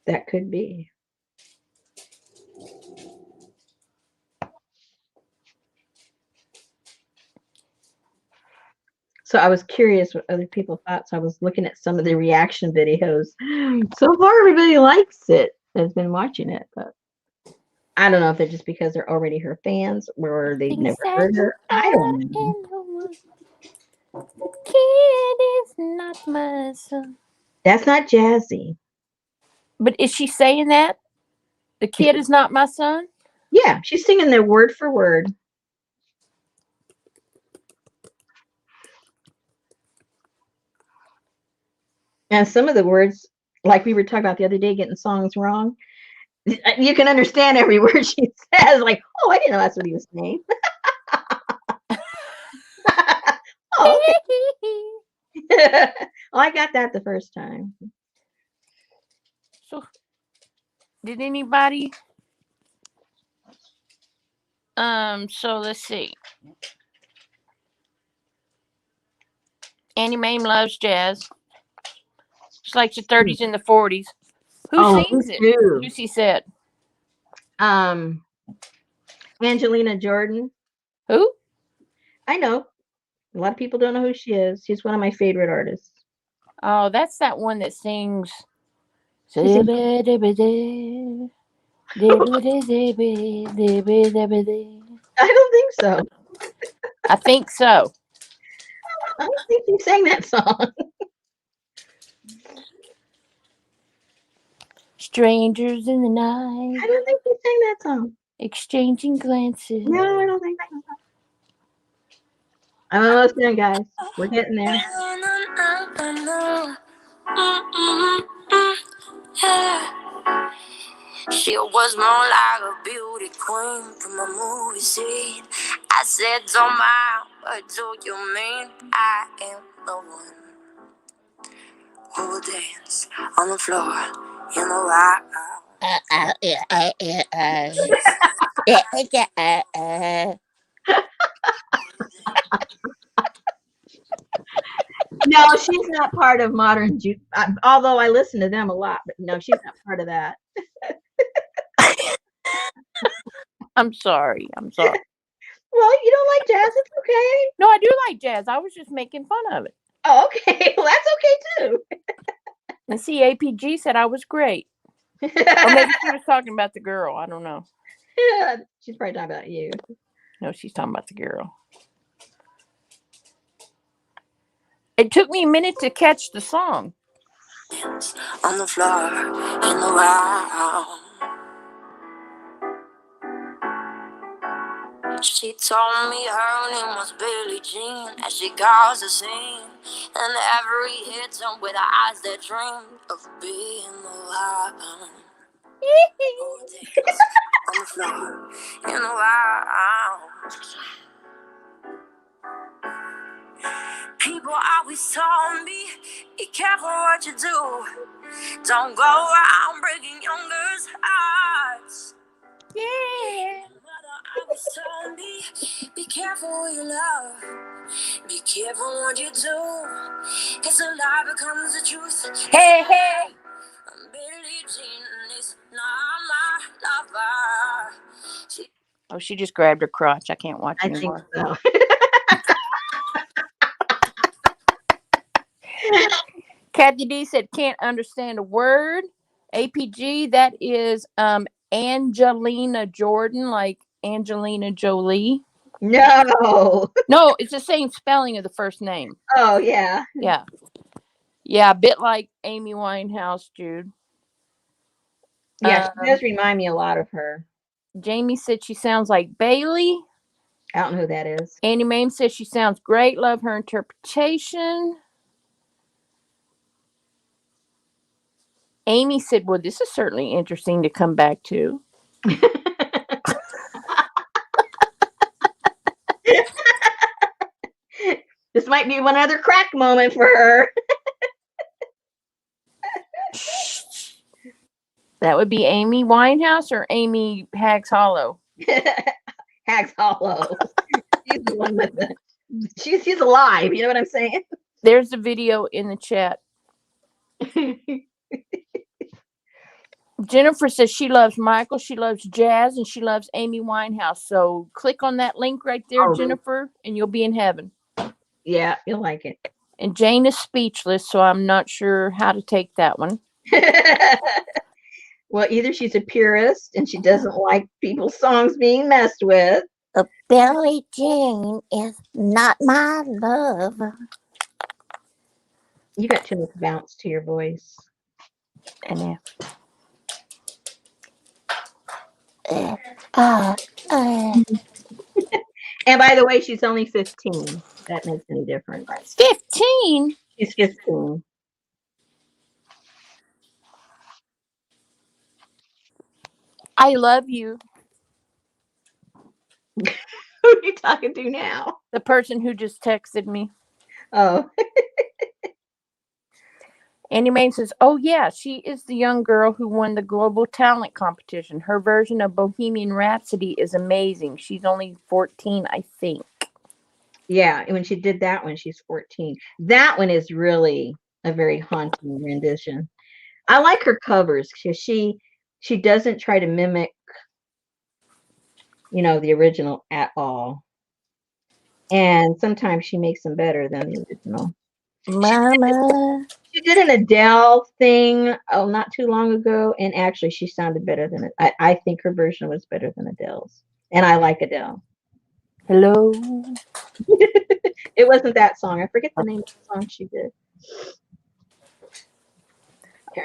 [SPEAKER 1] That could be. So I was curious what other people thought. So I was looking at some of the reaction videos. So far, everybody likes it, has been watching it. But I don't know if it's just because they're already her fans or they've never heard her. I don't know.
[SPEAKER 2] Kid is not my son.
[SPEAKER 1] That's not jazzy.
[SPEAKER 2] But is she saying that? The kid is not my son?
[SPEAKER 1] Yeah, she's singing there word for word. And some of the words, like we were talking about the other day, getting songs wrong, you can understand every word she says. Like, oh, I didn't know that's what he was saying. Oh, okay. Oh, I got that the first time.
[SPEAKER 2] So, did anybody? So let's see. Annie Mame loves jazz. She's like the 30s and the 40s. Who sings it?
[SPEAKER 1] Too.
[SPEAKER 2] Lucy said.
[SPEAKER 1] Angelina Jordan.
[SPEAKER 2] Who?
[SPEAKER 1] I know. A lot of people don't know who she is. She's one of my favorite artists.
[SPEAKER 2] Oh, that's that one that sings. I
[SPEAKER 1] She's don't think so.
[SPEAKER 2] I think so.
[SPEAKER 1] I don't think she sang that song.
[SPEAKER 2] Strangers in the night.
[SPEAKER 1] I don't think she sang that song.
[SPEAKER 2] Exchanging glances.
[SPEAKER 1] No, I don't think so. I'm almost done, guys. We're getting there.
[SPEAKER 3] She was more like a beauty queen from a movie scene. I said, don't mind, what do you mean? I am the one who will dance on the floor in the wild.
[SPEAKER 1] No, she's not part of modern juke. Although I listen to them a lot, but no, she's not part of that.
[SPEAKER 2] I'm sorry.
[SPEAKER 1] Well, you don't like jazz? It's okay.
[SPEAKER 2] No, I do like jazz. I was just making fun of it.
[SPEAKER 1] Oh, okay. Well, that's okay too.
[SPEAKER 2] And see, APG said I was great. Or maybe she was talking about the girl. I don't know.
[SPEAKER 1] Yeah, she's probably talking about you.
[SPEAKER 2] No, she's talking about the girl. It took me a minute to catch the song.
[SPEAKER 3] On the floor in the wild. She told me her name was Billie Jean as she caused a scene. And every hit song with her eyes that dreamed of being the wild. On the floor in the wild. People always told me, be careful what you do. Don't go around breaking young girls' hearts.
[SPEAKER 2] Yeah.
[SPEAKER 3] Mother always told me, be careful who you love. Be careful what you do. Cause a lie becomes the truth.
[SPEAKER 2] Hey, hey.
[SPEAKER 3] Billie Jean is not my lover.
[SPEAKER 2] Oh, she just grabbed her crotch. I can't watch
[SPEAKER 1] I
[SPEAKER 2] anymore.
[SPEAKER 1] think so.
[SPEAKER 2] Kathy D said can't understand a word. APG, that is Angelina Jordan, like Angelina Jolie.
[SPEAKER 1] No.
[SPEAKER 2] No, it's the same spelling of the first name.
[SPEAKER 1] Oh, yeah.
[SPEAKER 2] Yeah. Yeah, a bit like Amy Winehouse, Jude.
[SPEAKER 1] Yeah, she does remind me a lot of her.
[SPEAKER 2] Jamie said she sounds like Bailey.
[SPEAKER 1] I don't know who that is.
[SPEAKER 2] Annie Mame says she sounds great. Love her interpretation. Amy said, well, this is certainly interesting to come back to.
[SPEAKER 1] This might be one other crack moment for her.
[SPEAKER 2] That would be Amy Winehouse or Amy Hags Hollow.
[SPEAKER 1] Hags Hollow. She's the one with the. She's alive. You know what I'm saying?
[SPEAKER 2] There's the video in the chat. Jennifer says she loves Michael, she loves jazz, and she loves Amy Winehouse. So click on that link right there, Jennifer, and you'll be in heaven.
[SPEAKER 1] Yeah, you'll like it.
[SPEAKER 2] And Jane is speechless, so I'm not sure how to take that one.
[SPEAKER 1] Well, either she's a purist and she doesn't like people's songs being messed with.
[SPEAKER 3] Billie Jean is not my love.
[SPEAKER 1] You got too much bounce to your voice.
[SPEAKER 2] I know.
[SPEAKER 1] And by the way, she's only 15. If that makes any difference.
[SPEAKER 2] 15?
[SPEAKER 1] She's 15.
[SPEAKER 2] I love you.
[SPEAKER 1] Who are you talking to now?
[SPEAKER 2] The person who just texted me.
[SPEAKER 1] Oh.
[SPEAKER 2] Annie Main says, oh, yeah, she is the young girl who won the Global Talent Competition. Her version of Bohemian Rhapsody is amazing. She's only 14, I think.
[SPEAKER 1] Yeah, when she did that one, she's 14. That one is really a very haunting rendition. I like her covers because she doesn't try to mimic, the original at all. And sometimes she makes them better than the original.
[SPEAKER 3] Mama.
[SPEAKER 1] She did an Adele thing not too long ago, and actually she sounded better than it. I think her version was better than Adele's. And I like Adele.
[SPEAKER 2] Hello.
[SPEAKER 1] It wasn't that song. I forget the name of the song she did.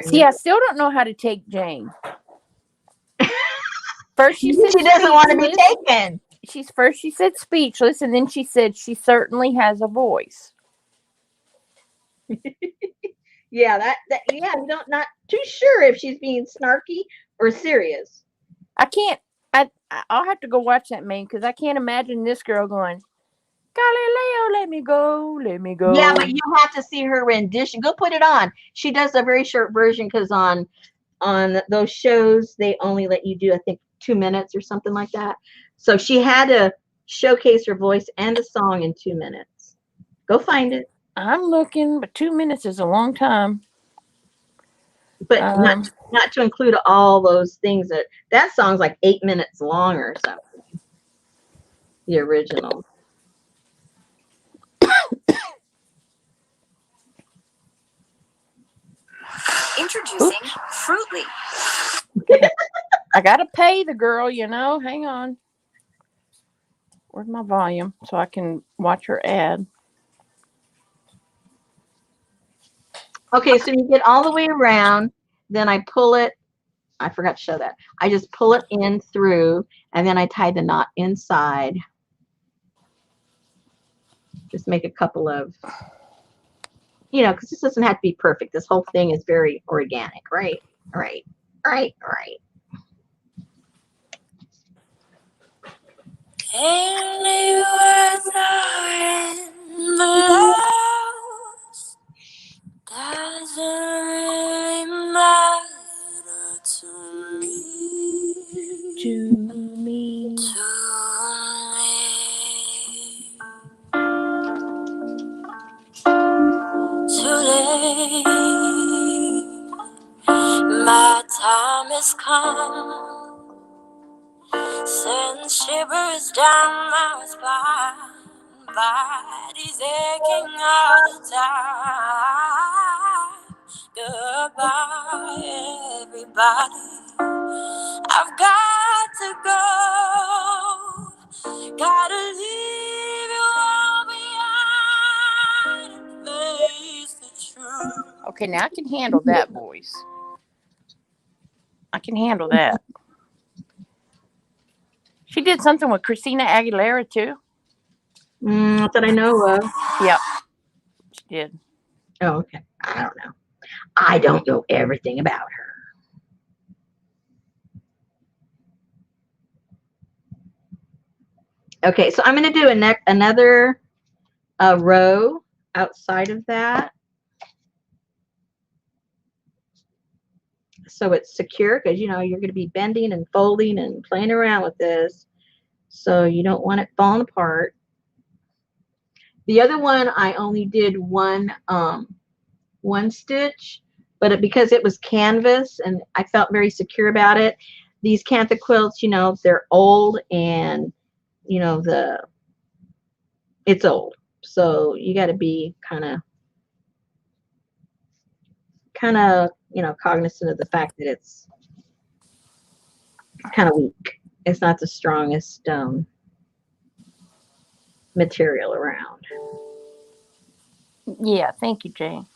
[SPEAKER 2] See, I still don't know how to take Jane. First she said
[SPEAKER 1] she doesn't want to be taken.
[SPEAKER 2] First she said speechless, and then she said she certainly has a voice.
[SPEAKER 1] Yeah, I'm not too sure if she's being snarky or serious.
[SPEAKER 2] I'll have to go watch that, man, because I can't imagine this girl going, Galileo, let me go, let me go.
[SPEAKER 1] Yeah, but you have to see her rendition. Go put it on. She does a very short version because on those shows they only let you do, I think, 2 minutes or something like that. So she had to showcase her voice and the song in 2 minutes. Go find it.
[SPEAKER 2] I'm looking, but 2 minutes is a long time.
[SPEAKER 1] But not to include all those things that song's like 8 minutes long or something. The original.
[SPEAKER 3] Introducing Fruitly.
[SPEAKER 2] I gotta pay the girl, Hang on. Where's my volume so I can watch her ad?
[SPEAKER 1] Okay, so you get all the way around, then I pull it. I forgot to show that. I just pull it in through, and then I tie the knot inside. Just make a couple of, because this doesn't have to be perfect. This whole thing is very organic, right? Right.
[SPEAKER 3] Anywhere doesn't really matter to me.
[SPEAKER 2] To me.
[SPEAKER 3] Too late. My time has come. Send shivers down my spine. Body's aching all the time. Goodbye, everybody. I've got to go. Gotta leave you all behind and face the truth.
[SPEAKER 2] Okay, now I can handle that voice. I can handle that. She did something with Christina Aguilera, too.
[SPEAKER 1] Not that I know of.
[SPEAKER 2] Yep. She did.
[SPEAKER 1] Oh, okay. I don't know. I don't know everything about her. Okay, so I'm going to do another a row outside of that. So it's secure because, you know, you're going to be bending and folding and playing around with this. So you don't want it falling apart. The other one, I only did one stitch, but because it was canvas and I felt very secure about it. These Cantha quilts, you know, they're old and, you know, it's old. So you got to be kind of, you know, cognizant of the fact that it's kind of weak. It's not the strongest material around.
[SPEAKER 2] Yeah, thank you, Jane.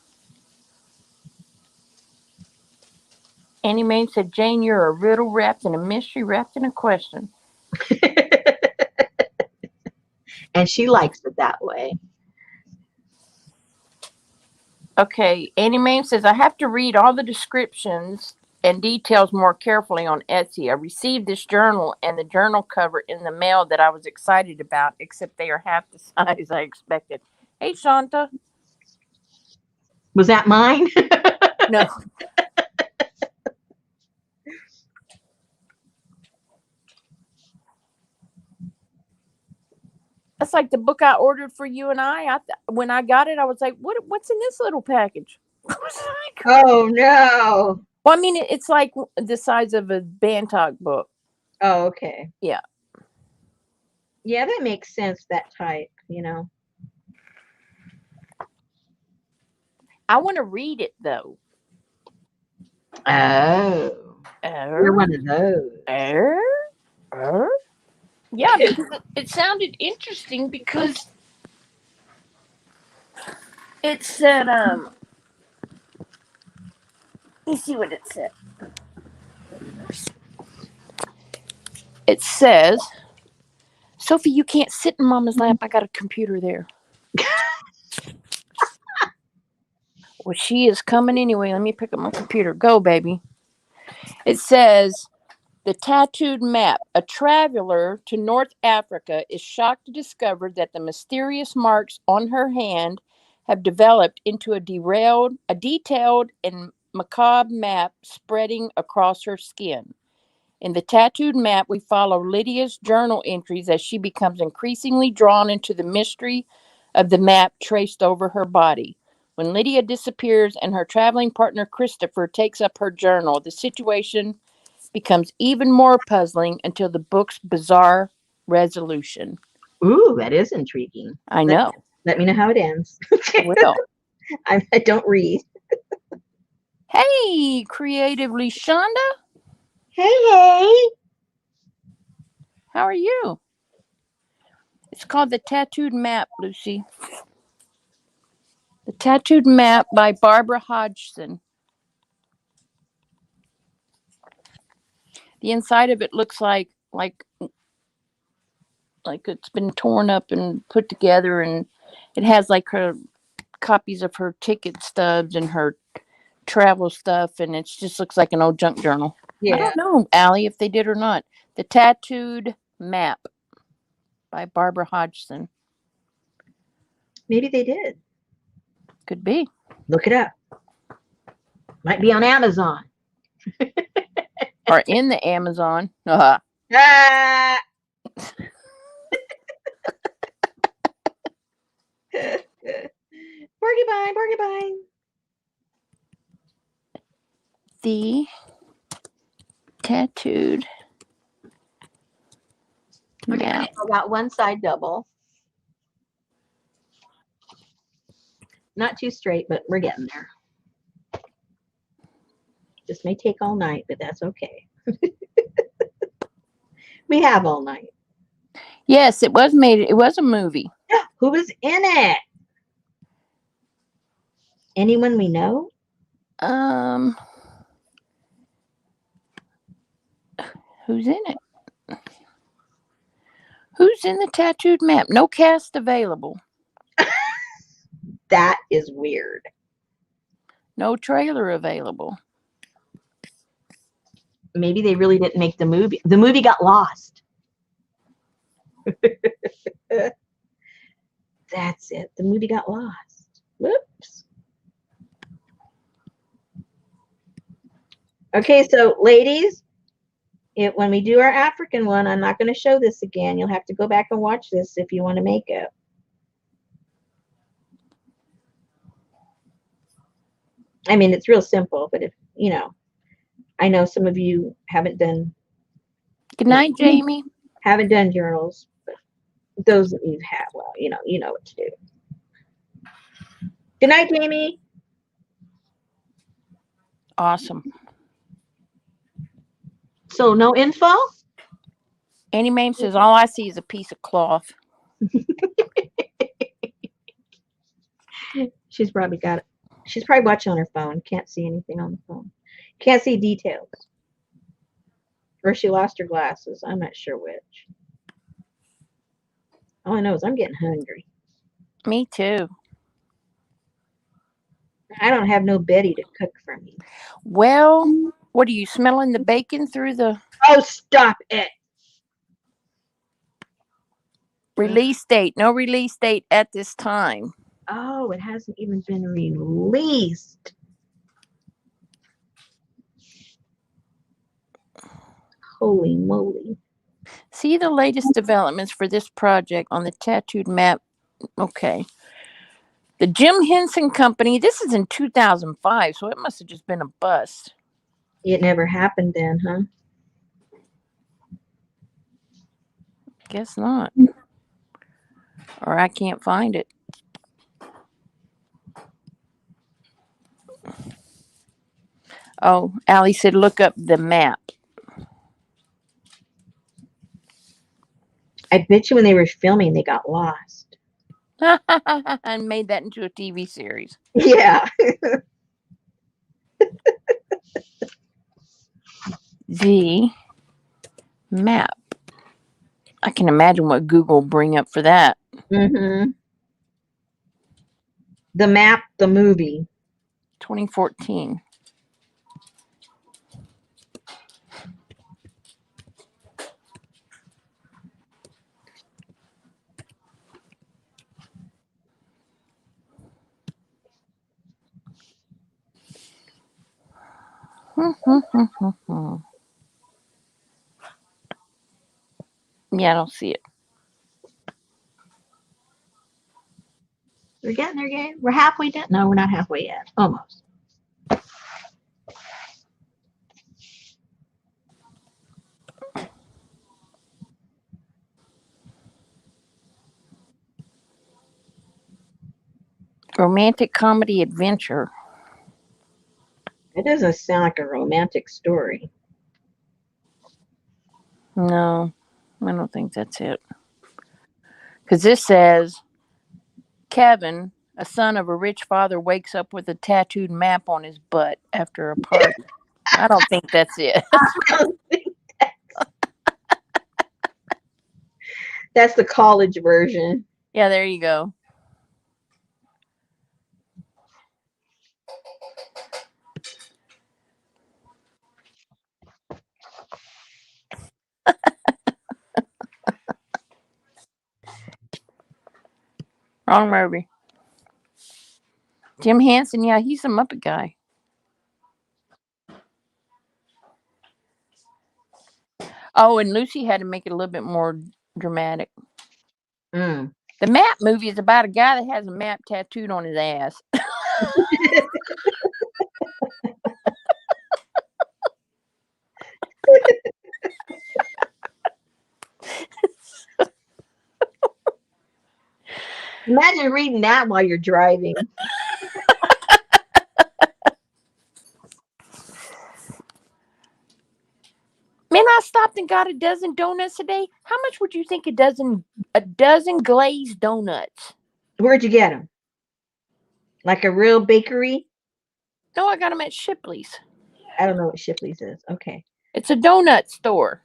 [SPEAKER 2] Annie Mae said, Jane, you're a riddle wrapped in a mystery wrapped in a question.
[SPEAKER 1] And she likes it that way.
[SPEAKER 2] Okay, Annie Mae says, I have to read all the descriptions and details more carefully on Etsy. I received this journal and the journal cover in the mail that I was excited about, except they are half the size I expected. Hey, Shanta.
[SPEAKER 1] Was that mine?
[SPEAKER 2] No. That's like the book I ordered for you and I. When I got it, I was like, what's in this little package?
[SPEAKER 1] Oh, no.
[SPEAKER 2] Well, I mean, it's like the size of a Bantok book.
[SPEAKER 1] Oh, okay.
[SPEAKER 2] Yeah.
[SPEAKER 1] Yeah, that makes sense, that type, you know.
[SPEAKER 2] I want to read it, though.
[SPEAKER 1] Oh. You're one of those.
[SPEAKER 2] Yeah, because it sounded interesting because it said, let me see what it said. It says, Sophie, you can't sit in Mama's lap. I got a computer there. Well, she is coming anyway. Let me pick up my computer. Go, baby. It says, the tattooed map. A traveler to North Africa is shocked to discover that the mysterious marks on her hand have developed into a detailed and macabre map spreading across her skin. In the tattooed map, we follow Lydia's journal entries as she becomes increasingly drawn into the mystery of the map traced over her body. When Lydia disappears and her traveling partner Christopher takes up her journal, the situation becomes even more puzzling until the book's bizarre resolution.
[SPEAKER 1] Ooh, that is intriguing.
[SPEAKER 2] I know.
[SPEAKER 1] Let me know how it ends.
[SPEAKER 2] Well,
[SPEAKER 1] I don't read.
[SPEAKER 2] hey, Creatively Shonda.
[SPEAKER 1] Hey.
[SPEAKER 2] How are you? It's called The Tattooed Map, Lucy. The Tattooed Map by Barbara Hodgson. The inside of it looks like it's been torn up and put together, and it has like her copies of her ticket stubs and her travel stuff, and it just looks like an old junk journal. Yeah. I don't know, Allie, if they did or not. The Tattooed Map by Barbara Hodgson.
[SPEAKER 1] Maybe they did.
[SPEAKER 2] Could be.
[SPEAKER 1] Look it up. Might be on Amazon.
[SPEAKER 2] Or in the Amazon. Ah.
[SPEAKER 1] Porcupine.
[SPEAKER 2] The Tattooed Map.
[SPEAKER 1] I got one side double. Not too straight, but we're getting there. This may take all night, but that's okay. We have all night.
[SPEAKER 2] Yes, it was made. It was a movie.
[SPEAKER 1] Who was in it? Anyone we know?
[SPEAKER 2] Who's in it? Who's in the Tattooed Map? No cast available.
[SPEAKER 1] That is weird.
[SPEAKER 2] No trailer available.
[SPEAKER 1] Maybe they really didn't make the movie. The movie got lost. That's it. The movie got lost. Whoops. Okay, so ladies, when we do our African one, I'm not going to show this again. You'll have to go back and watch this if you want to make it. I mean, it's real simple, but if, I know some of you haven't done.
[SPEAKER 2] Good night, Jamie.
[SPEAKER 1] Haven't done journals, but those that you've had, well, you know what to do. Good night, Jamie.
[SPEAKER 2] Awesome.
[SPEAKER 1] So no info?
[SPEAKER 2] Annie Mame says, all I see is a piece of cloth.
[SPEAKER 1] She's probably got it. She's probably watching on her phone. Can't see anything on the phone. Can't see details. Or she lost her glasses. I'm not sure which. All I know is I'm getting hungry.
[SPEAKER 2] Me too.
[SPEAKER 1] I don't have no Betty to cook for me.
[SPEAKER 2] Well, what are you smelling the bacon through the...
[SPEAKER 1] Oh, stop it.
[SPEAKER 2] Release date. No release date at this time.
[SPEAKER 1] Oh, it hasn't even been released. Holy moly.
[SPEAKER 2] See the latest developments for this project on the tattooed map. Okay. The Jim Henson Company. This is in 2005, so it must have just been a bust.
[SPEAKER 1] It never happened then, huh?
[SPEAKER 2] Guess not. Or I can't find it. Oh, Allie said look up the map.
[SPEAKER 1] I bet you when they were filming, they got lost.
[SPEAKER 2] And made that into a TV series.
[SPEAKER 1] Yeah.
[SPEAKER 2] The map. I can imagine what Google bring up for that.
[SPEAKER 1] Mm-hmm. The map, the movie.
[SPEAKER 2] 2014. Yeah, I don't see it.
[SPEAKER 1] We're getting there, gang. We're halfway done. No, we're not halfway yet. Almost.
[SPEAKER 2] Romantic comedy adventure.
[SPEAKER 1] It doesn't sound like a romantic story.
[SPEAKER 2] No, I don't think that's it. Because this says Kevin, a son of a rich father, wakes up with a tattooed map on his butt after a party. I don't think that's it.
[SPEAKER 1] That's the college version.
[SPEAKER 2] Yeah, there you go. Wrong movie. Jim Henson, yeah, he's a Muppet guy. Oh, and Lucy had to make it a little bit more dramatic.
[SPEAKER 1] Mm.
[SPEAKER 2] The map movie is about a guy that has a map tattooed on his ass.
[SPEAKER 1] Imagine reading that while you're driving.
[SPEAKER 2] Man, I stopped and got a dozen donuts today. How much would you think a dozen glazed donuts?
[SPEAKER 1] Where'd you get them? Like a real bakery?
[SPEAKER 2] No, I got them at Shipley's.
[SPEAKER 1] I don't know what Shipley's is. Okay.
[SPEAKER 2] It's a donut store.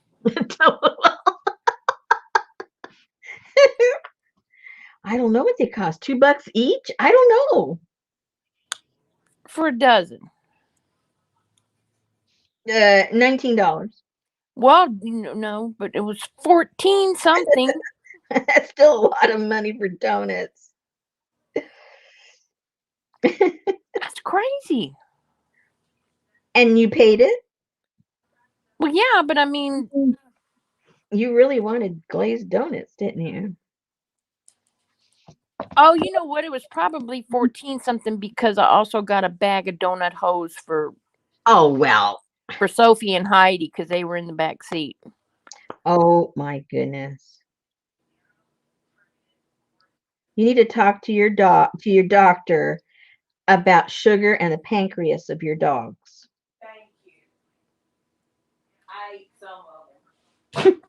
[SPEAKER 1] I don't know what they cost. $2 each? I don't know.
[SPEAKER 2] For a dozen.
[SPEAKER 1] $19.
[SPEAKER 2] Well, no, but it was 14 something.
[SPEAKER 1] That's still a lot of money for donuts.
[SPEAKER 2] That's crazy.
[SPEAKER 1] And you paid it?
[SPEAKER 2] Well, yeah, but I mean,
[SPEAKER 1] You really wanted glazed donuts, didn't you?
[SPEAKER 2] oh, you know what? It was probably 14 something because I also got a bag of donut holes
[SPEAKER 1] Oh, well.
[SPEAKER 2] for Sophie and Heidi because they were in the back seat.
[SPEAKER 1] Oh, my goodness. You need to talk to your doctor about sugar and the pancreas of your dogs.
[SPEAKER 4] Thank you. I ate some of them.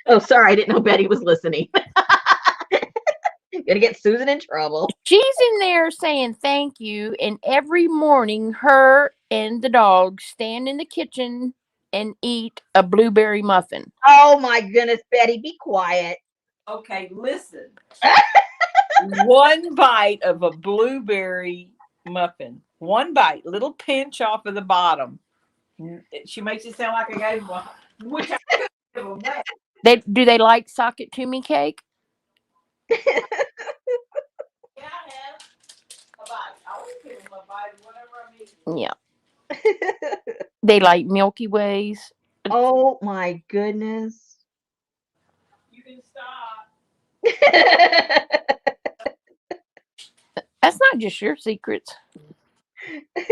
[SPEAKER 1] Oh, sorry, I didn't know Betty was listening. Gonna get Susan in trouble.
[SPEAKER 2] She's in there saying thank you, and every morning her and the dog stand in the kitchen and eat a blueberry muffin.
[SPEAKER 1] Oh my goodness, Betty, be quiet.
[SPEAKER 4] Okay, listen. One bite of a blueberry muffin. One bite, little pinch off of the bottom. She makes it sound like I gave one, which I could give away.
[SPEAKER 2] Do they like sock it to me cake?
[SPEAKER 4] Yeah, I have a bite. I always give them a bite of whatever I'm eating.
[SPEAKER 2] Yeah. They like Milky Ways.
[SPEAKER 1] Oh my goodness.
[SPEAKER 4] You can stop.
[SPEAKER 2] That's not just your secrets.
[SPEAKER 4] Kind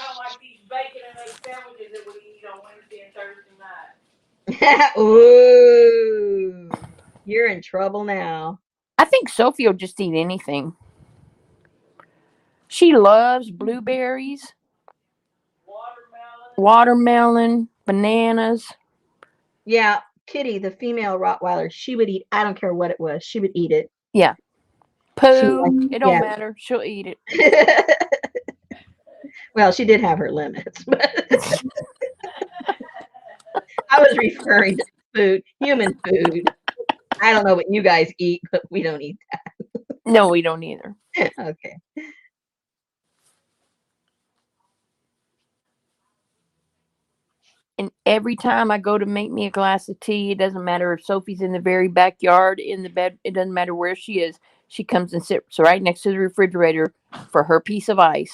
[SPEAKER 4] of like these bacon and egg sandwiches that we eat on Wednesday and Thursday night.
[SPEAKER 1] Ooh, you're in trouble now.
[SPEAKER 2] I think Sophie will just eat anything. She loves blueberries, watermelon, bananas.
[SPEAKER 1] Yeah, Kitty, the female Rottweiler, she would eat. I don't care what it was. She would eat it.
[SPEAKER 2] Yeah. Poo. It don't
[SPEAKER 1] yeah.
[SPEAKER 2] matter. She'll eat it.
[SPEAKER 1] Well, she did have her limits, but I was referring to food, human food. I don't know what you guys eat, but we don't eat
[SPEAKER 2] No, we don't either.
[SPEAKER 1] that. Okay.
[SPEAKER 2] And every time I go to make me a glass of tea, it doesn't matter if Sophie's in the very backyard, in the bed, it doesn't matter where she is. She comes and sits right next to the refrigerator for her piece of ice.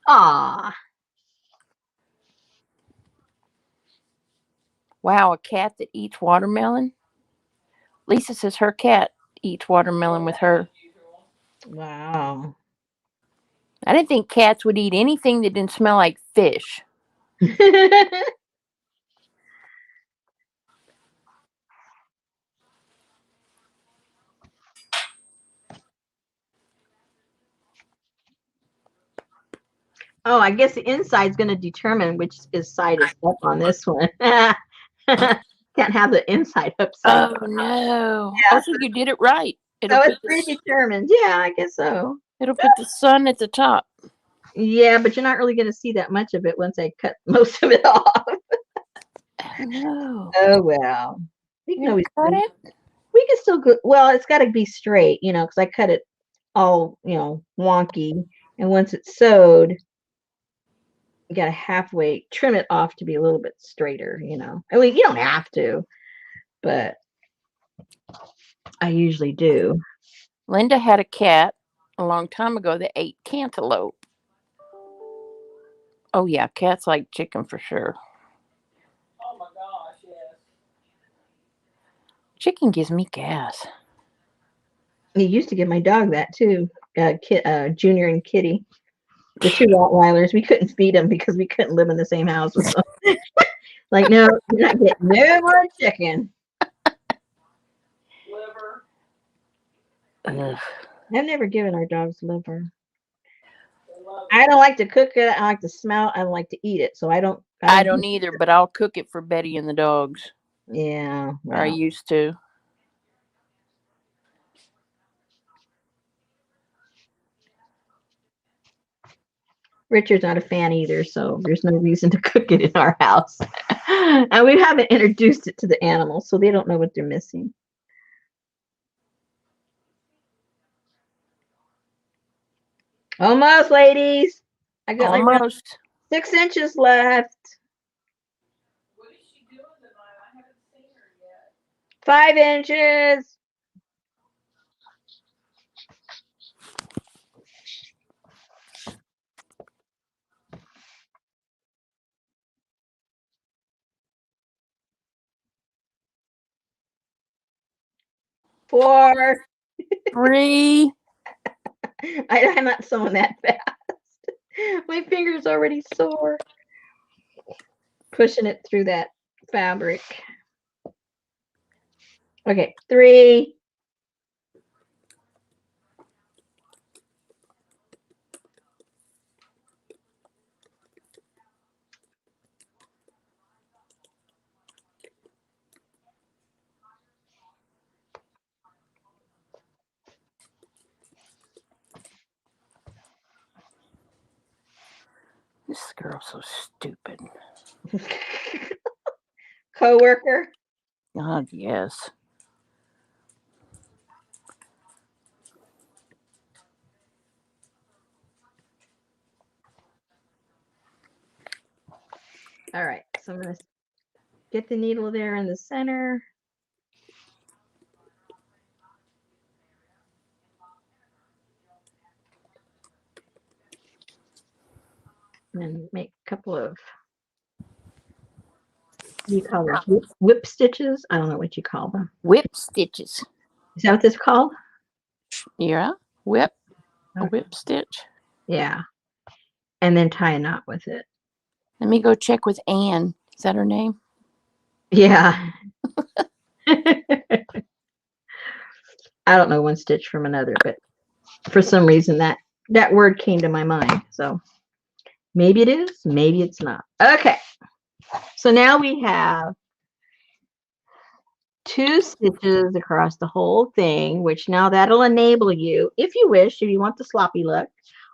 [SPEAKER 1] Aw.
[SPEAKER 2] Wow, a cat that eats watermelon? Lisa says her cat eats watermelon with her.
[SPEAKER 1] Wow.
[SPEAKER 2] I didn't think cats would eat anything that didn't smell like fish.
[SPEAKER 1] Oh, I guess the inside's going to determine which side is up on this one. Can't have the inside upside.
[SPEAKER 2] Oh no!
[SPEAKER 1] Yeah.
[SPEAKER 2] Also, you did it right.
[SPEAKER 1] So it's predetermined. Yeah, I guess so.
[SPEAKER 2] It'll put the sun at the top.
[SPEAKER 1] Yeah, but you're not really going to see that much of it once I cut most of it off.
[SPEAKER 2] Oh no!
[SPEAKER 1] Oh well. We can always
[SPEAKER 2] cut it.
[SPEAKER 1] We can still go. Well, it's got to be straight, because I cut it all, wonky. And once it's sewed, you got to halfway trim it off to be a little bit straighter, I mean, you don't have to, but I usually do.
[SPEAKER 2] Linda had a cat a long time ago that ate cantaloupe. Oh yeah, cats like chicken for sure.
[SPEAKER 4] Oh my gosh, yes.
[SPEAKER 2] Chicken gives me gas.
[SPEAKER 1] He used to give my dog that too, Junior and Kitty. The two Rottweilers, we couldn't feed them because we couldn't live in the same house with them. Like, no, you're not getting no more chicken.
[SPEAKER 4] Liver.
[SPEAKER 2] Ugh.
[SPEAKER 1] I've never given our dogs liver. I don't like to cook it. I like to smell. I like to eat it. So I don't
[SPEAKER 2] either, but I'll cook it for Betty and the dogs.
[SPEAKER 1] Yeah.
[SPEAKER 2] Well. I used to.
[SPEAKER 1] Richard's not a fan either, so there's no reason to cook it in our house. And we haven't introduced it to the animals, so they don't know what they're missing. Almost, ladies. I got
[SPEAKER 2] almost
[SPEAKER 1] like 6 inches left.
[SPEAKER 4] What is she doing tonight? I haven't seen her yet.
[SPEAKER 1] 5 inches. 4.
[SPEAKER 2] 3.
[SPEAKER 1] I'm not sewing that fast. My finger's already sore. Pushing it through that fabric. Okay, 3.
[SPEAKER 2] This girl's so stupid.
[SPEAKER 1] Coworker.
[SPEAKER 2] God, yes.
[SPEAKER 1] All right, so I'm going to get the needle there in the center. And make a couple of, what do you call them? Whip stitches? I don't know what you call them.
[SPEAKER 2] Whip stitches.
[SPEAKER 1] Is that what this is called?
[SPEAKER 2] Yeah. Whip. A
[SPEAKER 1] Okay.
[SPEAKER 2] whip stitch.
[SPEAKER 1] Yeah. And then tie a knot with it.
[SPEAKER 2] Let me go check with Anne. Is that her name?
[SPEAKER 1] Yeah. I don't know one stitch from another, but for some reason that word came to my mind. So maybe it is, maybe it's not. Okay. So now we have 2 stitches across the whole thing, which now that'll enable you, if you wish, if you want the sloppy look.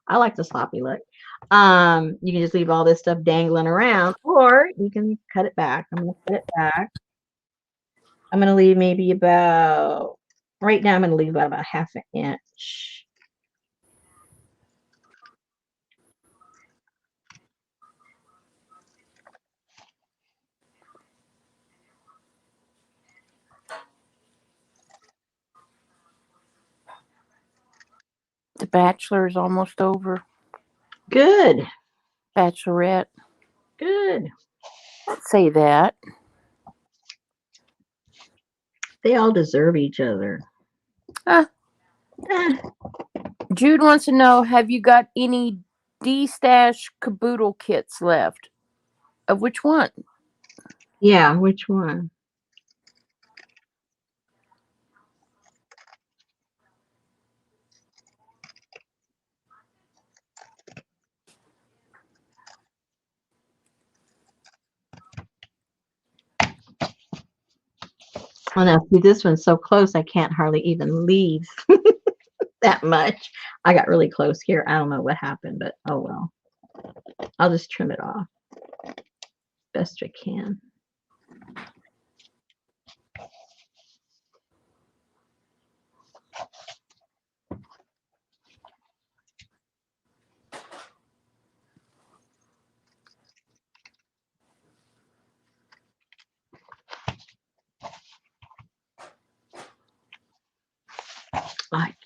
[SPEAKER 1] I like the sloppy look. You can just leave all this stuff dangling around, or you can cut it back. I'm going to cut it back. I'm going to leave maybe about, right now I'm going to leave about ½ an inch.
[SPEAKER 2] The Bachelor is almost over.
[SPEAKER 1] Good.
[SPEAKER 2] Bachelorette.
[SPEAKER 1] Good.
[SPEAKER 2] Let's say that.
[SPEAKER 1] They all deserve each other.
[SPEAKER 2] Jude wants to know, have you got any D-stash Kaboodle kits left? Of which one?
[SPEAKER 1] Yeah, which one? Oh no, see, this one's so close I can't hardly even leave that much. I got really close here. I don't know what happened, but oh well. I'll just trim it off best I can.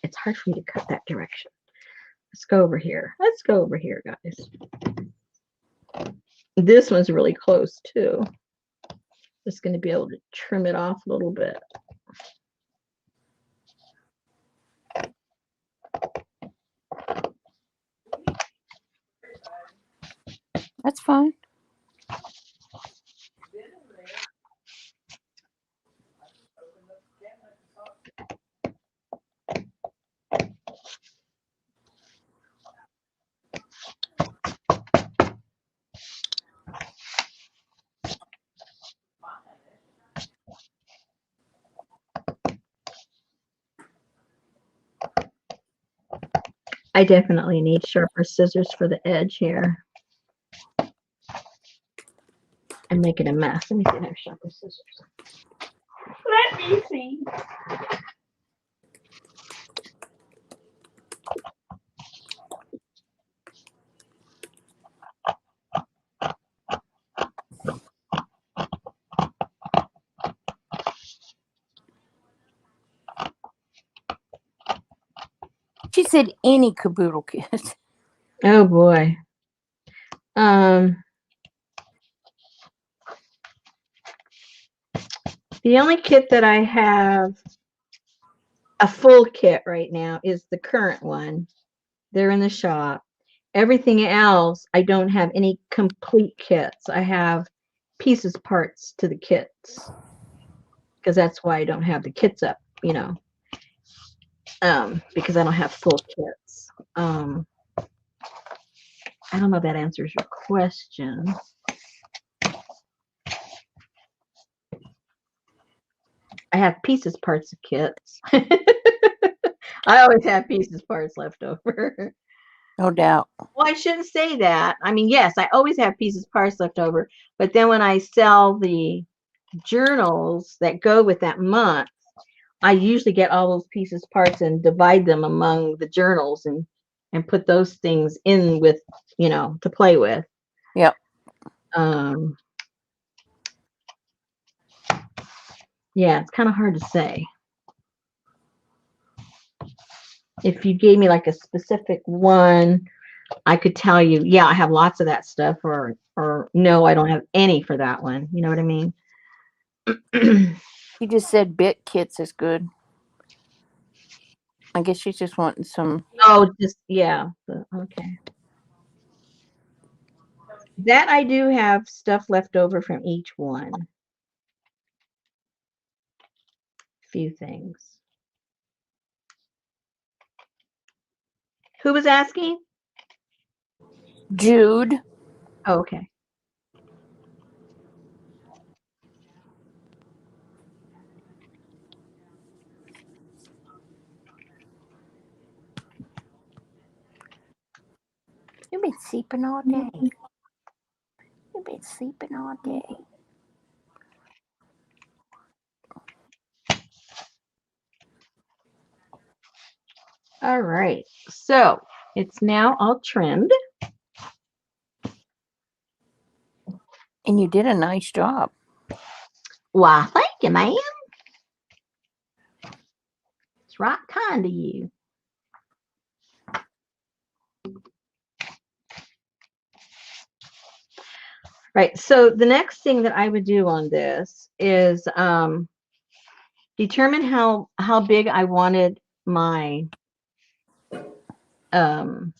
[SPEAKER 1] It's hard for me to cut that direction. Let's go over here. Let's go over here, guys. This one's really close too. Just going to be able to trim it off a little bit.
[SPEAKER 2] That's fine.
[SPEAKER 1] I definitely need sharper scissors for the edge here. I'm making a mess. Let me see if I have sharper scissors. Let me see.
[SPEAKER 2] She said any Kaboodle kit.
[SPEAKER 1] Oh boy. The only kit that I have a full kit right now is the current one. They're in the shop. Everything else, I don't have any complete kits. I have pieces, parts to the kits, because that's why I don't have the kits up, because I don't have full kits. I don't know if that answers your question. I have pieces, parts of kits. I always have pieces, parts left over.
[SPEAKER 2] No doubt.
[SPEAKER 1] Well, I shouldn't say that. I mean, yes, I always have pieces, parts left over. But then when I sell the journals that go with that month, I usually get all those pieces, parts, and divide them among the journals and put those things in with, to play with.
[SPEAKER 2] Yep.
[SPEAKER 1] Yeah, it's kind of hard to say. If you gave me like a specific one, I could tell you, yeah, I have lots of that stuff, or no, I don't have any for that one. You know what I mean?
[SPEAKER 2] You just said bit kits is good. I guess she's just wanting some.
[SPEAKER 1] Oh, just, yeah. Okay. That I do have stuff left over from each one. Few things. Who was asking?
[SPEAKER 2] Jude.
[SPEAKER 1] Oh, okay.
[SPEAKER 2] You've been sleeping all day. You've been sleeping all day.
[SPEAKER 1] All right. So it's now all trimmed.
[SPEAKER 2] And you did a nice job.
[SPEAKER 1] Why, thank you, ma'am. It's right kind of you. Right. So the next thing that I would do on this is determine how big I wanted my
[SPEAKER 2] Fine.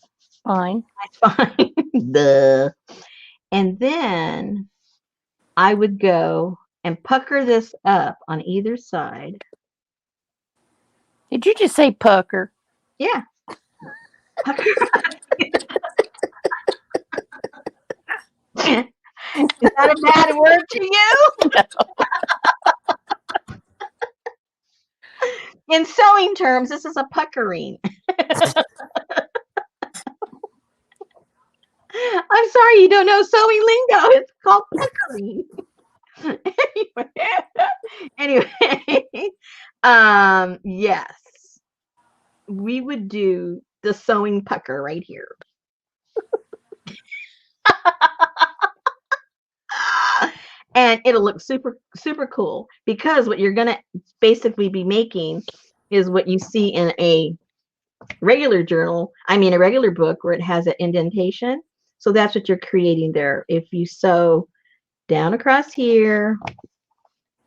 [SPEAKER 1] my spine. Duh. And then I would go and pucker this up on either side.
[SPEAKER 2] Did you just say pucker?
[SPEAKER 1] Yeah. Pucker. Is that a bad word to you? In sewing terms, this is a puckering. I'm sorry you don't know sewing lingo. It's called puckering. Anyway, yes, we would do the sewing pucker right here. And it'll look super, super cool, because what you're going to basically be making is what you see in a regular journal. I mean, a regular book where it has an indentation. So that's what you're creating there. If you sew down across here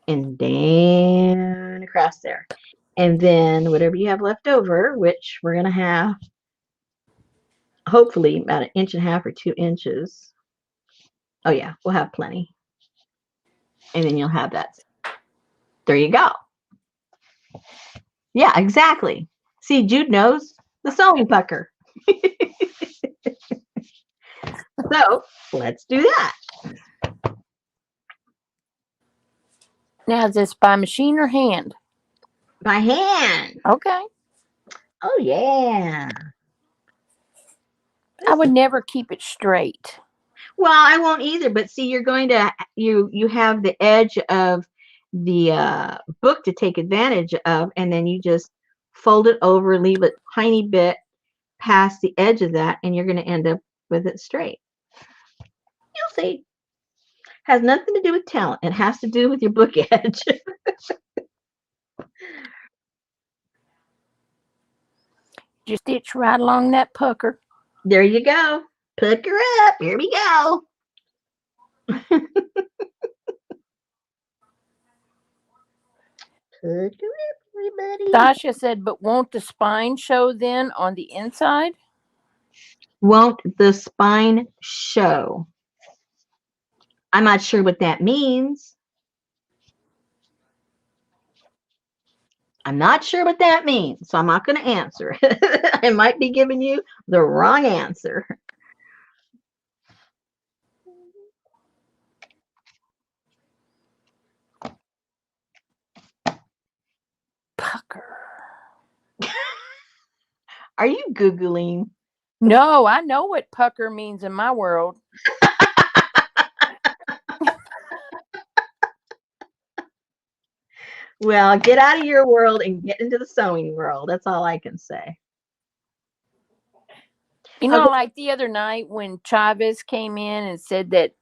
[SPEAKER 1] and down across there, and then whatever you have left over, which we're going to have hopefully about 1.5 inches or 2 inches. Oh yeah, we'll have plenty. And then you'll have that. There you go. Yeah, exactly. See, Jude knows the sewing pucker. So let's do that.
[SPEAKER 2] Now, is this by machine or hand?
[SPEAKER 1] By hand.
[SPEAKER 2] Okay.
[SPEAKER 1] Oh yeah.
[SPEAKER 2] I would never keep it straight.
[SPEAKER 1] Well, I won't either, but see, you're going to you have the edge of the book to take advantage of, and then you just fold it over, leave a tiny bit past the edge of that, and you're going to end up with it straight. You'll see. Has nothing to do with talent. It has to do with your book edge.
[SPEAKER 2] Just stitch right along that pucker.
[SPEAKER 1] There you go. Pucker up. Here we go. Pucker up. everybody.
[SPEAKER 2] Sasha said, but won't the spine show then on the inside?
[SPEAKER 1] Won't the spine show? I'm not sure what that means. I'm not sure what that means, so I'm not going to answer. I might be giving you the wrong answer.
[SPEAKER 2] Pucker.
[SPEAKER 1] Are you Googling?
[SPEAKER 2] No, I know what pucker means in my world.
[SPEAKER 1] Well, get out of your world and get into the sewing world. That's all I can say.
[SPEAKER 2] You know,
[SPEAKER 1] Okay.
[SPEAKER 2] like the other night when Chavez came in and said that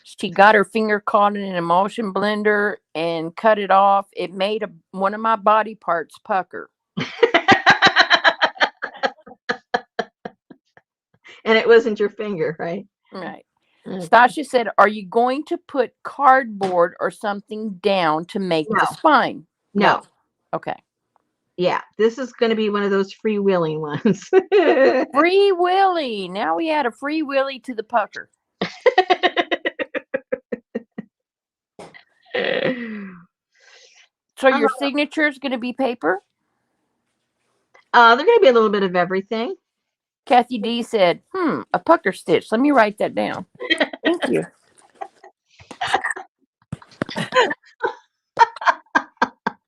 [SPEAKER 2] she got her finger caught in an emulsion blender and cut it off. It made one of my body parts pucker.
[SPEAKER 1] And it wasn't your finger, right?
[SPEAKER 2] Right.
[SPEAKER 1] Okay.
[SPEAKER 2] Stasha said, are you going to put cardboard or something down to make the spine?
[SPEAKER 1] No.
[SPEAKER 2] Okay.
[SPEAKER 1] Yeah, this is going to be one of those freewheeling ones.
[SPEAKER 2] Free Willy. Now we add a free Willy to the pucker. So your signature is going to be paper?
[SPEAKER 1] They're going to be a little bit of everything.
[SPEAKER 2] Kathy D said, a pucker stitch. Let me write that down. Thank you.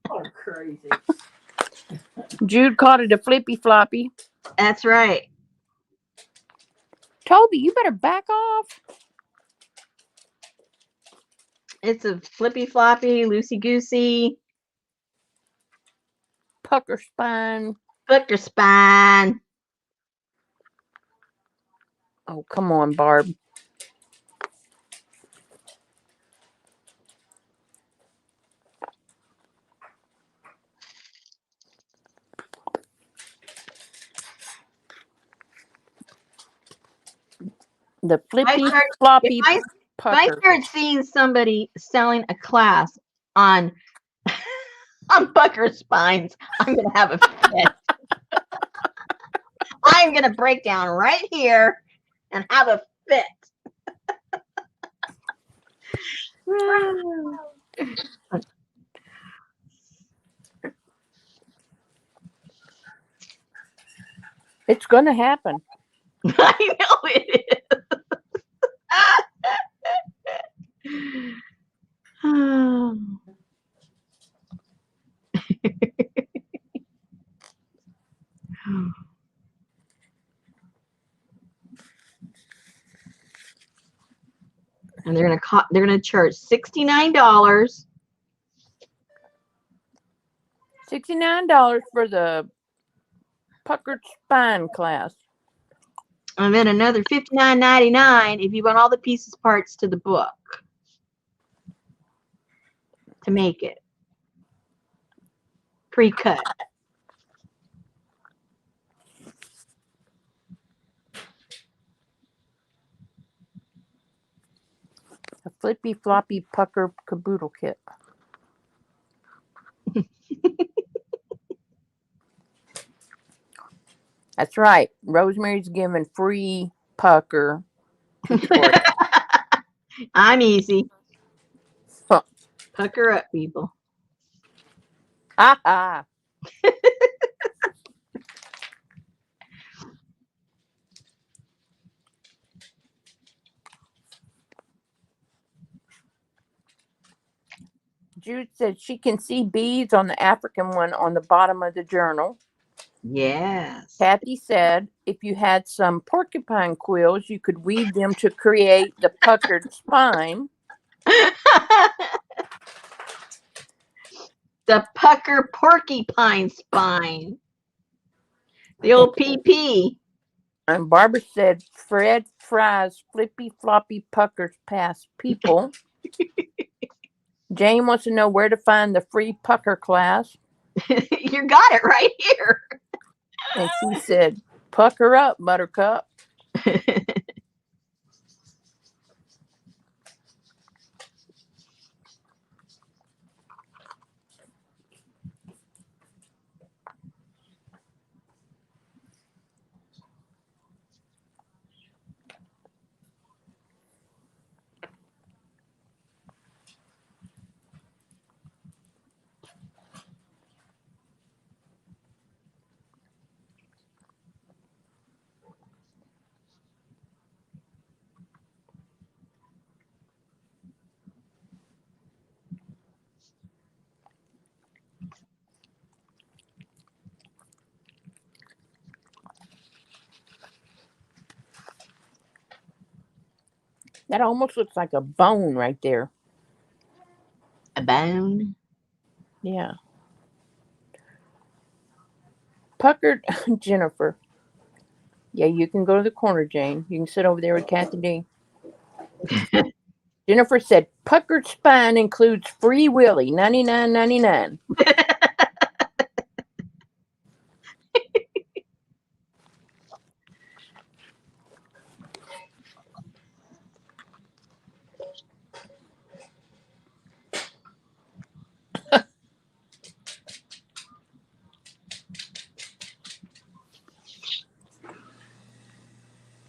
[SPEAKER 4] Oh, crazy.
[SPEAKER 2] Jude called it a flippy floppy.
[SPEAKER 1] That's right.
[SPEAKER 2] Toby, you better back off.
[SPEAKER 1] It's a flippy floppy, loosey goosey.
[SPEAKER 2] Pucker spine.
[SPEAKER 1] Pucker spine.
[SPEAKER 2] Oh, come on, Barb. The flippy floppy
[SPEAKER 1] If
[SPEAKER 2] pucker.
[SPEAKER 1] I start seeing somebody selling a class on pucker spines, I'm going to have a fit. I'm going to break down right here and have a fit.
[SPEAKER 2] It's going to happen.
[SPEAKER 1] I know it is. And they're gonna charge $69.
[SPEAKER 2] $69 for the puckered spine class.
[SPEAKER 1] And then another $59.99 if you want all the pieces parts to the book to make it pre-cut.
[SPEAKER 2] A flippy floppy pucker caboodle kit. That's right. Rosemary's giving free pucker tutorial.
[SPEAKER 1] I'm easy.
[SPEAKER 2] Huh.
[SPEAKER 1] Pucker up, people.
[SPEAKER 2] Ha ha. Jude said she can see beads on the African one on the bottom of the journal.
[SPEAKER 1] Yes.
[SPEAKER 2] Kathy said if you had some porcupine quills, you could weave them to create the puckered spine.
[SPEAKER 1] The pucker porcupine spine. The old PP.
[SPEAKER 2] And Barbara said Fred Fry's flippy floppy puckers pass people. Jane wants to know where to find the free pucker class.
[SPEAKER 1] You got it right here.
[SPEAKER 2] And she said, pucker up, Buttercup. That almost looks like a bone right there.
[SPEAKER 1] A bone.
[SPEAKER 2] Yeah. Puckered Jennifer. Yeah, you can go to the corner, Jane. You can sit over there with Kathy D. Jennifer said, puckered spine includes Free Willy, $99.99.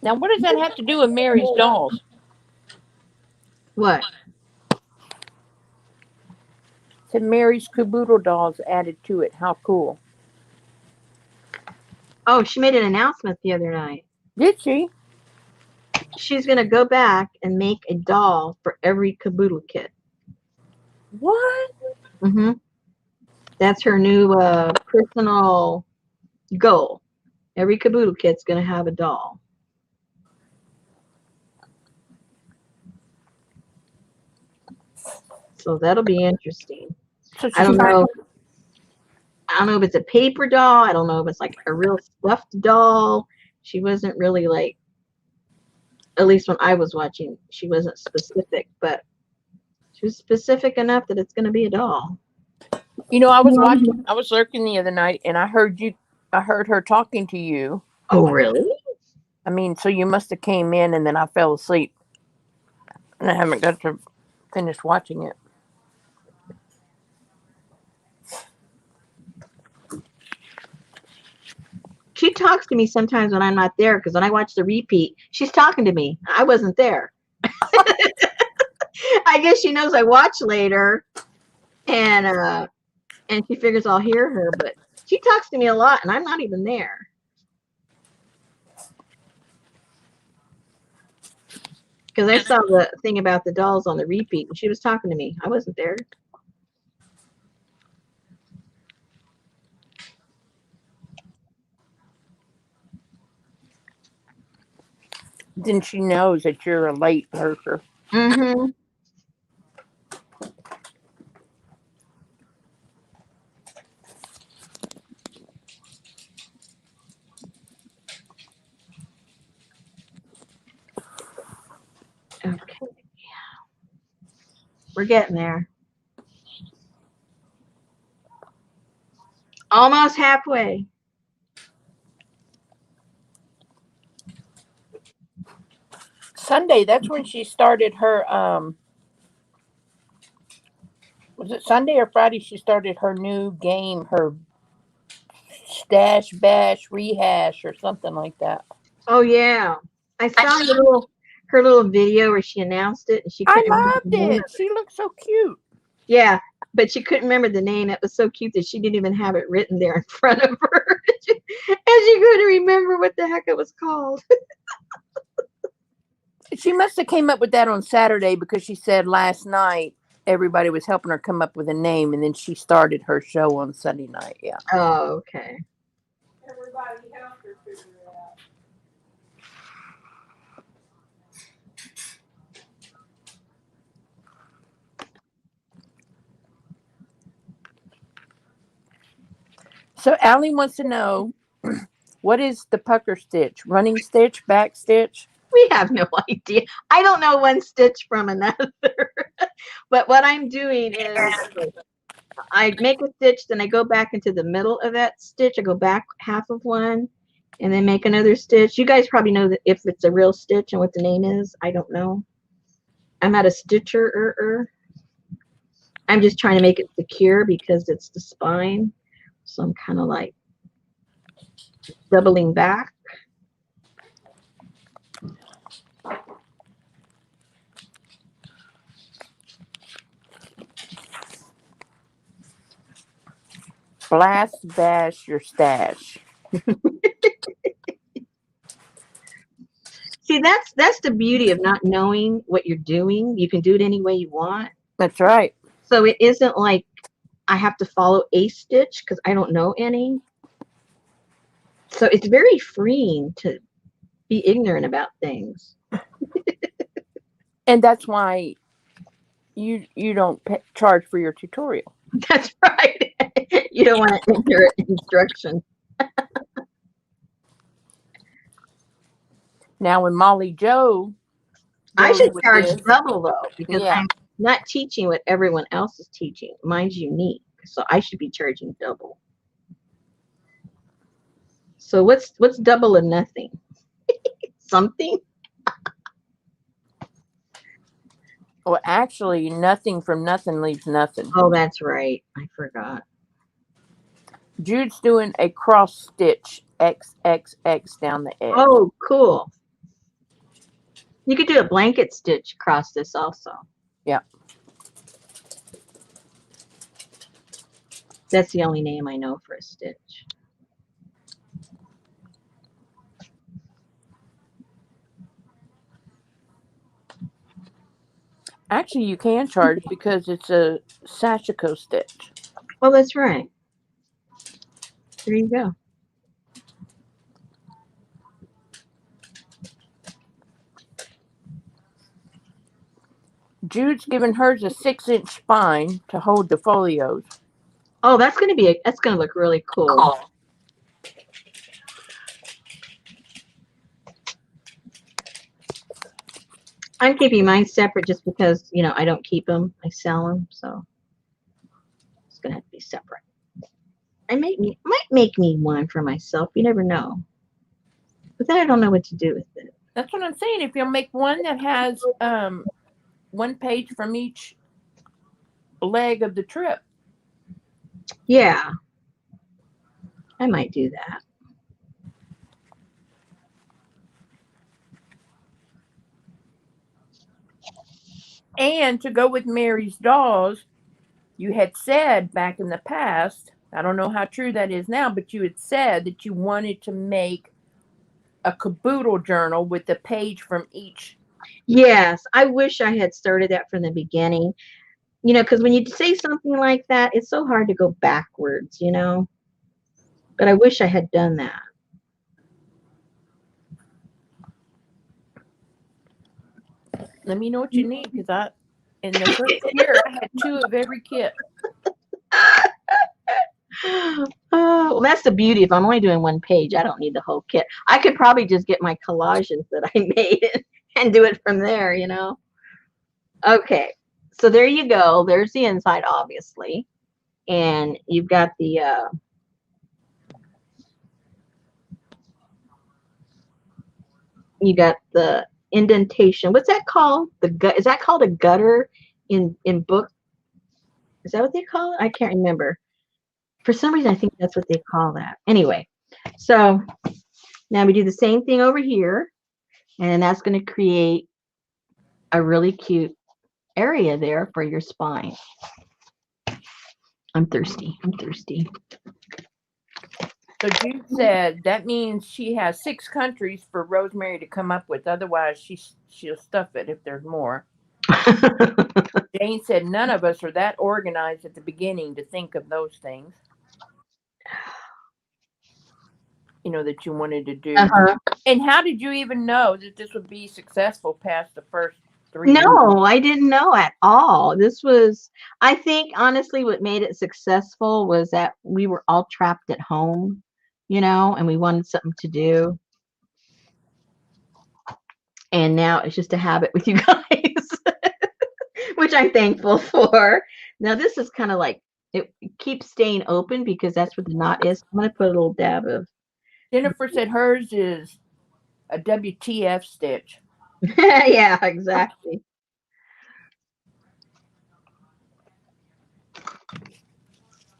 [SPEAKER 2] Now, what does that have to do with Mary's dolls?
[SPEAKER 1] What?
[SPEAKER 2] Said Mary's Kaboodle dolls added to it. How cool.
[SPEAKER 1] Oh, she made an announcement the other night.
[SPEAKER 2] Did she?
[SPEAKER 1] She's going to go back and make a doll for every Kaboodle kit.
[SPEAKER 2] What?
[SPEAKER 1] Mm-hmm. That's her new personal goal. Every Kaboodle kit's going to have a doll. So that'll be interesting.
[SPEAKER 2] So
[SPEAKER 1] I don't
[SPEAKER 2] she's
[SPEAKER 1] know. I don't know if it's a paper doll. I don't know if it's like a real stuffed doll. She wasn't really like, at least when I was watching, she wasn't specific, but she was specific enough that it's going to be a doll.
[SPEAKER 2] You know, I was lurking the other night, and I heard her talking to you.
[SPEAKER 1] Oh, really?
[SPEAKER 2] I mean, so you must have came in, and then I fell asleep, and I haven't got to finish watching it.
[SPEAKER 1] She talks to me sometimes when I'm not there, because when I watch the repeat, she's talking to me. I wasn't there. I guess she knows I watch later, and she figures I'll hear her, but she talks to me a lot, and I'm not even there. Because I saw the thing about the dolls on the repeat, and she was talking to me. I wasn't there.
[SPEAKER 2] Then she knows that you're a late lurker.
[SPEAKER 1] Mm-hmm. Okay. We're getting there. Almost halfway.
[SPEAKER 2] Sunday, that's when she started her was it Sunday or Friday she started her new game, her stash bash rehash or something like that.
[SPEAKER 1] Oh yeah. I saw her little video where she announced it, and she couldn't remember
[SPEAKER 2] loved
[SPEAKER 1] the name of
[SPEAKER 2] it. She looked so cute.
[SPEAKER 1] Yeah, but she couldn't remember the name. It was so cute that she didn't even have it written there in front of her. And she couldn't remember what the heck it was called.
[SPEAKER 2] She must have came up with that on Saturday because she said last night everybody was helping her come up with a name, and then she started her show on Sunday night. Yeah.
[SPEAKER 1] Oh, okay.
[SPEAKER 4] Everybody helped her figure it out.
[SPEAKER 2] So Allie wants to know, what is the pucker stitch? Running stitch, back stitch?
[SPEAKER 1] We have no idea. I don't know one stitch from another. But what I'm doing is I make a stitch, then I go back into the middle of that stitch. I go back half of one and then make another stitch. You guys probably know that if it's a real stitch and what the name is. I don't know. I'm not a stitcher. I'm just trying to make it secure because it's the spine. So I'm kind of like doubling back.
[SPEAKER 2] Blast bash your stash.
[SPEAKER 1] See, that's the beauty of not knowing what you're doing. You can do it any way you want.
[SPEAKER 2] That's right.
[SPEAKER 1] So it isn't like I have to follow a stitch because I don't know any. So it's very freeing to be ignorant about things.
[SPEAKER 2] And that's why you don't charge for your tutorial.
[SPEAKER 1] That's right. You don't want to enter instructions.
[SPEAKER 2] Now, when Molly Joe
[SPEAKER 1] I
[SPEAKER 2] goes
[SPEAKER 1] should
[SPEAKER 2] with
[SPEAKER 1] charge
[SPEAKER 2] this,
[SPEAKER 1] double though, because
[SPEAKER 2] yeah,
[SPEAKER 1] I'm not teaching what everyone else is teaching. Mine's unique, so I should be charging double. So what's double of nothing? Something?
[SPEAKER 2] well, actually, nothing from nothing leaves nothing.
[SPEAKER 1] Oh, that's right. I forgot.
[SPEAKER 2] Jude's doing a cross stitch XXX down the edge.
[SPEAKER 1] Oh, cool. You could do a blanket stitch across this also.
[SPEAKER 2] Yeah.
[SPEAKER 1] That's the only name I know for a stitch.
[SPEAKER 2] Actually, you can charge because it's a sashiko stitch.
[SPEAKER 1] Oh, that's right. There you go.
[SPEAKER 2] Jude's given hers a 6-inch spine to hold the folios.
[SPEAKER 1] Oh, that's gonna look really cool. I'm keeping mine separate just because, you know, I don't keep them. I sell them, so it's gonna have to be separate. Might make me one for myself. You never know. But then I don't know what to do with it.
[SPEAKER 2] That's what I'm saying. If you'll make one that has one page from each leg of the trip.
[SPEAKER 1] Yeah. I might do that.
[SPEAKER 2] And to go with Mary's dolls, you had said back in the past, I don't know how true that is now, but you had said that you wanted to make a Kaboodle journal with a page from each.
[SPEAKER 1] Yes, I wish I had started that from the beginning. You know, because when you say something like that, it's so hard to go backwards, you know. But I wish I had done that.
[SPEAKER 2] Let me know what you need, because in the first year I had 2 of every kit.
[SPEAKER 1] Oh, well, that's the beauty. If I'm only doing one page, I don't need the whole kit. I could probably just get my collages that I made and do it from there, you know. Okay, so there you go. There's the inside, obviously, and you've got the indentation. What's that called? Is that called a gutter in book? Is that what they call it? I can't remember. For some reason, I think that's what they call that. Anyway, so now we do the same thing over here, and that's going to create a really cute area there for your spine. I'm thirsty. I'm thirsty.
[SPEAKER 2] So Jude said that means she has 6 countries for Rosemary to come up with. Otherwise, she'll stuff it if there's more. Jane said none of us are that organized at the beginning to think of those things. You know, that you wanted to do. And how did you even know that this would be successful past the first 3 weeks?
[SPEAKER 1] No, I didn't know at all. This was, I think, honestly, what made it successful was that we were all trapped at home, you know, and we wanted something to do. And now it's just a habit with you guys, which I'm thankful for. Now, this is kind of like, it keeps staying open because that's what the knot is. I'm going to put a little dab of.
[SPEAKER 2] Jennifer said hers is a WTF stitch.
[SPEAKER 1] Yeah, exactly.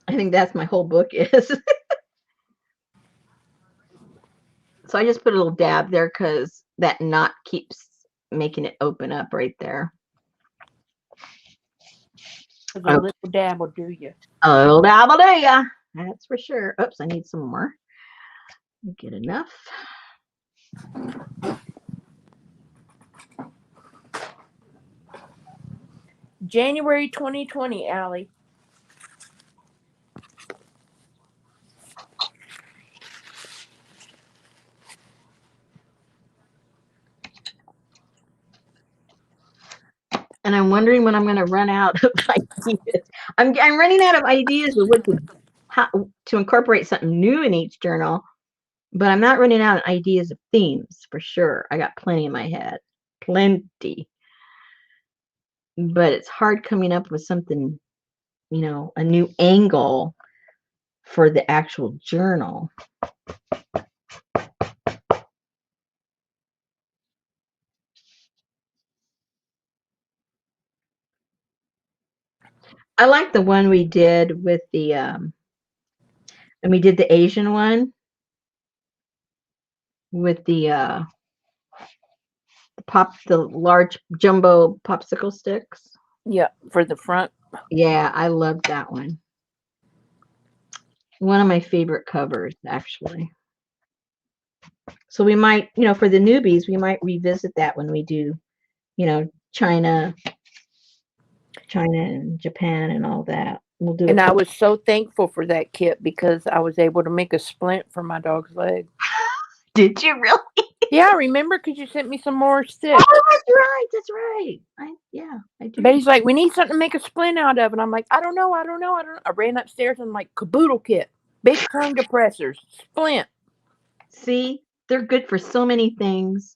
[SPEAKER 1] I think that's my whole book is. So I just put a little dab there because that knot keeps making it open up right there.
[SPEAKER 2] A little dab will do you.
[SPEAKER 1] A little dab will do ya. That's for sure. Oops, I need some more. Get enough.
[SPEAKER 2] January 2020, Allie.
[SPEAKER 1] and I'm wondering when I'm going to run out of ideas. I'm running out of ideas of how to incorporate something new in each journal, but I'm not running out of ideas of themes for sure. I got plenty in my head, plenty. But it's hard coming up with something, a new angle for the actual journal. I like the one we did with the and we did the Asian one with the large jumbo popsicle sticks.
[SPEAKER 2] Yeah, for the front.
[SPEAKER 1] Yeah, I love that one. One of my favorite covers, actually. So we might, for the newbies, we might revisit that when we do, China and Japan and all that. We'll do
[SPEAKER 2] And
[SPEAKER 1] it.
[SPEAKER 2] I was so thankful for that kit because I was able to make a splint for my dog's leg.
[SPEAKER 1] Did you really?
[SPEAKER 2] Yeah, I remember because you sent me some more sticks.
[SPEAKER 1] Oh, that's right. I do.
[SPEAKER 2] Betty's like, we need something to make a splint out of. And I'm like, I don't know. I ran upstairs and I'm like, Kaboodle kit, big tongue depressors, splint.
[SPEAKER 1] See, they're good for so many things.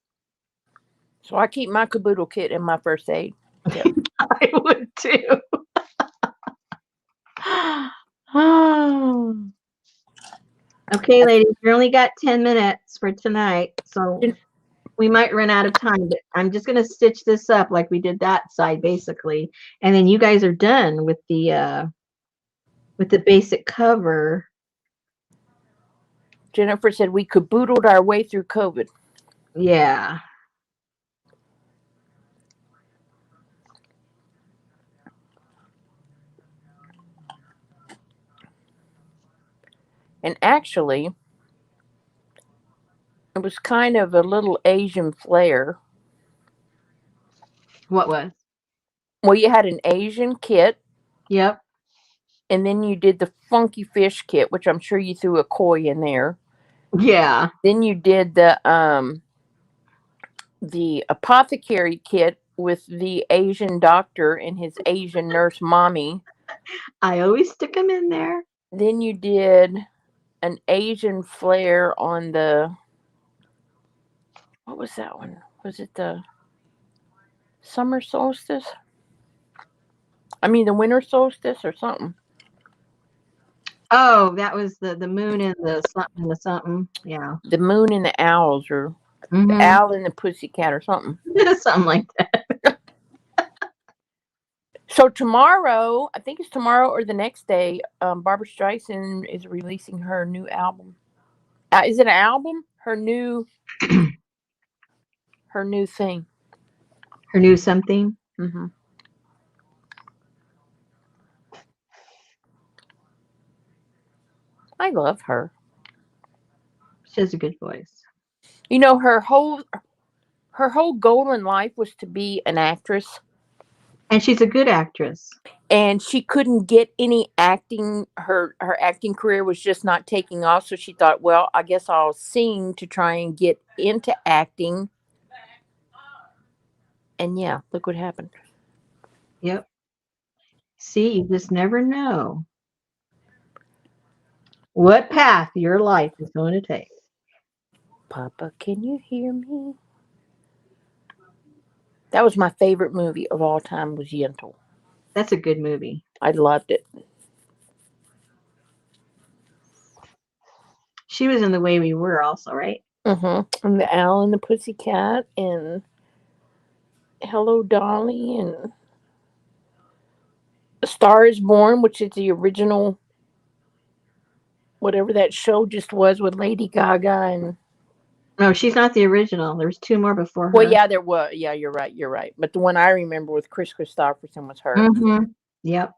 [SPEAKER 2] So I keep my Kaboodle kit in my first aid.
[SPEAKER 1] Yep. I would too. Oh. Okay, ladies, we only got 10 minutes for tonight, so we might run out of time, but I'm just going to stitch this up like we did that side, basically, and then you guys are done with the basic cover.
[SPEAKER 2] Jennifer said we Kaboodled our way through COVID.
[SPEAKER 1] Yeah.
[SPEAKER 2] And actually, it was kind of a little Asian flair.
[SPEAKER 1] What was?
[SPEAKER 2] Well, you had an Asian kit.
[SPEAKER 1] Yep.
[SPEAKER 2] And then you did the funky fish kit, which I'm sure you threw a koi in there.
[SPEAKER 1] Yeah.
[SPEAKER 2] Then you did the apothecary kit with the Asian doctor and his Asian nurse mommy.
[SPEAKER 1] I always stick them in there.
[SPEAKER 2] Then you did an Asian flair on the, what was that one? Was it the summer solstice? I mean the winter solstice or something.
[SPEAKER 1] Oh, that was the moon and the something. Yeah.
[SPEAKER 2] The moon and the owls, or the owl and the pussycat or something.
[SPEAKER 1] Something like that.
[SPEAKER 2] So tomorrow, I think it's tomorrow or the next day, Barbara Streisand is releasing her new album. Is it an album? Her new thing.
[SPEAKER 1] Her new something.
[SPEAKER 2] Mm-hmm. I love her.
[SPEAKER 1] She has a good voice.
[SPEAKER 2] Her whole goal in life was to be an actress.
[SPEAKER 1] And she's a good actress.
[SPEAKER 2] And she couldn't get any acting. Her acting career was just not taking off. So she thought, well, I guess I'll sing to try and get into acting. And yeah, look what happened.
[SPEAKER 1] Yep. See, you just never know what path your life is going to take.
[SPEAKER 2] Papa, can you hear me? That was my favorite movie of all time, was Yentl.
[SPEAKER 1] That's a good movie.
[SPEAKER 2] I loved it.
[SPEAKER 1] She was in The Way We Were also, right?
[SPEAKER 2] Mm-hmm. And the Owl and the Pussycat and Hello Dolly and A Star is Born, which is the original, whatever that show just was with Lady Gaga and...
[SPEAKER 1] No, she's not the original. There was 2 more before her.
[SPEAKER 2] Well, yeah, there was. Yeah, you're right. But the one I remember with Chris Christopherson was her.
[SPEAKER 1] Mm-hmm. Yep.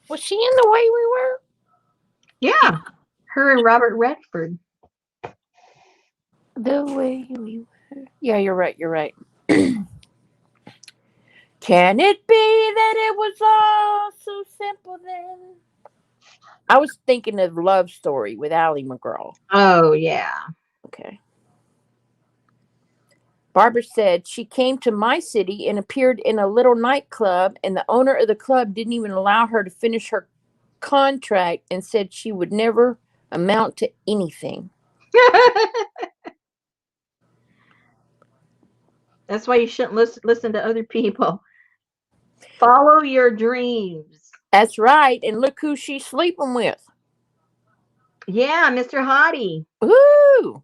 [SPEAKER 2] Was she in The Way We Were?
[SPEAKER 1] Yeah. Her and Robert Redford.
[SPEAKER 2] The Way We Were. Yeah, you're right. Can it be that it was all so simple then? I was thinking of Love Story with Ally McGraw.
[SPEAKER 1] Oh, yeah.
[SPEAKER 2] Okay. Barbara said she came to my city and appeared in a little nightclub, and the owner of the club didn't even allow her to finish her contract and said she would never amount to anything.
[SPEAKER 1] That's why you shouldn't listen to other people. Follow your dreams.
[SPEAKER 2] That's right. And look who she's sleeping with.
[SPEAKER 1] Yeah, Mr. Hottie.
[SPEAKER 2] Ooh.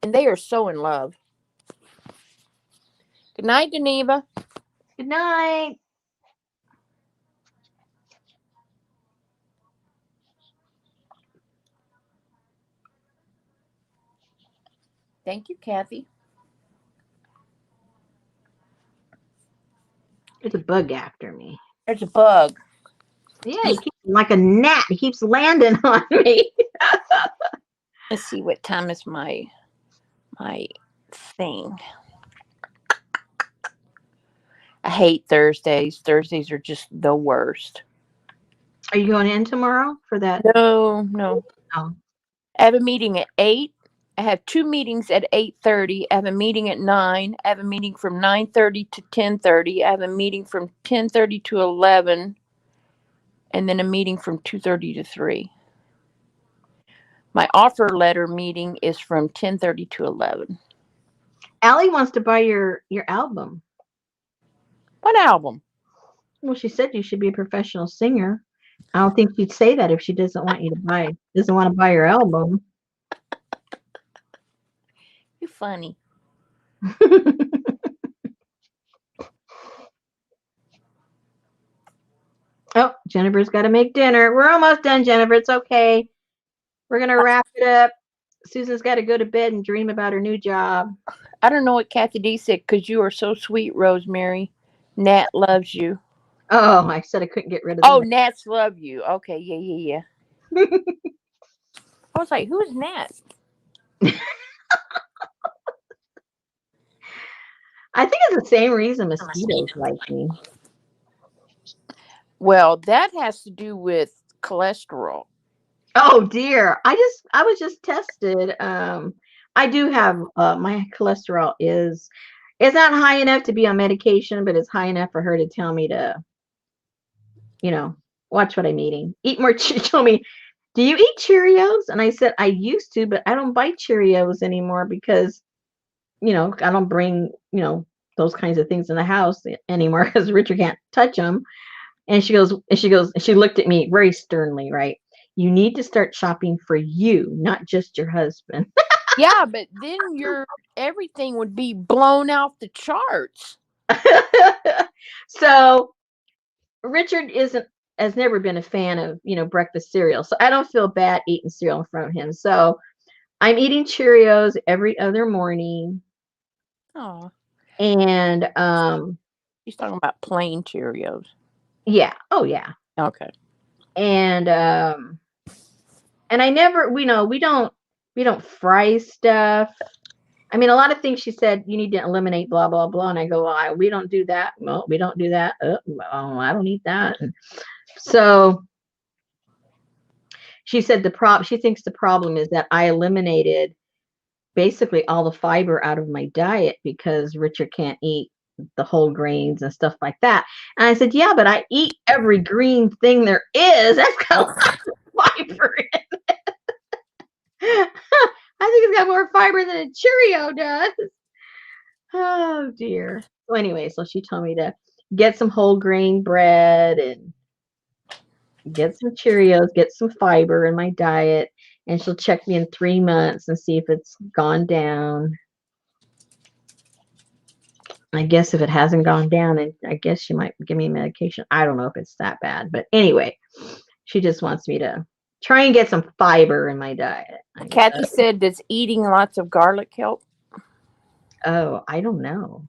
[SPEAKER 2] And they are so in love. Good night, Geneva.
[SPEAKER 1] Good night.
[SPEAKER 2] Thank you, Kathy.
[SPEAKER 1] There's a bug after me.
[SPEAKER 2] There's a bug.
[SPEAKER 1] Yeah, he keeps like a gnat. He keeps landing on me.
[SPEAKER 2] Let's see what time is my thing. I hate Thursdays. Thursdays are just the worst.
[SPEAKER 1] Are you going in tomorrow for that?
[SPEAKER 2] No.
[SPEAKER 1] Oh.
[SPEAKER 2] I have a meeting at 8. I have 2 meetings at 8:30. I have a meeting at 9. I have a meeting from 9:30 to 10:30. I have a meeting from 10:30 to 11. And then a meeting from 2:30 to 3. My offer letter meeting is from 10:30 to 11.
[SPEAKER 1] Allie wants to buy your album.
[SPEAKER 2] What album?
[SPEAKER 1] Well, she said you should be a professional singer. I don't think she'd say that if she doesn't want to buy your album.
[SPEAKER 2] You're funny.
[SPEAKER 1] Oh, Jennifer's got to make dinner. We're almost done, Jennifer. It's okay. We're going to wrap it up. Susan's got to go to bed and dream about her new job.
[SPEAKER 2] I don't know what Kathy D said because you are so sweet, Rosemary. Nat loves you.
[SPEAKER 1] Oh, I said I couldn't get rid of
[SPEAKER 2] Oh,
[SPEAKER 1] that.
[SPEAKER 2] Nats love you. Okay, yeah. I was like, who is Nat?
[SPEAKER 1] I think it's the same reason mosquitoes like me.
[SPEAKER 2] Well, that has to do with cholesterol.
[SPEAKER 1] Oh dear. I was just tested. I do have my cholesterol is it's not high enough to be on medication, but it's high enough for her to tell me to, watch what I'm eating. Eat more. She told me, do you eat Cheerios? And I said, I used to, but I don't buy Cheerios anymore because, I don't bring, those kinds of things in the house anymore because Richard can't touch them. And she looked at me very sternly, right? You need to start shopping for you, not just your husband.
[SPEAKER 2] Yeah, but then your everything would be blown off the charts.
[SPEAKER 1] So Richard has never been a fan of, breakfast cereal. So I don't feel bad eating cereal in front of him. So I'm eating Cheerios every other morning.
[SPEAKER 2] Oh.
[SPEAKER 1] And
[SPEAKER 2] She's talking about plain Cheerios.
[SPEAKER 1] Yeah. Oh yeah.
[SPEAKER 2] Okay.
[SPEAKER 1] And I never, we don't fry stuff. I mean, a lot of things she said you need to eliminate blah blah blah, and I go, well, we don't do that. Well, we don't do that. I don't eat that. And so she said she thinks the problem is that I eliminated basically all the fiber out of my diet because Richard can't eat the whole grains and stuff like that. And I said, yeah, but I eat every green thing there is. That's got a lot of fiber in it. I think it's got more fiber than a Cheerio does. Oh dear. So anyway, so she told me to get some whole grain bread and get some Cheerios, get some fiber in my diet, and she'll check me in 3 months and see if it's gone down. I guess if it hasn't gone down, and I guess she might give me medication. I don't know if it's that bad, but anyway, she just wants me to try and get some fiber in my diet.
[SPEAKER 2] Kathy said, does eating lots of garlic help?
[SPEAKER 1] Oh, I don't know.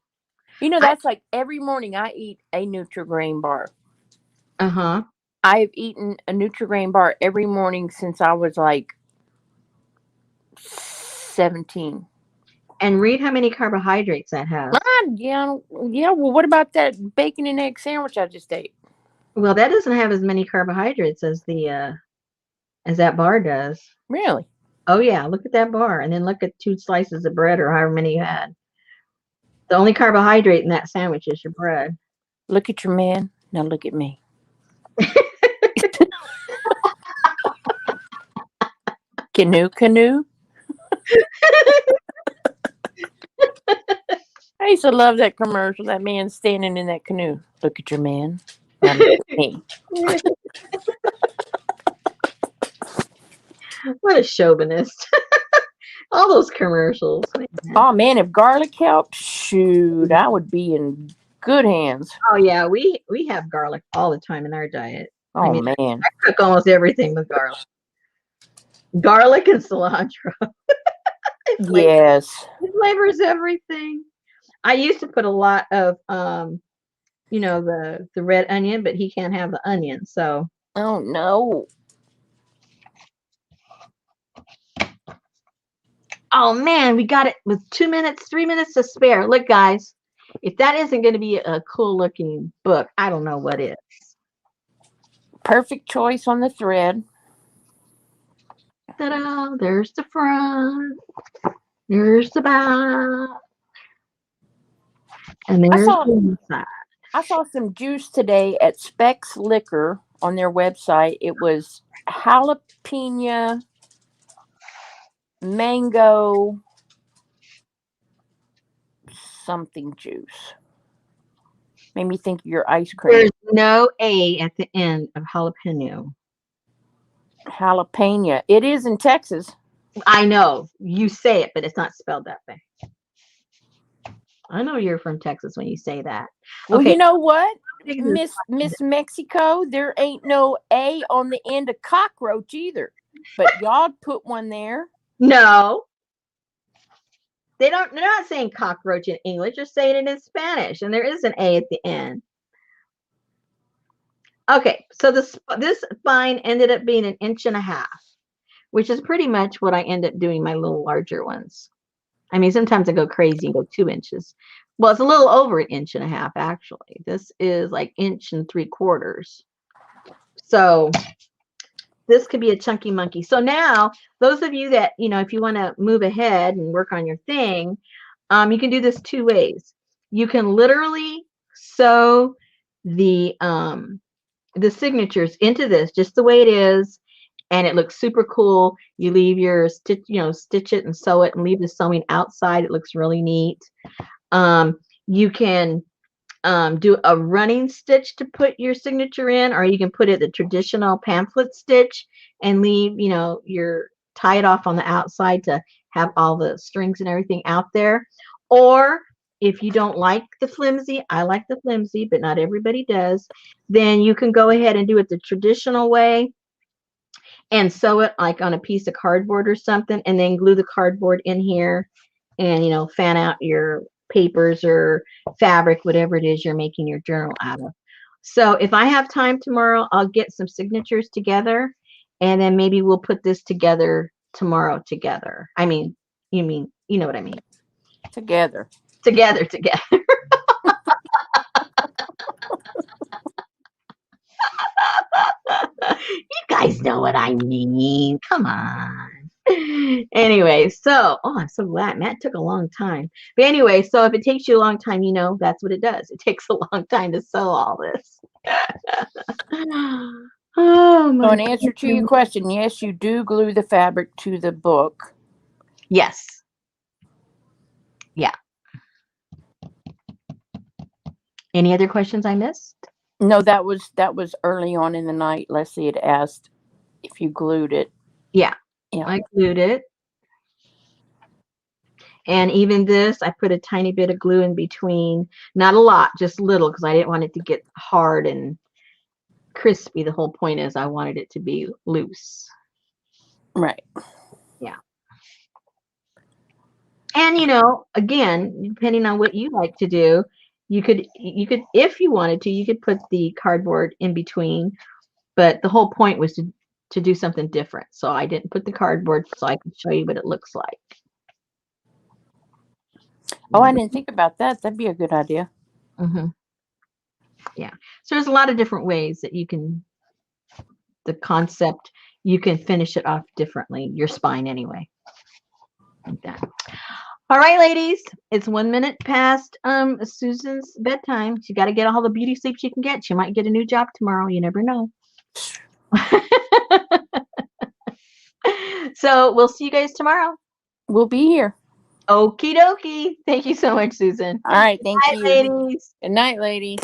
[SPEAKER 2] That's like every morning I eat a Nutri-Grain bar.
[SPEAKER 1] Uh-huh.
[SPEAKER 2] I've eaten a Nutri-Grain bar every morning since I was like 17.
[SPEAKER 1] And read how many carbohydrates that has.
[SPEAKER 2] Yeah. Well, what about that bacon and egg sandwich I just ate?
[SPEAKER 1] Well, that doesn't have as many carbohydrates as the as that bar does.
[SPEAKER 2] Really?
[SPEAKER 1] Oh yeah, look at that bar, and then look at 2 slices of bread or however many you had. The only carbohydrate in that sandwich is your bread.
[SPEAKER 2] Look at your man. Now look at me. Canoe. I used to love that commercial. That man standing in that canoe. Look at your man. Now look at me.
[SPEAKER 1] What a chauvinist. All those commercials.
[SPEAKER 2] Oh man, if garlic helped, shoot, I would be in good hands.
[SPEAKER 1] Oh yeah, we have garlic all the time in our diet.
[SPEAKER 2] Oh
[SPEAKER 1] I mean,
[SPEAKER 2] man.
[SPEAKER 1] I cook almost everything with garlic. Garlic and cilantro.
[SPEAKER 2] Yes.
[SPEAKER 1] It flavors everything. I used to put a lot of you know, the red onion, but he can't have the onion, so
[SPEAKER 2] Oh no.
[SPEAKER 1] oh man, we got it with 2 minutes, 3 minutes to spare. Look, guys, if that isn't going to be a cool looking book, I don't know what is.
[SPEAKER 2] Perfect choice on the thread.
[SPEAKER 1] Ta-da! There's the front. There's the back. And there's the side.
[SPEAKER 2] I saw some juice today at Specs Liquor on their website. It was jalapeno mango something juice. Made me think of your ice cream.
[SPEAKER 1] There's no A at the end of jalapeno.
[SPEAKER 2] Jalapeno. It is in Texas.
[SPEAKER 1] I know. You say it, but it's not spelled that way. I know you're from Texas when you say that.
[SPEAKER 2] Well,
[SPEAKER 1] okay.
[SPEAKER 2] You know what? Miss Mexico, there ain't no A on the end of cockroach either. But y'all put one there.
[SPEAKER 1] No. They're not saying cockroach in English, they're saying it in Spanish, and there is an A at the end. Okay, so this vine ended up being 1.5 inches, which is pretty much what I end up doing my little larger ones. I mean, sometimes I go crazy and go 2 inches. Well, it's a little over 1.5 inches, actually. This is like 1.75 inches. So this could be a chunky monkey. So now, those of you that, you know, if you want to move ahead and work on your thing, you can do this 2 ways. You can literally sew the signatures into this just the way it is, and it looks super cool. You leave your stitch, you know, stitch it and sew it and leave the sewing outside. It looks really neat. You can do a running stitch to put your signature in, or you can put it the traditional pamphlet stitch and leave, you know, tie it off on the outside to have all the strings and everything out there. Or if you don't like the flimsy, I like the flimsy, but not everybody does, then you can go ahead and do it the traditional way and sew it like on a piece of cardboard or something, and then glue the cardboard in here and, you know, fan out your papers or fabric, whatever it is you're making your journal out of. So if I have time tomorrow, I'll get some signatures together, and then maybe we'll put this together tomorrow together. I mean, you know what I mean. Together. You guys know what I mean. Come on. Anyway, so, oh, I'm so glad. Matt took a long time. But anyway, so if it takes you a long time, you know, that's what it does. It takes a long time to sew all this. Oh, my.
[SPEAKER 2] So in answer to your question, yes, you do glue the fabric to the book.
[SPEAKER 1] Yes. Yeah. Any other questions I missed?
[SPEAKER 2] No, that was early on in the night. Leslie had asked if you glued it.
[SPEAKER 1] Yeah.
[SPEAKER 2] Yeah.
[SPEAKER 1] I glued it. And even this, I put a tiny bit of glue in between. Not a lot, just little, because I didn't want it to get hard and crispy. The whole point is I wanted it to be loose.
[SPEAKER 2] Right.
[SPEAKER 1] Yeah. And, you know, again, depending on what you like to do, you could, if you wanted to, you could put the cardboard in between. But the whole point was to do something different. So I didn't put the cardboard so I could show you what it looks like.
[SPEAKER 2] Oh, I didn't think about that. That'd be a good idea.
[SPEAKER 1] Mm-hmm. Yeah. So there's a lot of different ways that you can, the concept, you can finish it off differently, your spine anyway. Like that. All right, ladies, it's 1 minute past Susan's bedtime. She got to get all the beauty sleep she can get. She might get a new job tomorrow. You never know. So we'll see you guys tomorrow.
[SPEAKER 2] We'll be here.
[SPEAKER 1] Okie dokie. Thank you so much, Susan.
[SPEAKER 2] All right. Thank
[SPEAKER 1] Bye,
[SPEAKER 2] you.
[SPEAKER 1] ladies.
[SPEAKER 2] Good night, ladies.